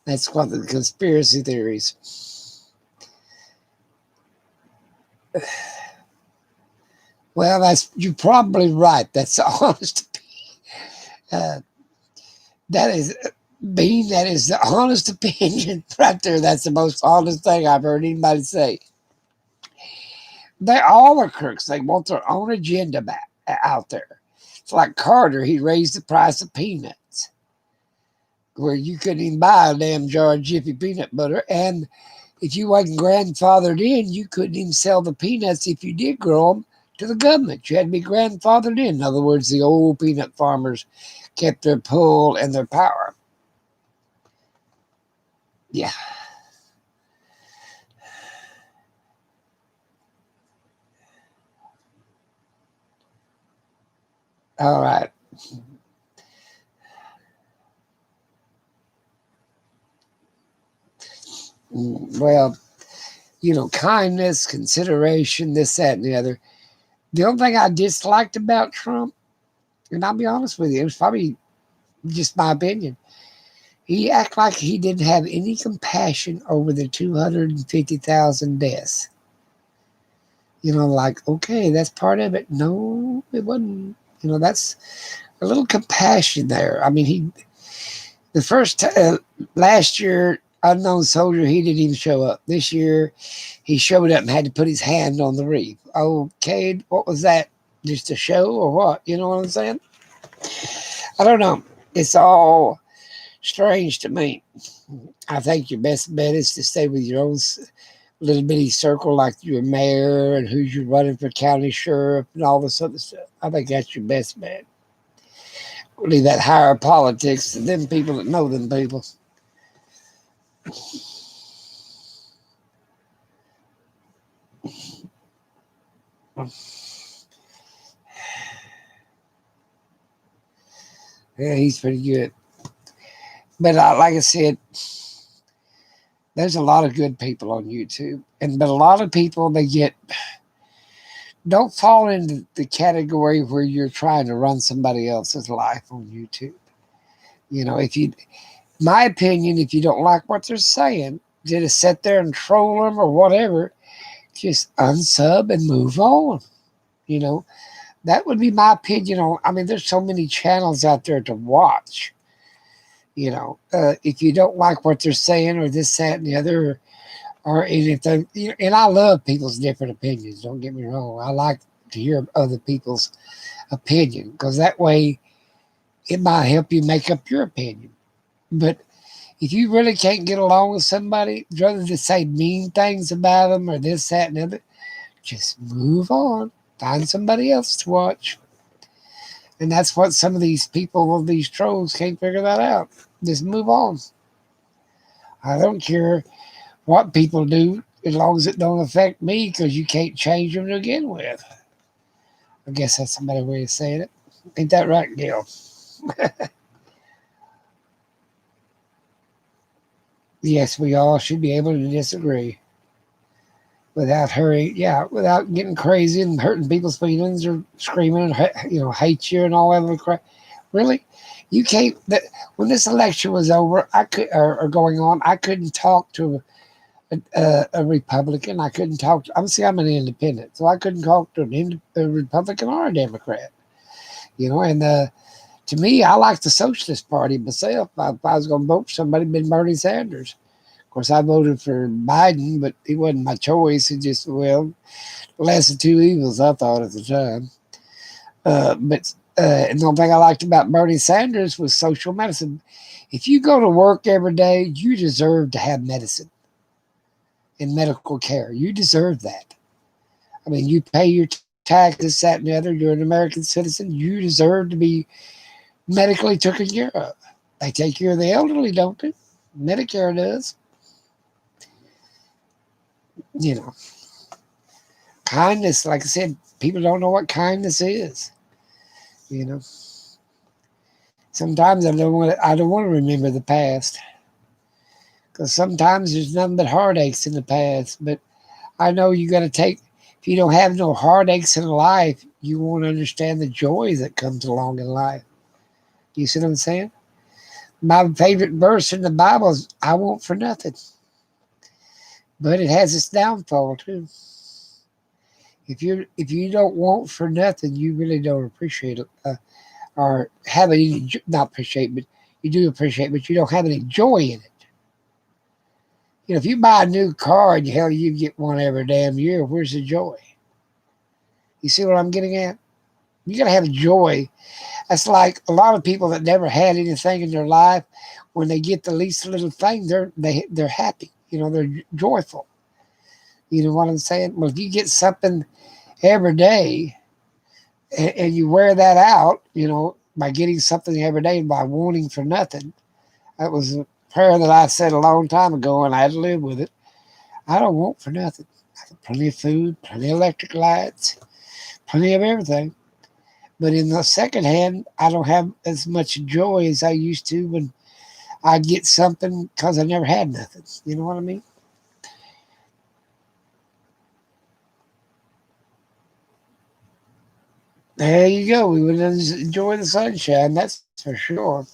That's what the conspiracy theories. Well, you're probably right. That's the honest. That is the honest opinion right there. That's the most honest thing I've heard anybody say. They all are crooks. They want their own agenda back out there. It's like Carter. He raised the price of peanuts, where you couldn't even buy a damn jar of Jiffy peanut butter. And if you wasn't grandfathered in, you couldn't even sell the peanuts if you did grow them to the government. You had to be grandfathered in. In other words, the old peanut farmers kept their pull and their power. Yeah. All right. Well, kindness, consideration, this, that, and the other. The only thing I disliked about Trump, and I'll be honest with you, it was probably just my opinion. He acted like he didn't have any compassion over the 250,000 deaths. Like, okay, that's part of it. No, it wasn't. That's a little compassion there. I mean, last year, Unknown Soldier, he didn't even show up. This year, he showed up and had to put his hand on the reef. Okay, what was that? Just a show or what? You know what I'm saying? I don't know. It's all strange to me. I think your best bet is to stay with your own little bitty circle, like your mayor and who's you running for county sheriff and all this other stuff. I think that's your best bet. Leave that higher politics to them people that know them people. Yeah, he's pretty good. But like I said, there's a lot of good people on YouTube. But a lot of people, don't fall into the category where you're trying to run somebody else's life on YouTube. My opinion, if you don't like what they're saying, just sit there and troll them or whatever, just unsub and move on. That would be my opinion on. There's so many channels out there to watch. If you don't like what they're saying or this, that, and the other, or anything, and I love people's different opinions. Don't get me wrong. I like to hear other people's opinion because that way it might help you make up your opinion. But if you really can't get along with somebody, rather than say mean things about them or this, that, and the other, just move on. Find somebody else to watch. And that's what some of these people, these trolls, can't figure that out. Just move on. I don't care what people do as long as it don't affect me because you can't change them to begin with. I guess that's somebody's way of saying it. Ain't that right, Gail? Yes, we all should be able to disagree without without getting crazy and hurting people's feelings or screaming and hate you and all that other crap. Really, you can't. When this election was over, or going on, I couldn't talk to a Republican. I couldn't talk. I'm an independent, so I couldn't talk to a Republican or a Democrat. And to me, I like the Socialist Party myself. If I was going to vote for somebody, it'd been Bernie Sanders. Of course, I voted for Biden, but he wasn't my choice. It just, lesser two evils, I thought at the time. But And the only thing I liked about Bernie Sanders was social medicine. If you go to work every day, you deserve to have medicine and medical care. You deserve that. I mean, you pay your taxes, that, and the other. You're an American citizen. You deserve to be medically taken care of. They take care of the elderly, don't they? Medicare does. You know, kindness, like I said, people don't know what kindness is. You know, sometimes I don't want to remember the past because sometimes there's nothing but heartaches in the past. But I know you got to take. If you don't have no heartaches in life, you won't understand the joy that comes along in life. You see what I'm saying? My favorite verse in the Bible is, "I want for nothing," but it has its downfall too. If you don't want for nothing, you really don't appreciate it, or have any, not appreciate, but you do appreciate, but you don't have any joy in it. You know, if you buy a new car and hell, you get one every damn year, where's the joy? You see what I'm getting at? You got to have joy. That's like a lot of people that never had anything in their life. When they get the least little thing, they're happy. You know, they're joyful. You know what I'm saying? Well, if you get something every day and you wear that out, you know, by getting something every day and by wanting for nothing, that was a prayer that I said a long time ago, and I had to live with it. I don't want for nothing. I got plenty of food, plenty of electric lights, plenty of everything. But in the second hand, I don't have as much joy as I used to when I'd get something because I never had nothing. You know what I mean? There you go. We would enjoy the sunshine, that's for sure.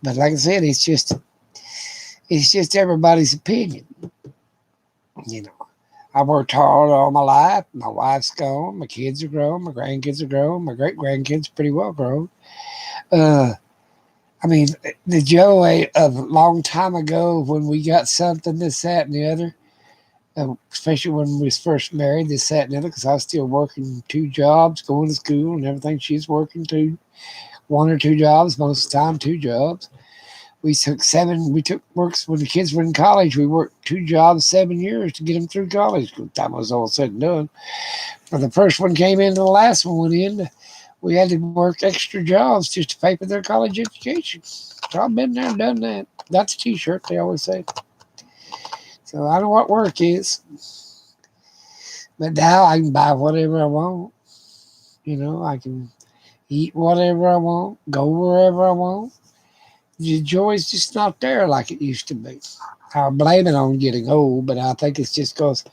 But like I said, it's just everybody's opinion. You know, I worked hard all my life. My wife's gone. My kids are grown. My grandkids are grown. My great grandkids pretty well grown. Uh, I mean, the joy of a long time ago when we got something, this, that, and the other, especially when we was first married, this, that, and the other, because I was still working two jobs, going to school and everything. She's working one or two jobs, most of the time, two jobs. We took works when the kids were in college. We worked two jobs 7 years to get them through college. By the time it was all said and done. When the first one came in and the last one went in, we had to work extra jobs just to pay for their college education. So I've been there and done that. That's a t-shirt, they always say. So I know what work is. But now I can buy whatever I want. You know, I can eat whatever I want, go wherever I want. The joy's just not there like it used to be. I blame it on getting old, but I think it's just because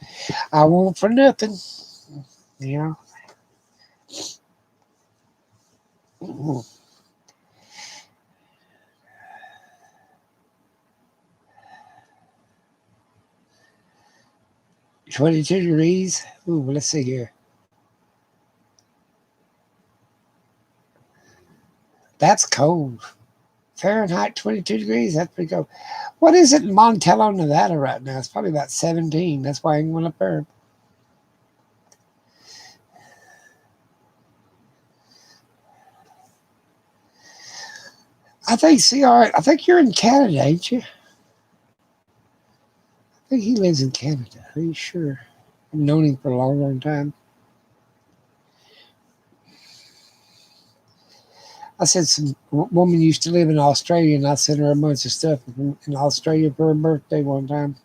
I want for nothing. You know? 22 degrees. Ooh, let's see here. That's cold. Fahrenheit 22 degrees. That's pretty cold. What is it in Montello, Nevada right now? It's probably about 17. That's why I went up there. I think, I think you're in Canada, ain't you? I think he lives in Canada. Are you sure? I've known him for a long, long time. I said some woman used to live in Australia, and I sent her a bunch of stuff in Australia for her birthday one time.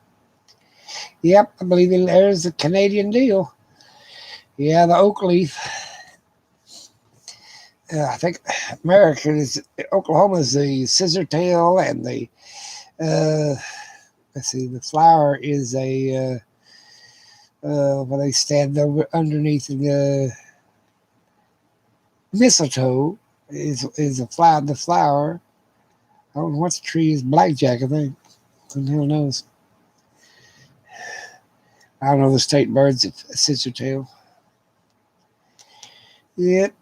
Yep, I believe there's a Canadian deal. Yeah, the oak leaf. I think Oklahoma is the scissor tail, and the let's see, the flower is a where they stand over underneath the mistletoe is a flower. The flower. I don't know what the tree is. Blackjack, I think. Who the hell knows? I don't know the state birds. Scissor tail. Yep.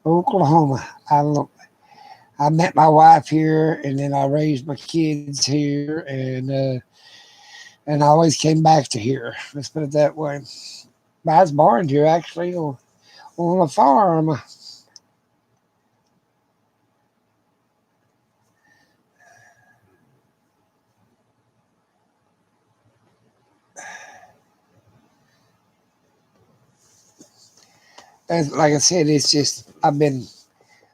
Oklahoma. I met my wife here, and then I raised my kids here, and I always came back to here. Let's put it that way. But I was born here actually on a farm. And like I said, it's just I've been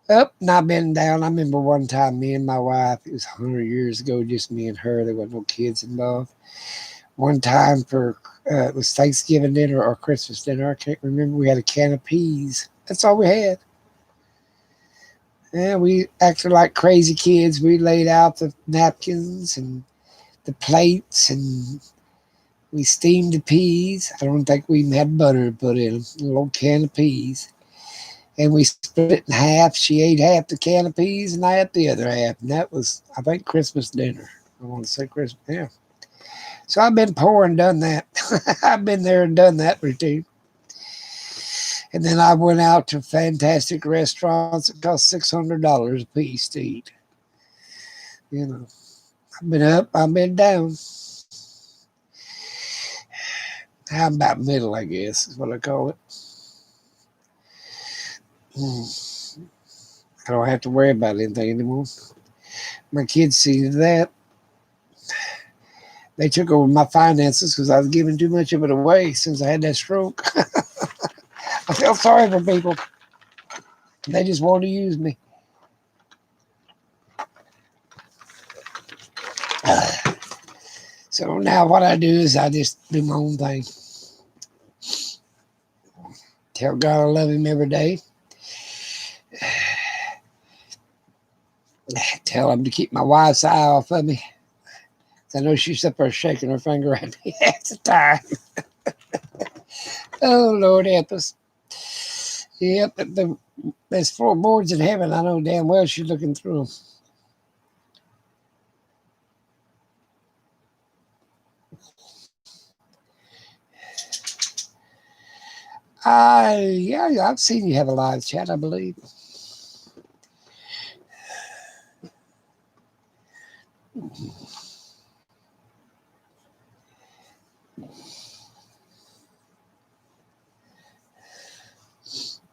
up and I've been down. I remember one time me and my wife, it was 100 years ago, just me and her. There wasn't no kids involved. One time for it was Thanksgiving dinner or Christmas dinner. I can't remember. We had a can of peas. That's all we had. Yeah, we acted like crazy kids. We laid out the napkins and the plates and we steamed the peas. I don't think we even had butter to put in them. A little can of peas. And we split it in half. She ate half the can of peas and I ate the other half. And that was, I think, Christmas dinner. I want to say Christmas. Yeah. So I've been poor and done that. I've been there and done that routine. And then I went out to fantastic restaurants. It cost $600 a piece to eat. You know, I've been up, I've been down. I'm about middle, I guess, is what I call it. I don't have to worry about anything anymore. My kids see to that. They took over my finances because I was giving too much of it away since I had that stroke. I felt sorry for people. They just wanted to use me. So now what I do is I just do my own thing. Tell God I love him every day. Tell him to keep my wife's eye off of me. I know she's up there shaking her finger at me at the time. Oh, Lord help us. Yep, there's floorboards in heaven. I know damn well she's looking through them. Yeah, I've seen you have a live chat, I believe.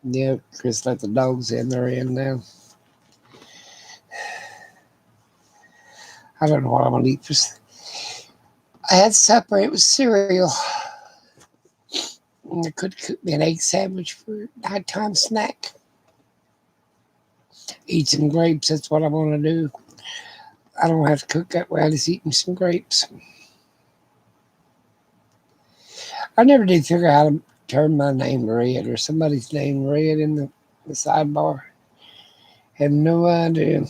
Yeah, Chris let the dogs in. They're in now. I don't know what I'm going to eat for. I had supper. It was cereal. And I could cook me an egg sandwich for nighttime snack. Eat some grapes. That's what I want to do. I don't have to cook that way. I just eat me some grapes. I never did figure out how to turn my name red or somebody's name red in the sidebar. Have no idea.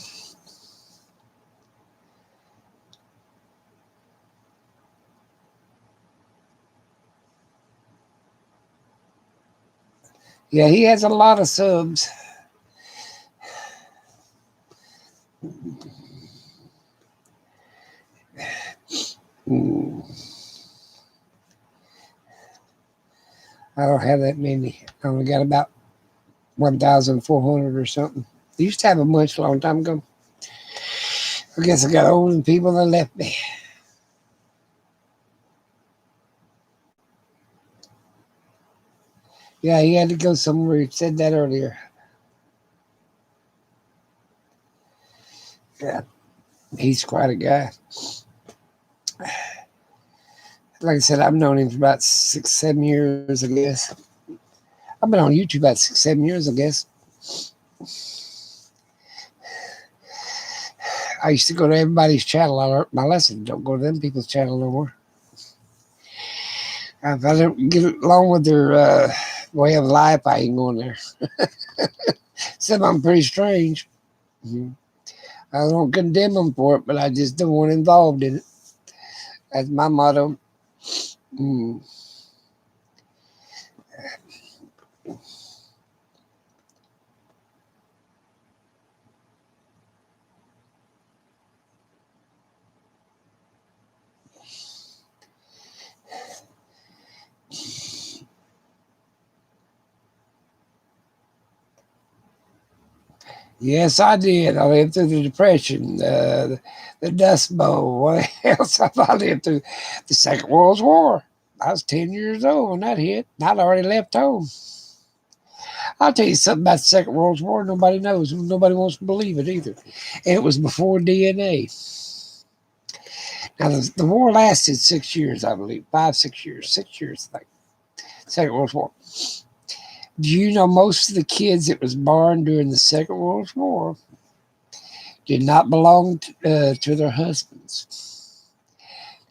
Yeah, he has a lot of subs. I don't have that many. I only got about 1,400 or something. I used to have a bunch a long time ago. I guess I got old and people that left me. Yeah, he had to go somewhere. He said that earlier. Yeah, he's quite a guy. Like I said, I've known him for about 6, 7 years, I guess. I've been on YouTube about 6, 7 years, I guess. I used to go to everybody's channel. I learned my lesson. Don't go to them people's channel no more. If I don't get along with their way of life, I ain't going there. Some of them pretty strange. Mm-hmm. I don't condemn them for it, but I just don't want involved in it. That's my motto. Yes, I did. I lived through the Depression, the Dust Bowl. What else have I lived through? The Second World War. I was 10 years old when that hit. I'd already left home. I'll tell you something about the Second World War. Nobody knows. Nobody wants to believe it either. And it was before DNA. Now, the war lasted 6 years, I believe. 5, 6 years. 6 years, I think. Second World War. Do you know most of the kids that was born during the Second World War did not belong to their husbands?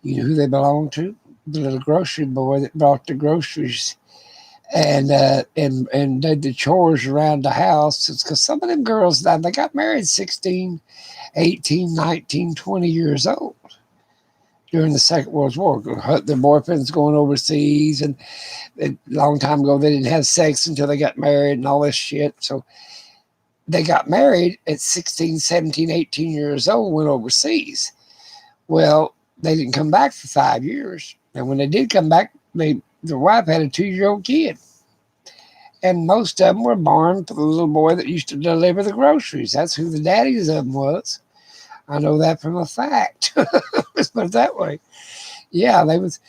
You know who they belonged to? The little grocery boy that brought the groceries and did the chores around the house. It's because some of them girls died. They got married 16, 18, 19, 20 years old during the Second World War. Their boyfriends going overseas, and a long time ago they didn't have sex until they got married and all this shit. So they got married at 16, 17, 18 years old, went overseas. Well, they didn't come back for 5 years. And when they did come back, the wife had a 2-year-old kid. And most of them were born to the little boy that used to deliver the groceries. That's who the daddies of them was. I know that from a fact. Let's put it that way. Yeah, they was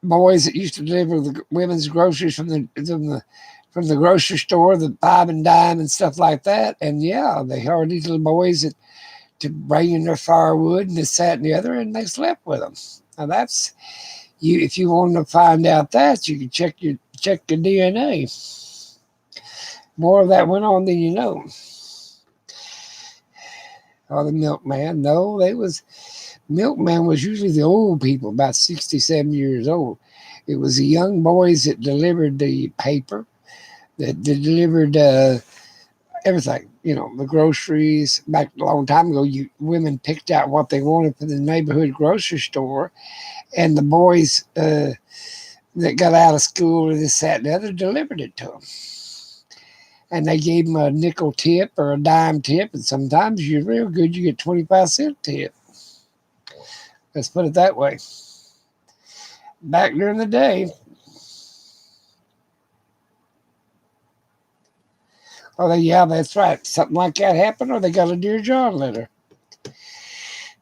boys that used to deliver the women's groceries from the grocery store, the 5 and dime and stuff like that. And yeah, they hired these little boys to bring in their firewood and this, that, and the other, and they slept with them. Now that's you. If you want to find out that, you can check your DNA. More of that went on than you know. Oh, the milkman. No, milkman was usually the old people, about 67 years old. It was the young boys that delivered the paper, that delivered everything. The groceries. Back a long time ago, women picked out what they wanted for the neighborhood grocery store, and the boys that got out of school or this, that, and the other delivered it to them. And they gave them a nickel tip or a dime tip, and sometimes you're real good, you get 25-cent tip. Let's put it that way. Back during the day. Oh, yeah, that's right. Something like that happened, or they got a Dear John letter.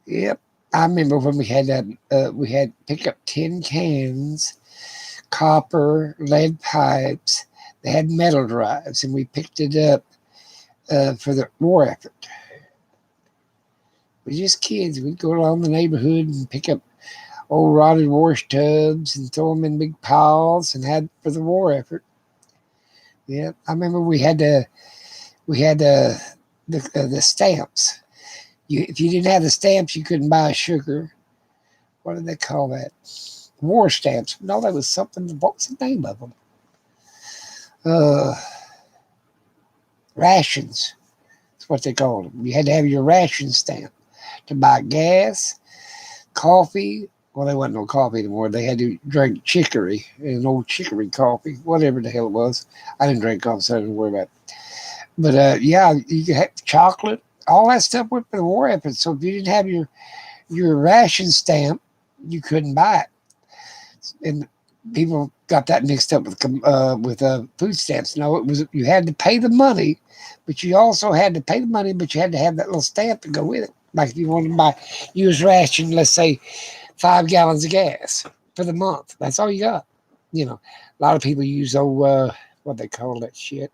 Yep. I remember when we had pick up tin cans, copper, lead pipes. They had metal drives, and we picked it up for the war effort. We're just kids. We'd go around the neighborhood and pick up old rotted wash tubs and throw them in big piles and had for the war effort. Yeah, I remember we had the stamps. If you didn't have the stamps, you couldn't buy sugar. What did they call that? War stamps. No, that was something. What was the name of them? Rations. That's what they called them. You had to have your ration stamp to buy gas, coffee. Well, there wasn't no coffee anymore. They had to drink chicory, an old chicory coffee, whatever the hell it was. I didn't drink coffee, so I didn't worry about it. But yeah, you could have chocolate. All that stuff went for the war effort. So if you didn't have your ration stamp, you couldn't buy it. And people got that mixed up with food stamps. No, it was you had to pay the money, but you also had to pay the money, but you had to have that little stamp to go with it. Like if you wanted to buy used ration, let's say 5 gallons of gas for the month. That's all you got. A lot of people use what they call that shit,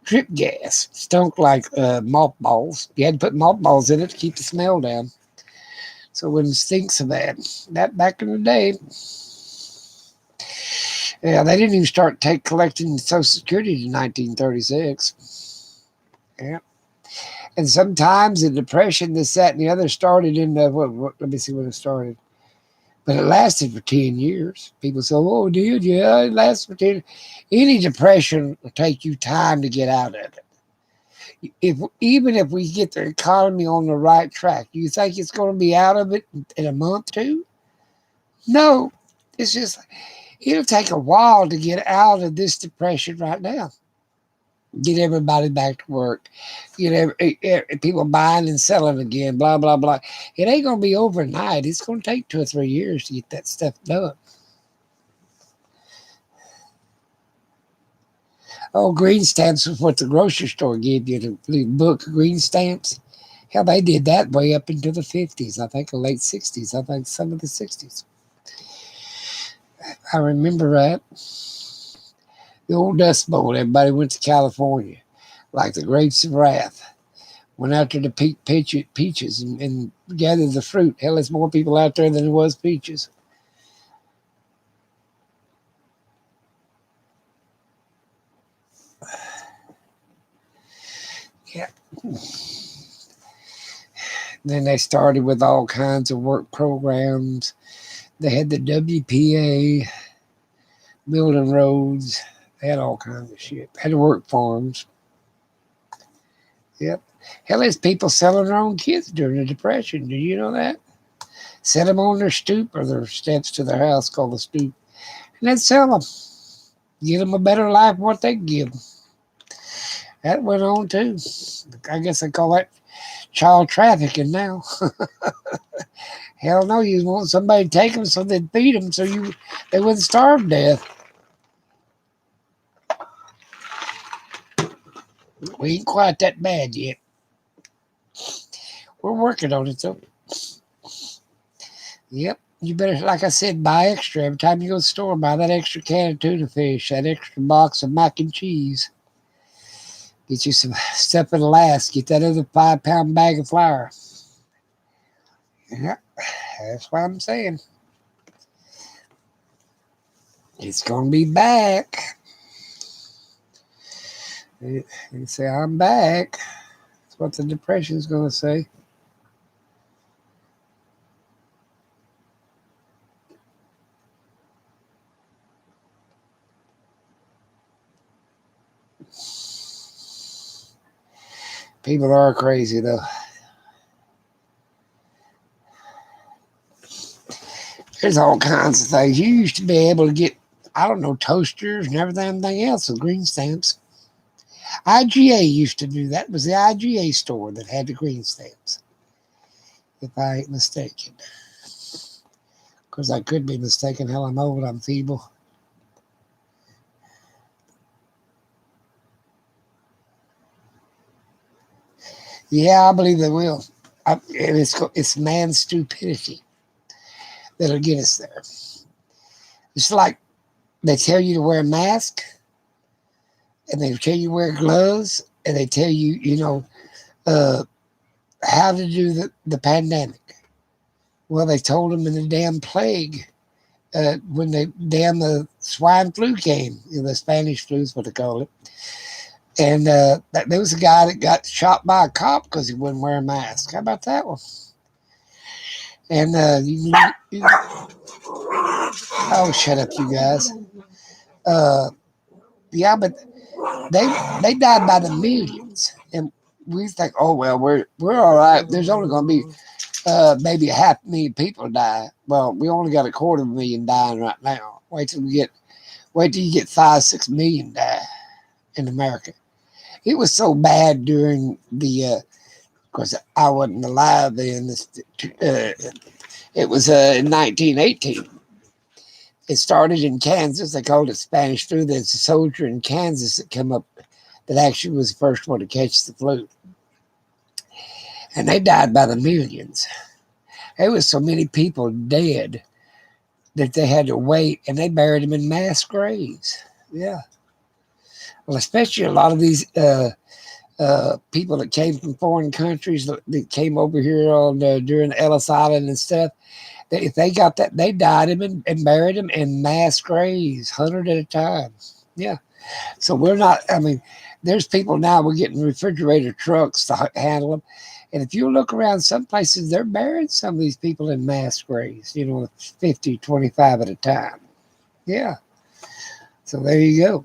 drip gas. Stunk like mothballs. You had to put mothballs in it to keep the smell down, so it wouldn't stink so bad. That back in the day. Yeah, they didn't even start collecting Social Security in 1936. Yeah. And sometimes the Depression, this, that, and the other started in let me see when it started. But it lasted for 10 years. People say, oh, dude, yeah, it lasted for 10 years. Any depression will take you time to get out of it. Even if we get the economy on the right track, you think it's going to be out of it in a month or two? No. It's just, it'll take a while to get out of this depression right now. Get everybody back to work. Get people buying and selling again, blah, blah, blah. It ain't going to be overnight. It's going to take 2 or 3 years to get that stuff done. Oh, green stamps was what the grocery store gave you, the book of green stamps. Hell, they did that way up into the 50s, I think, the late 60s, I think some of the 60s. I remember that. The old Dust Bowl, everybody went to California, like the Grapes of Wrath. Went out there to pick peaches and gather the fruit. Hell, there's more people out there than there was peaches. Yeah. Then they started with all kinds of work programs. They had the WPA, building roads. They had all kinds of shit. They had to work farms. Yep. Hell, there's people selling their own kids during the Depression. Did you know that? Set them on their stoop or their steps to their house called the stoop. And they'd sell them. Give them a better life than what they give them. That went on too. I guess they call that child trafficking now. Hell no, you want somebody to take them so they'd feed them so they wouldn't starve to death. We ain't quite that bad yet. We're working on it though. Yep. You better, like I said, buy extra. Every time you go to the store, buy that extra can of tuna fish, that extra box of mac and cheese. Get you some stuff that'll last. Get that other 5-pound bag of flour. Yeah, that's what I'm saying. It's going to be back. You say, I'm back. That's what the Depression's going to say. People are crazy, though. There's all kinds of things. You used to be able to get, I don't know, toasters and everything else with green stamps. IGA used to do that. It was the IGA store that had the green stamps, if I ain't mistaken. Of course, I could be mistaken. Hell, I'm old. I'm feeble. Yeah, I believe they will. And it's man's stupidity that'll get us there. It's like they tell you to wear a mask, and they tell you to wear gloves, and they tell you, how to do the pandemic. Well, they told them in the damn plague when the swine flu came, the Spanish flu is what they call it. And there was a guy that got shot by a cop because he wouldn't wear a mask. How about that one? And oh, shut up, you guys. Yeah, but they died by the millions, and we think, oh well, we're all right. There's only going to be maybe 500,000 people die. Well, we only got 250,000 dying right now. Wait till you get 5-6 million die in America. It was so bad during the, of course, I wasn't alive then. It was in 1918. It started in Kansas. They called it Spanish flu. There's a soldier in Kansas that came up that actually was the first one to catch the flu. And they died by the millions. There was so many people dead that they had to wait, and they buried them in mass graves. Yeah. Well, especially a lot of these people that came from foreign countries that came over here during Ellis Island and stuff. If they got that, they died him and buried him in mass graves, 100 at a time. Yeah. So we're not, there's people now, we're getting refrigerator trucks to handle them. And if you look around some places, they're burying some of these people in mass graves, 50, 25 at a time. Yeah. So there you go.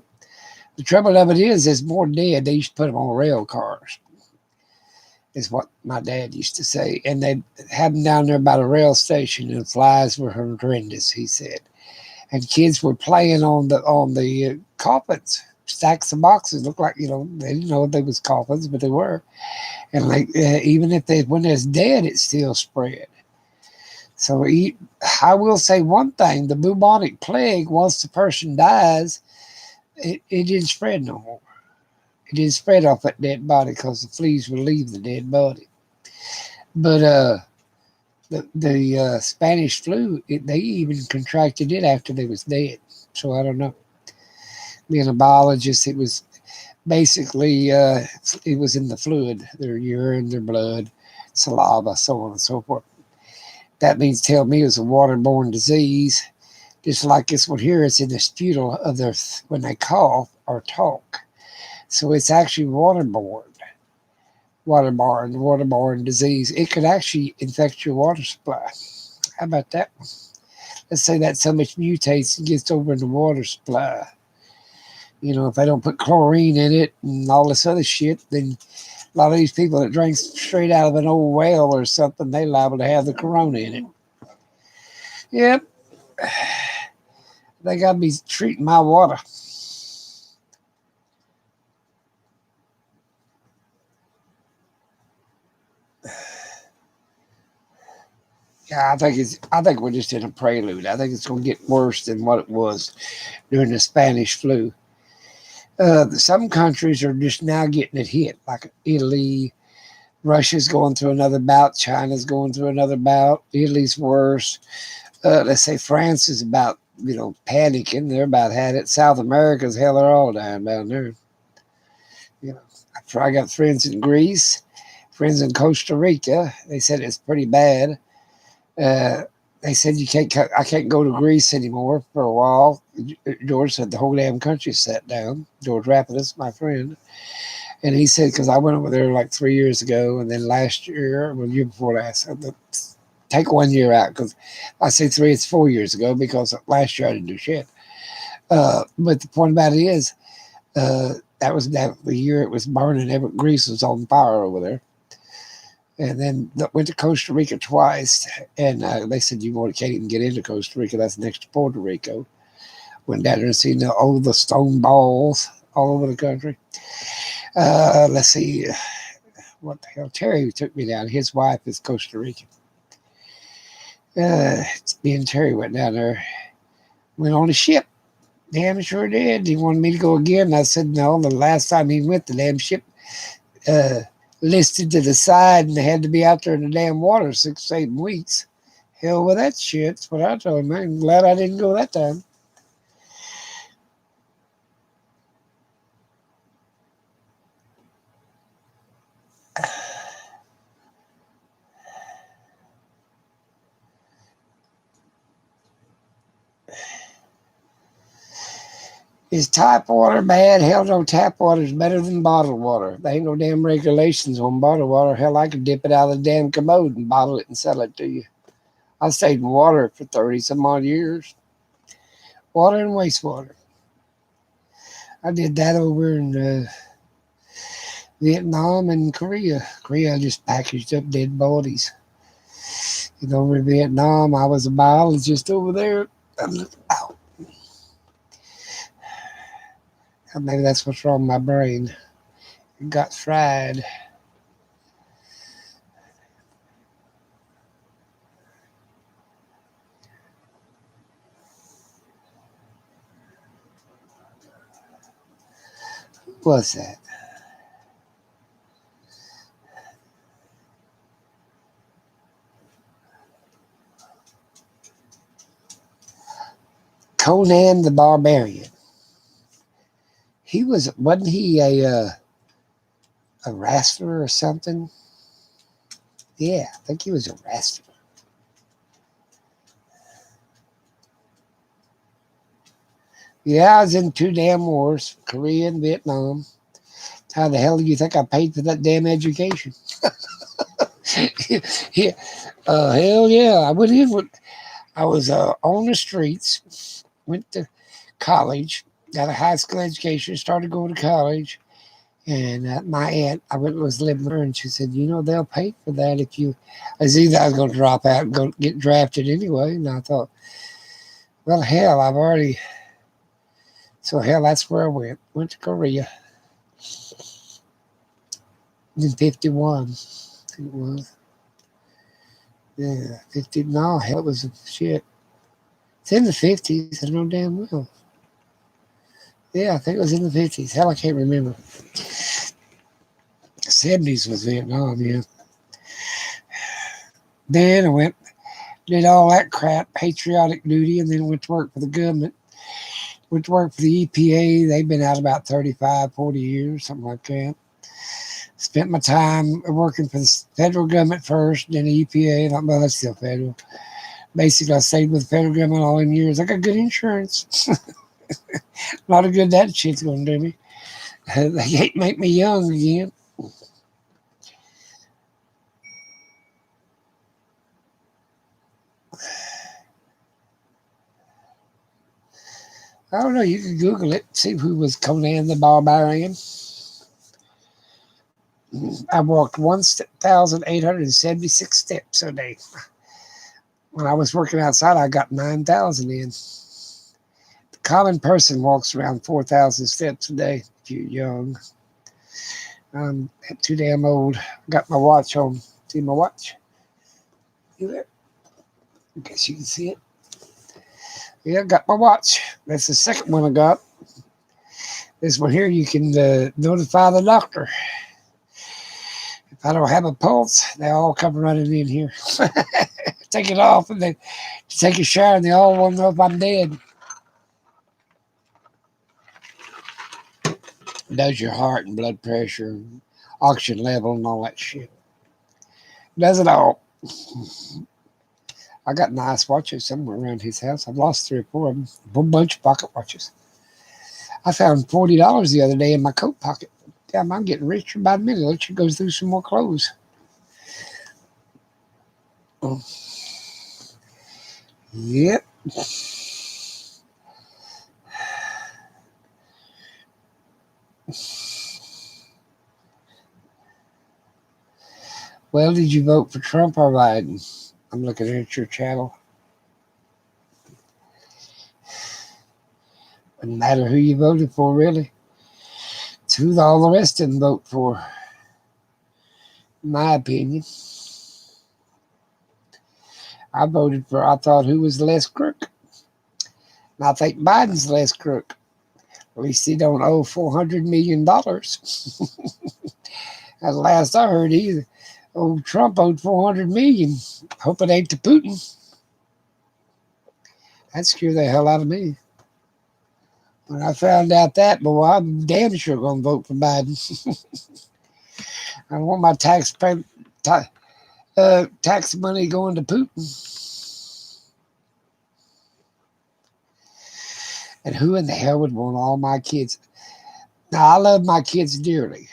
The trouble of it is, there's more dead. They used to put them on rail cars, is what my dad used to say. And they had them down there by the rail station, and flies were horrendous, he said. And kids were playing on the coffins, stacks of boxes. Looked like, they didn't know they was coffins, but they were. And even if when there's dead, it still spread. So I will say one thing: the bubonic plague, once the person dies, it didn't spread no more. It didn't spread off that dead body because the fleas would leave the dead body. But The Spanish flu, they even contracted it after they was dead. So I don't know. Being a biologist, it was basically it was in the fluid, their urine, their blood, saliva, so on and so forth. That means tell me it was a waterborne disease. Just like this one here, it's in the sputum of their when they cough or talk. So it's actually waterborne disease. It could actually infect your water supply. How about that? Let's say that so much mutates and gets over in the water supply. You know, if they don't put chlorine in it and all this other shit, then a lot of these people that drink straight out of an old well or something, they liable to have the corona in it. Yep. They got to be treating my water. Yeah, I think we're just in a prelude. I think it's going to get worse than what it was during the Spanish flu. Some countries are just now getting it hit, like Italy. Russia's going through another bout. China's going through another bout. Italy's worse. Let's say France is about, panicking. They're about had it. South America's hell, they're all dying down there. You know, I got friends in Greece, friends in Costa Rica. They said it's pretty bad. They said I can't go to Greece anymore for a while. George said the whole damn country sat down. George Rapidus, my friend. And he said, because I went over there like 3 years ago, and then last year, year before last, take 1 year out, because I say 3, it's 4 years ago, because last year I didn't do shit. But the point about it is, that was the year it was burning. Greece was on fire over there. And then went to Costa Rica twice, and they said can't even get into Costa Rica. That's next to Puerto Rico. Went down there and seen the stone balls all over the country. Let's see, what the hell? Terry took me down. His wife is Costa Rican. Me and Terry went down there. Went on a ship. Damn sure did. He wanted me to go again. I said no. The last time he went, the damn ship listed to the side, and they had to be out there in the damn water 6 to 8 weeks. Hell with that shit. That's what I told him. I'm glad I didn't go that time. Is tap water bad? Hell no, tap water is better than bottled water. There ain't no damn regulations on bottled water. Hell, I could dip it out of the damn commode and bottle it and sell it to you. I stayed in water for 30 some odd years. Water and wastewater. I did that over in Vietnam and Korea. Korea just packaged up dead bodies. Over in Vietnam, I was a biologist over there. Ow. Maybe that's what's wrong with my brain. It got fried. What's that? Conan the Barbarian. Wasn't he a wrestler or something? Yeah, I think he was a wrestler. Yeah, I was in 2 damn wars, Korea and Vietnam. How the hell do you think I paid for that damn education? Yeah, hell yeah. I went in I was on the streets, went to college, got a high school education, started going to college. And my aunt, was living with her, and she said, they'll pay for that if you. I was going to drop out and go get drafted anyway. And I thought, well, hell, I've already. So, hell, that's where I went. Went to Korea in 51. I think it was. Yeah, 50. No, hell, it was shit. It's in the 50s. I know damn well. Yeah, I think it was in the 50s. Hell, I can't remember. 70s was Vietnam, yeah. Then I went, did all that crap, patriotic duty, and then went to work for the government. Went to work for the EPA. They've been out about 35, 40 years, something like that. Spent my time working for the federal government first, then the EPA. Well, that's still federal. Basically, I stayed with the federal government all in years. I got good insurance. A lot of good that shit's going to do me. They can't make me young again. I don't know. You can Google it, see who was Conan the Barbarian. I walked 1,876 steps a day. When I was working outside, I got 9,000 in. The common person walks around 4,000 steps a day if you're young. I'm too damn old. I got my watch on. See my watch? See there? I guess you can see it. Yeah, I got my watch. That's the second one I got. This one here, you can notify the doctor. If I don't have a pulse, they all come running in here. Take it off and they take a shower and they all want to know if I'm dead. It does your heart and blood pressure, oxygen level and all that shit. It does it all. I got nice watches somewhere around his house. I've lost 3 or 4 of them. A whole bunch of pocket watches. I found $40 the other day in my coat pocket. Damn, I'm getting richer by the minute. Let you go through some more clothes. Oh. Yep. Well, did you vote for Trump or Biden? I'm looking at your channel. Doesn't matter who you voted for, really. It's who all the rest didn't vote for, in my opinion. I thought who was less crook. And I think Biden's less crook. At least he don't owe $400 million. At last I heard, Trump owed $400 million. Hope it ain't to Putin. That scared the hell out of me. When I found out that, boy, I'm damn sure going to vote for Biden. I don't want my tax money going to Putin. And who in the hell would want all my kids? Now, I love my kids dearly.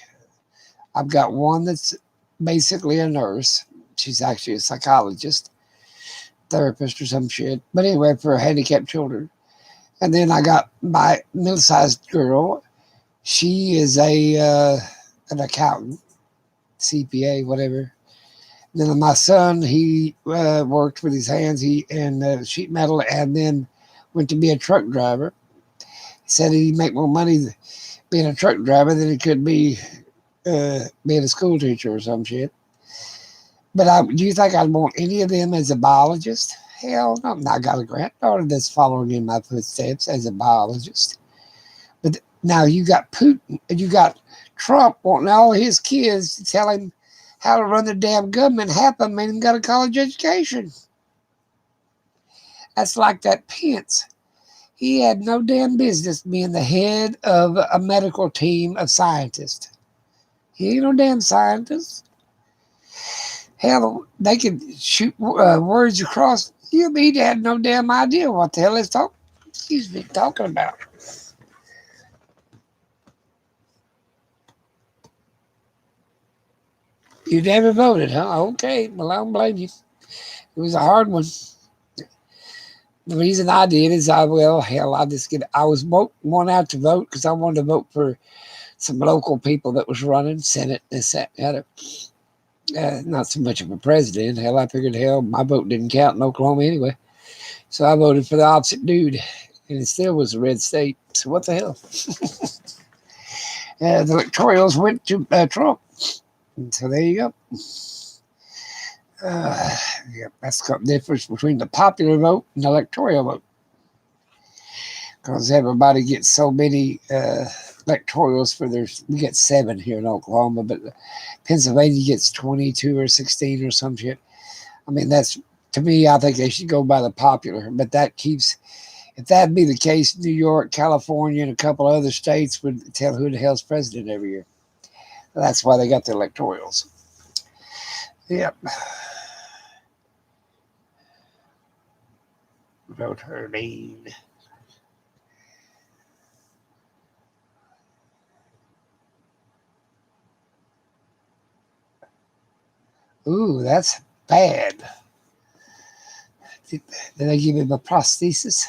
I've got one that's basically a nurse. She's actually a psychologist, therapist or some shit. But anyway, for handicapped children. And then I got my middle-sized girl. She is an accountant, CPA, whatever. And then my son, he worked with his hands in sheet metal and then went to be a truck driver. He said he'd make more money being a truck driver than he could be being a school teacher or some shit. But do you think I'd want any of them as a biologist? Hell no. I got a granddaughter that's following in my footsteps as a biologist. But now you got Putin, and you got Trump wanting all his kids to tell him how to run the damn government. Half of them ain't even got a college education. That's like that Pence. He had no damn business being the head of a medical team of scientists. He ain't no damn scientist. Hell, they could shoot words across. He had no damn idea what the hell he's talking about. You never voted, huh? Okay, well, I don't blame you. It was a hard one. The reason I did is I was one out to vote because I wanted to vote for some local people that was running Senate and that. Not so much of a president. Hell, I figured, my vote didn't count in Oklahoma anyway. So I voted for the opposite dude, and it still was a red state. So what the hell? The electorals went to Trump. And so there you go. That's the difference between the popular vote and the electoral vote. Because everybody gets so many electorals we get 7 here in Oklahoma, but Pennsylvania gets 22 or 16 or some shit. I mean, that's to me. I think they should go by the popular, but that keeps. If that be the case, New York, California, and a couple other states would tell who the hell's president every year. That's why they got the electorals. Yep. Vote her name. Ooh, that's bad. Did they give him a prosthesis?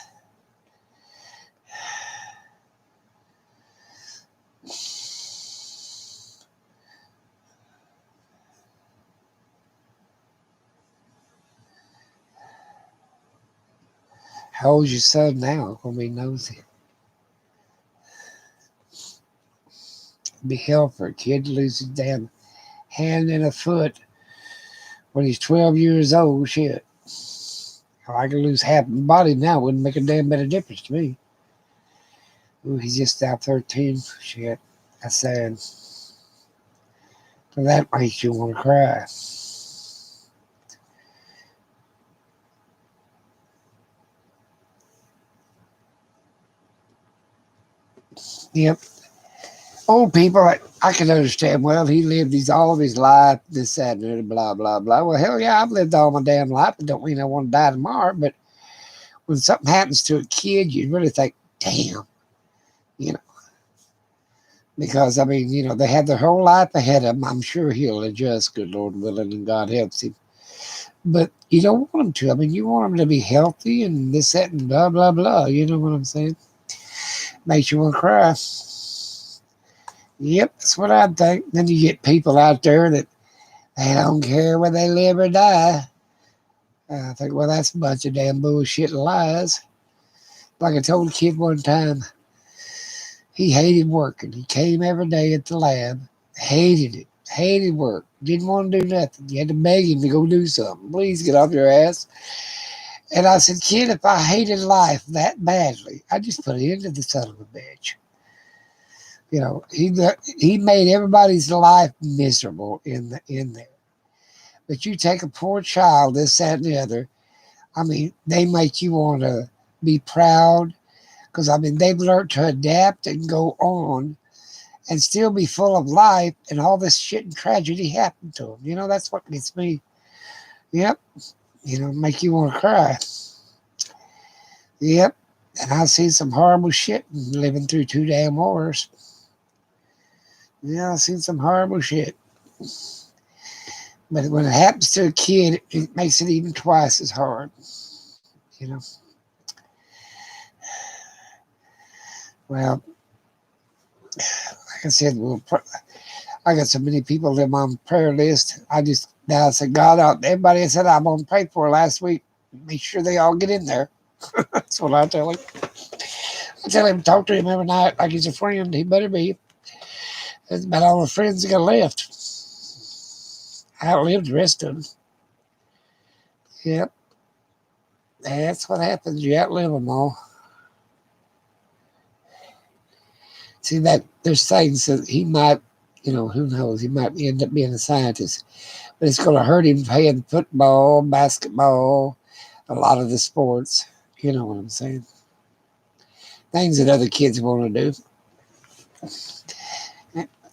How old's your son now? Gonna be nosy. Be hell for a kid to lose his damn hand and a foot when he's 12 years old. Shit. If I could lose half my body now, it wouldn't make a damn bit of difference to me. Ooh, he's just out 13. Shit. That's sad. So that makes you want to cry. Yep. Old people, I can understand. Well, he lived all of his life, this, that, and blah, blah, blah. Well, hell yeah, I've lived all my damn life. It don't mean I want to die tomorrow. But when something happens to a kid, you really think, damn, you know. Because, I mean, you know, they have their whole life ahead of them. I'm sure he'll adjust, good Lord willing, and God helps him. But you don't want him to. I mean, you want him to be healthy and this, that, and blah, blah, blah. You know what I'm saying? Makes you want to cry. Yep, that's what I think. Then you get people out there that they don't care whether they live or die. I think, well, that's a bunch of damn bullshit and lies. Like I told a kid one time, he hated working. He came every day at the lab, hated it, hated work, didn't want to do nothing. You had to beg him to go do something. Please get off your ass. And I said, kid, if I hated life that badly, I'd just put an end to the son of a bitch. You know, he made everybody's life miserable in there. But you take a poor child, this, that, and the other. I mean, they make you want to be proud because, I mean, they've learned to adapt and go on and still be full of life, and all this shit and tragedy happened to them. You know, that's what gets me. Yep. You know, make you want to cry. Yep. And I've seen some horrible shit living through 2 damn wars. Yeah, I've seen some horrible shit. But when it happens to a kid, it makes it even twice as hard. You know. Well, like I said, I got so many people that on prayer list. I said, God, everybody said I'm going to pray for last week. Make sure they all get in there. That's what I tell him. I tell him, talk to him every night like he's a friend. He better be. That's about all the friends that got left. I outlived the rest of them. Yep. That's what happens. You outlive them all. See, that there's things that he might, you know, who knows, he might end up being a scientist. But it's going to hurt him playing football, basketball, a lot of the sports. You know what I'm saying? Things that other kids want to do.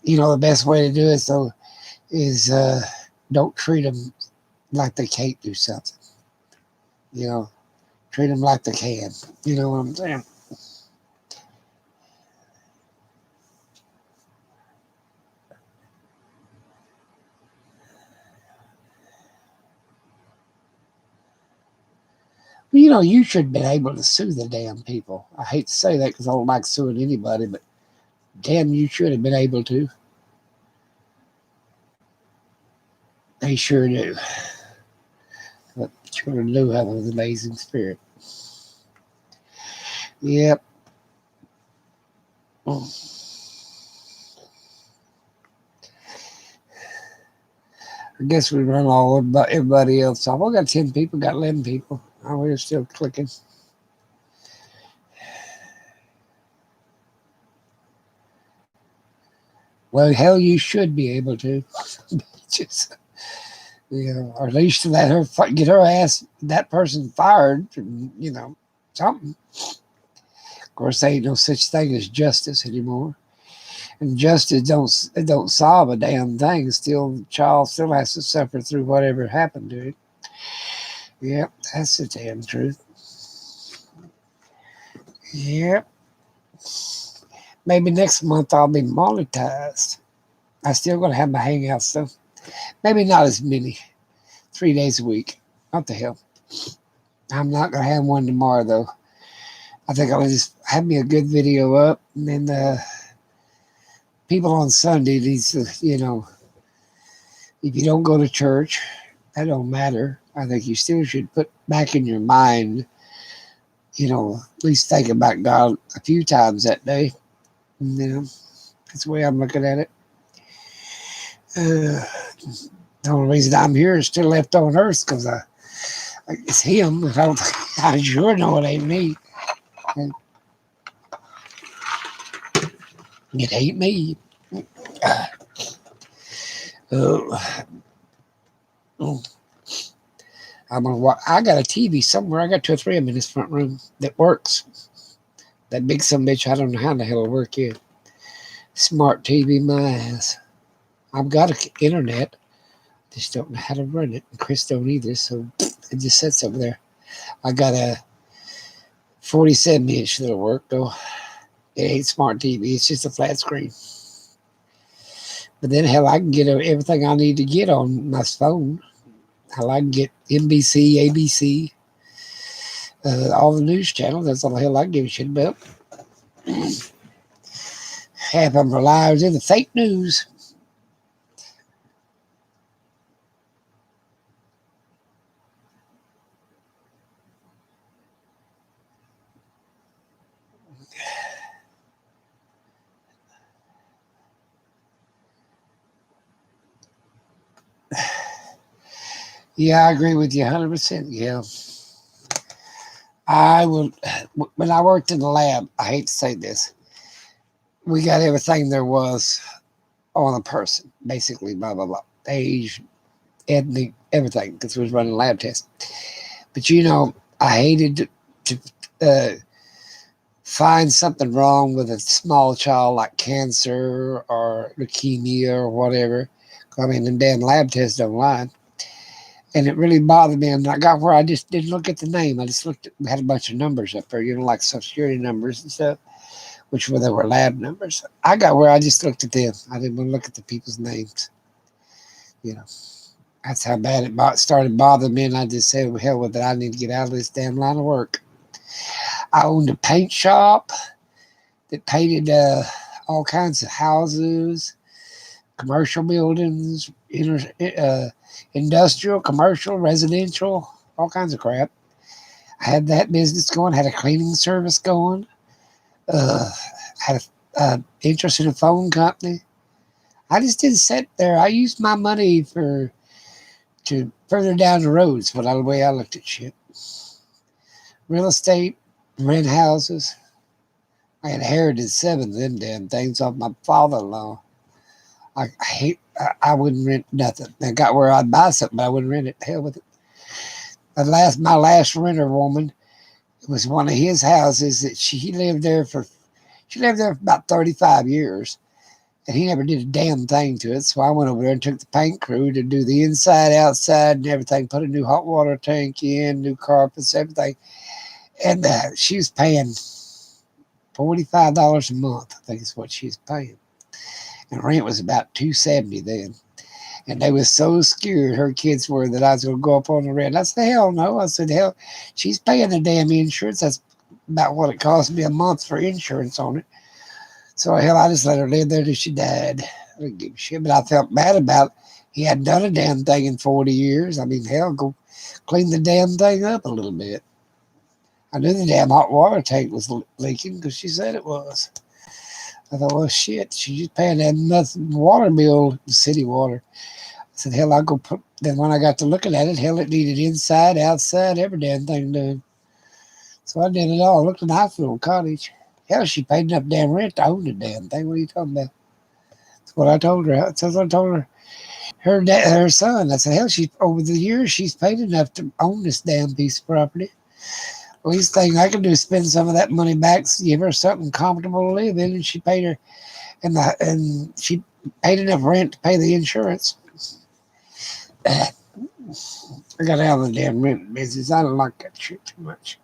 You know, the best way to do it, though, is don't treat them like they can't do something. You know, treat them like they can. You know what I'm saying? Well, you know, you should have been able to sue the damn people. I hate to say that because I don't like suing anybody, but damn, you should have been able to. They sure do. But children do have an amazing spirit. Yep. I guess we run all about everybody else off. We got 10 people, got 11 people. Oh, we're still clicking. Well, hell, you should be able to. Just, or at least to let her get her ass, that person fired, something. Of course, there ain't no such thing as justice anymore, and justice don't solve a damn thing. Still, the child still has to suffer through whatever happened to it. Yep, that's the damn truth. Yep. Maybe next month I'll be monetized. I still gonna have my hangout stuff. Maybe not as many. 3 days a week. What the hell? I'm not gonna have one tomorrow though. I think I'll just have me a good video up, and then people on Sunday needs to, if you don't go to church, that don't matter. I think you still should put back in your mind, at least think about God a few times that day. That's the way I'm looking at it. The only reason I'm here is still left on earth because it's him. I sure know it ain't me. It ain't me. I'm gonna watch. I got a TV somewhere. I got 2 or 3 of them in this front room that works. That big some bitch. I don't know how the hell it work yet. Smart TV, my ass. I've got an internet. Just don't know how to run it. And Chris don't either. So it just sits over there. I got a 47-inch that'll work though. It ain't smart TV. It's just a flat screen. But then hell, I can get everything I need to get on my phone. Hell, I can get NBC, ABC, all the news channels. That's all the hell I give a shit about. Half of them are liars in the fake news. Yeah, I agree with you 100%. Yeah. When I worked in the lab, I hate to say this, we got everything there was on a person, basically, blah, blah, blah. Age, ethnic, everything, because we was running lab tests. But, I hated to find something wrong with a small child like cancer or leukemia or whatever. I mean, them damn lab tests don't lie. And it really bothered me. And I got where I just didn't look at the name. I just had a bunch of numbers up there, like Social Security numbers and stuff, which they were lab numbers. I got where I just looked at them. I didn't want to look at the people's names. That's how bad it started bothering me. And I just said, well, hell with it. I need to get out of this damn line of work. I owned a paint shop that painted all kinds of houses, commercial buildings, industrial, commercial, residential, all kinds of crap. I had that business going, had a cleaning service going, had an interest in a phone company. I just didn't sit there. I used my money to further down the roads, but the way I looked at shit. Real estate, rent houses. I inherited 7 of them damn things off my father-in-law. I wouldn't rent nothing. I got where I'd buy something, but I wouldn't rent it. Hell with it. My last renter woman, it was one of his houses that she lived there for about 35 years, and he never did a damn thing to it. So I went over there and took the paint crew to do the inside, outside, and everything. Put a new hot water tank in, new carpets, everything. And she was paying $45 a month. I think is what she was paying. And rent was about $270 then. And they was so scared, her kids were, that I was going to go up on the rent. I said, hell no. I said, hell, she's paying the damn insurance. That's about what it cost me a month for insurance on it. So, hell, I just let her live there till she died. I didn't give a shit, but I felt bad about it. He hadn't done a damn thing in 40 years. I mean, hell, go clean the damn thing up a little bit. I knew the damn hot water tank was leaking because she said it was. I thought, well, shit, she's just paying that nothing water bill, the city water. I said, hell, I'll go put. Then when I got to looking at it, hell, it needed inside, outside, every damn thing done. So I did it all. I looked at the hospital cottage. Hell, she paid enough damn rent to own the damn thing. What are you talking about? That's what I told her. That's what I told her. her son. I said, hell, she over the years she's paid enough to own this damn piece of property. Least thing I can do is spend some of that money back, give her something comfortable to live in, and she paid her and she paid enough rent to pay the insurance. I got out of the damn rent business. I don't like that shit too much.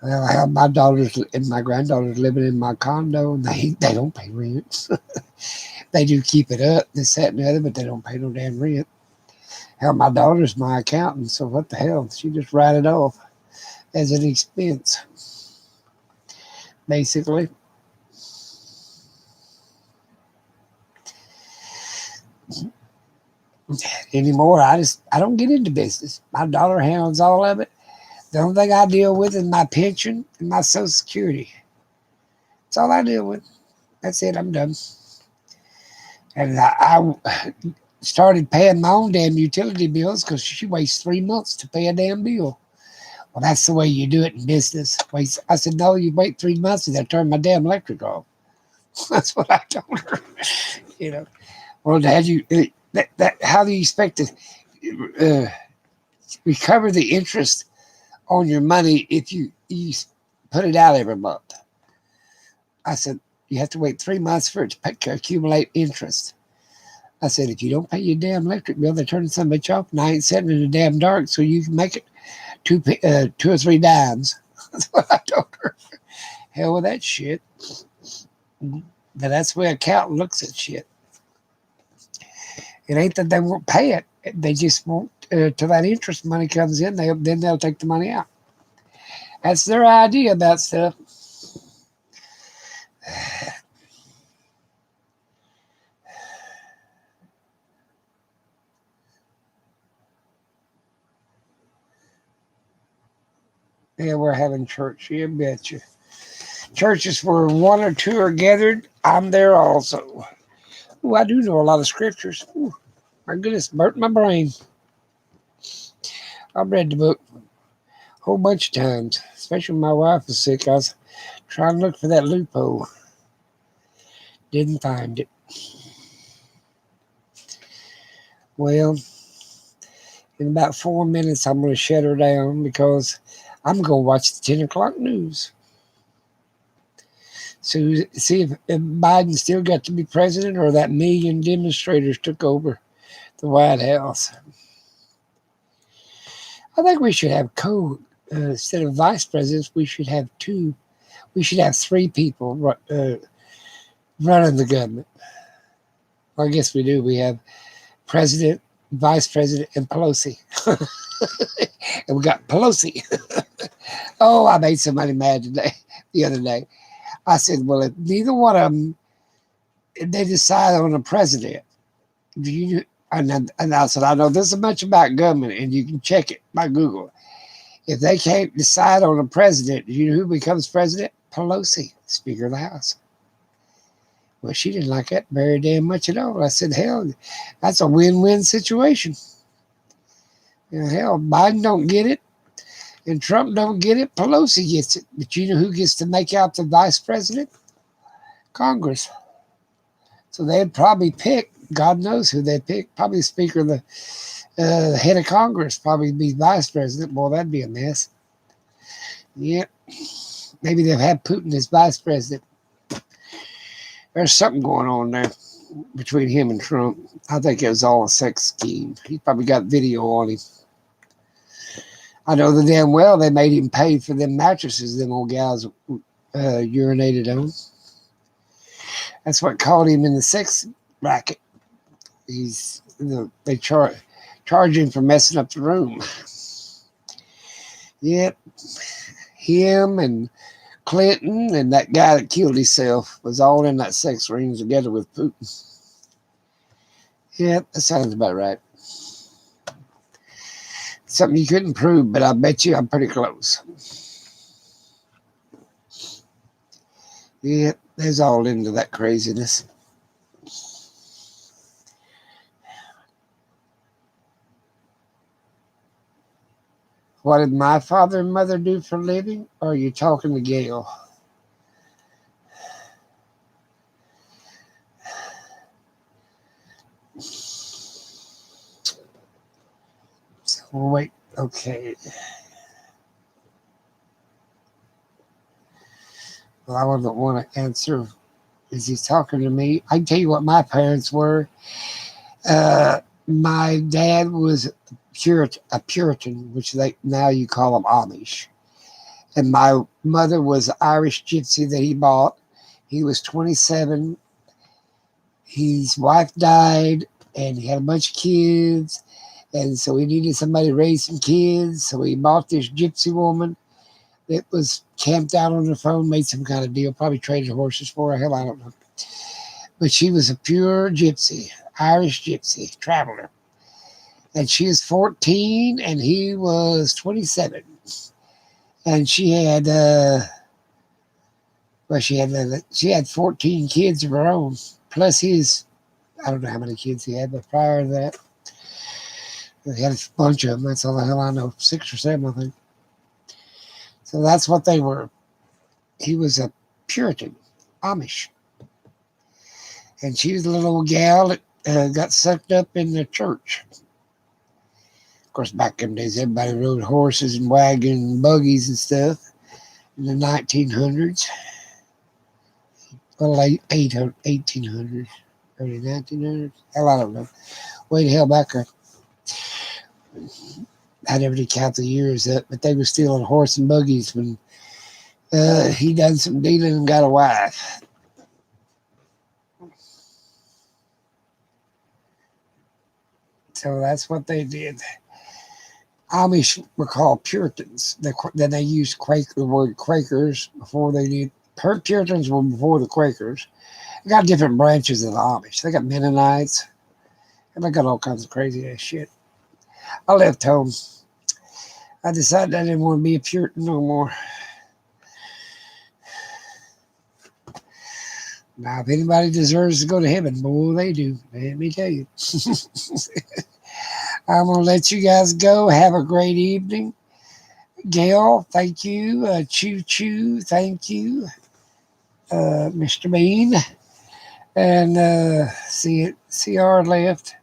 Well, I have my daughters and my granddaughters living in my condo, and they don't pay rent. They do keep it up, this, that, and the other, but they don't pay no damn rent. Hell, my daughter's my accountant, so what the hell? She just write it off as an expense, basically. Anymore, I don't get into business. My daughter handles all of it. The only thing I deal with is my pension and my Social Security. That's all I deal with. That's it. I'm done. And I started paying my own damn utility bills because she waits 3 months to pay a damn bill. Well, that's the way you do it in business. I said, no, you wait 3 months and they'll turn my damn electric off. That's what I told her. You know, well, Dad, how do you expect to recover the interest on your money if you put it out every month? I said, you have to wait 3 months for it to accumulate interest. I said, if you don't pay your damn electric bill, they're turning some bitch off, and I ain't sitting in the damn dark, so you can make it two or three dimes. That's what I told her. Hell with that shit. But that's the way an accountant looks at shit. It ain't that they won't pay it. They just won't, till that interest money comes in, then they'll take the money out. That's their idea about stuff. Yeah, we're having church. You betcha. Churches where one or two are gathered, I'm there also. Ooh, I do know a lot of scriptures. Ooh, my goodness, burnt my brain. I've read the book a whole bunch of times, especially when my wife was sick. I was trying to look for that loophole. Didn't find it. Well, in about 4 minutes, I'm going to shut her down because I'm going to watch the 10 o'clock news. So see if Biden still got to be president or that million demonstrators took over the White House. I think we should have instead of vice presidents, we should have two. We should have three people running the government. Well, I guess we do. We have president, vice president, and Pelosi. And we got Pelosi. Oh, I made somebody mad the other day. I said, well, if neither one of them, they decide on a president, and I said, I know this much about government, and you can check it by Google. If they can't decide on a president, do you know who becomes president? Pelosi, Speaker of the House. Well, she didn't like that very damn much at all. I said, hell, that's a win-win situation. Hell, Biden don't get it, and Trump don't get it. Pelosi gets it. But you know who gets to make out the vice president? Congress. So they'd probably pick, God knows who they'd pick, probably the Speaker of the head of Congress, probably be vice president. Boy, that'd be a mess. Yep. Maybe they'll have Putin as vice president. There's something going on there between him and Trump. I think it was all a sex scheme. He probably got video on him. I know the damn well they made him pay for them mattresses them old guys urinated on. That's what caught him in the sex racket. They charge him for messing up the room. Yep. Him and Clinton and that guy that killed himself was all in that sex ring together with Putin. Yep, that sounds about right. Something you couldn't prove, but I bet you I'm pretty close. Yep, there's all into that craziness. What did my father and mother do for a living? Or are you talking to Gail? So, wait, okay. Well, I wouldn't want to answer. Is he talking to me? I can tell you what my parents were. My dad was a Puritan, which they now you call them Amish. And my mother was an Irish gypsy that he bought. He was 27. His wife died, and he had a bunch of kids. And so he needed somebody to raise some kids. So he bought this gypsy woman that was camped out on the phone, made some kind of deal, probably traded horses for her. Hell, I don't know. But she was a pure gypsy, Irish gypsy, traveler. And she was 14 and he was 27. And she had she had 14 kids of her own, plus his, I don't know how many kids he had, but prior to that, he had a bunch of them. That's all the hell I know, 6 or 7, I think. So that's what they were. He was a Puritan, Amish. And she was a little old gal that got sucked up in the church. Of course, back in the days, everybody rode horses and wagons and buggies and stuff in the 1900s. Well, 1800s, early 1900s. Hell, I don't know. Way the hell back there. I never did count the years up, but they were still on horse and buggies when he done some dealing and got a wife. So that's what they did. Amish were called Puritans. Then they used the word Quakers before they did. Puritans were before the Quakers. They got different branches of the Amish. They got Mennonites. And they got all kinds of crazy ass shit. I left home. I decided I didn't want to be a Puritan no more. Now, if anybody deserves to go to heaven, boy, they do. Let me tell you. I'm going to let you guys go. Have a great evening. Gail, thank you. Choo Choo, thank you. Mr. Bean. And CR left.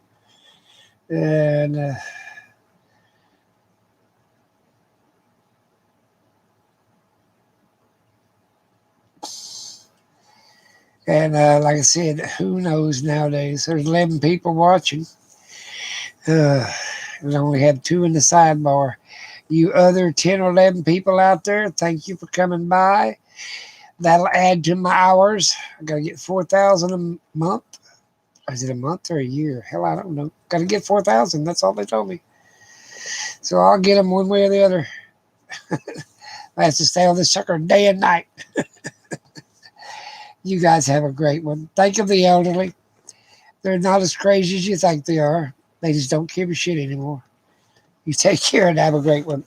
And like I said, who knows nowadays? There's 11 people watching. We only have 2 in the sidebar. You other 10 or 11 people out there, thank you for coming by. That'll add to my hours. I got to get 4,000 a month. Or is it a month or a year? Hell, I don't know. Got to get 4,000. That's all they told me. So I'll get them one way or the other. I have to stay on this sucker day and night. You guys have a great one. Think of the elderly. They're not as crazy as you think they are. They just don't give a shit anymore. You take care and have a great one.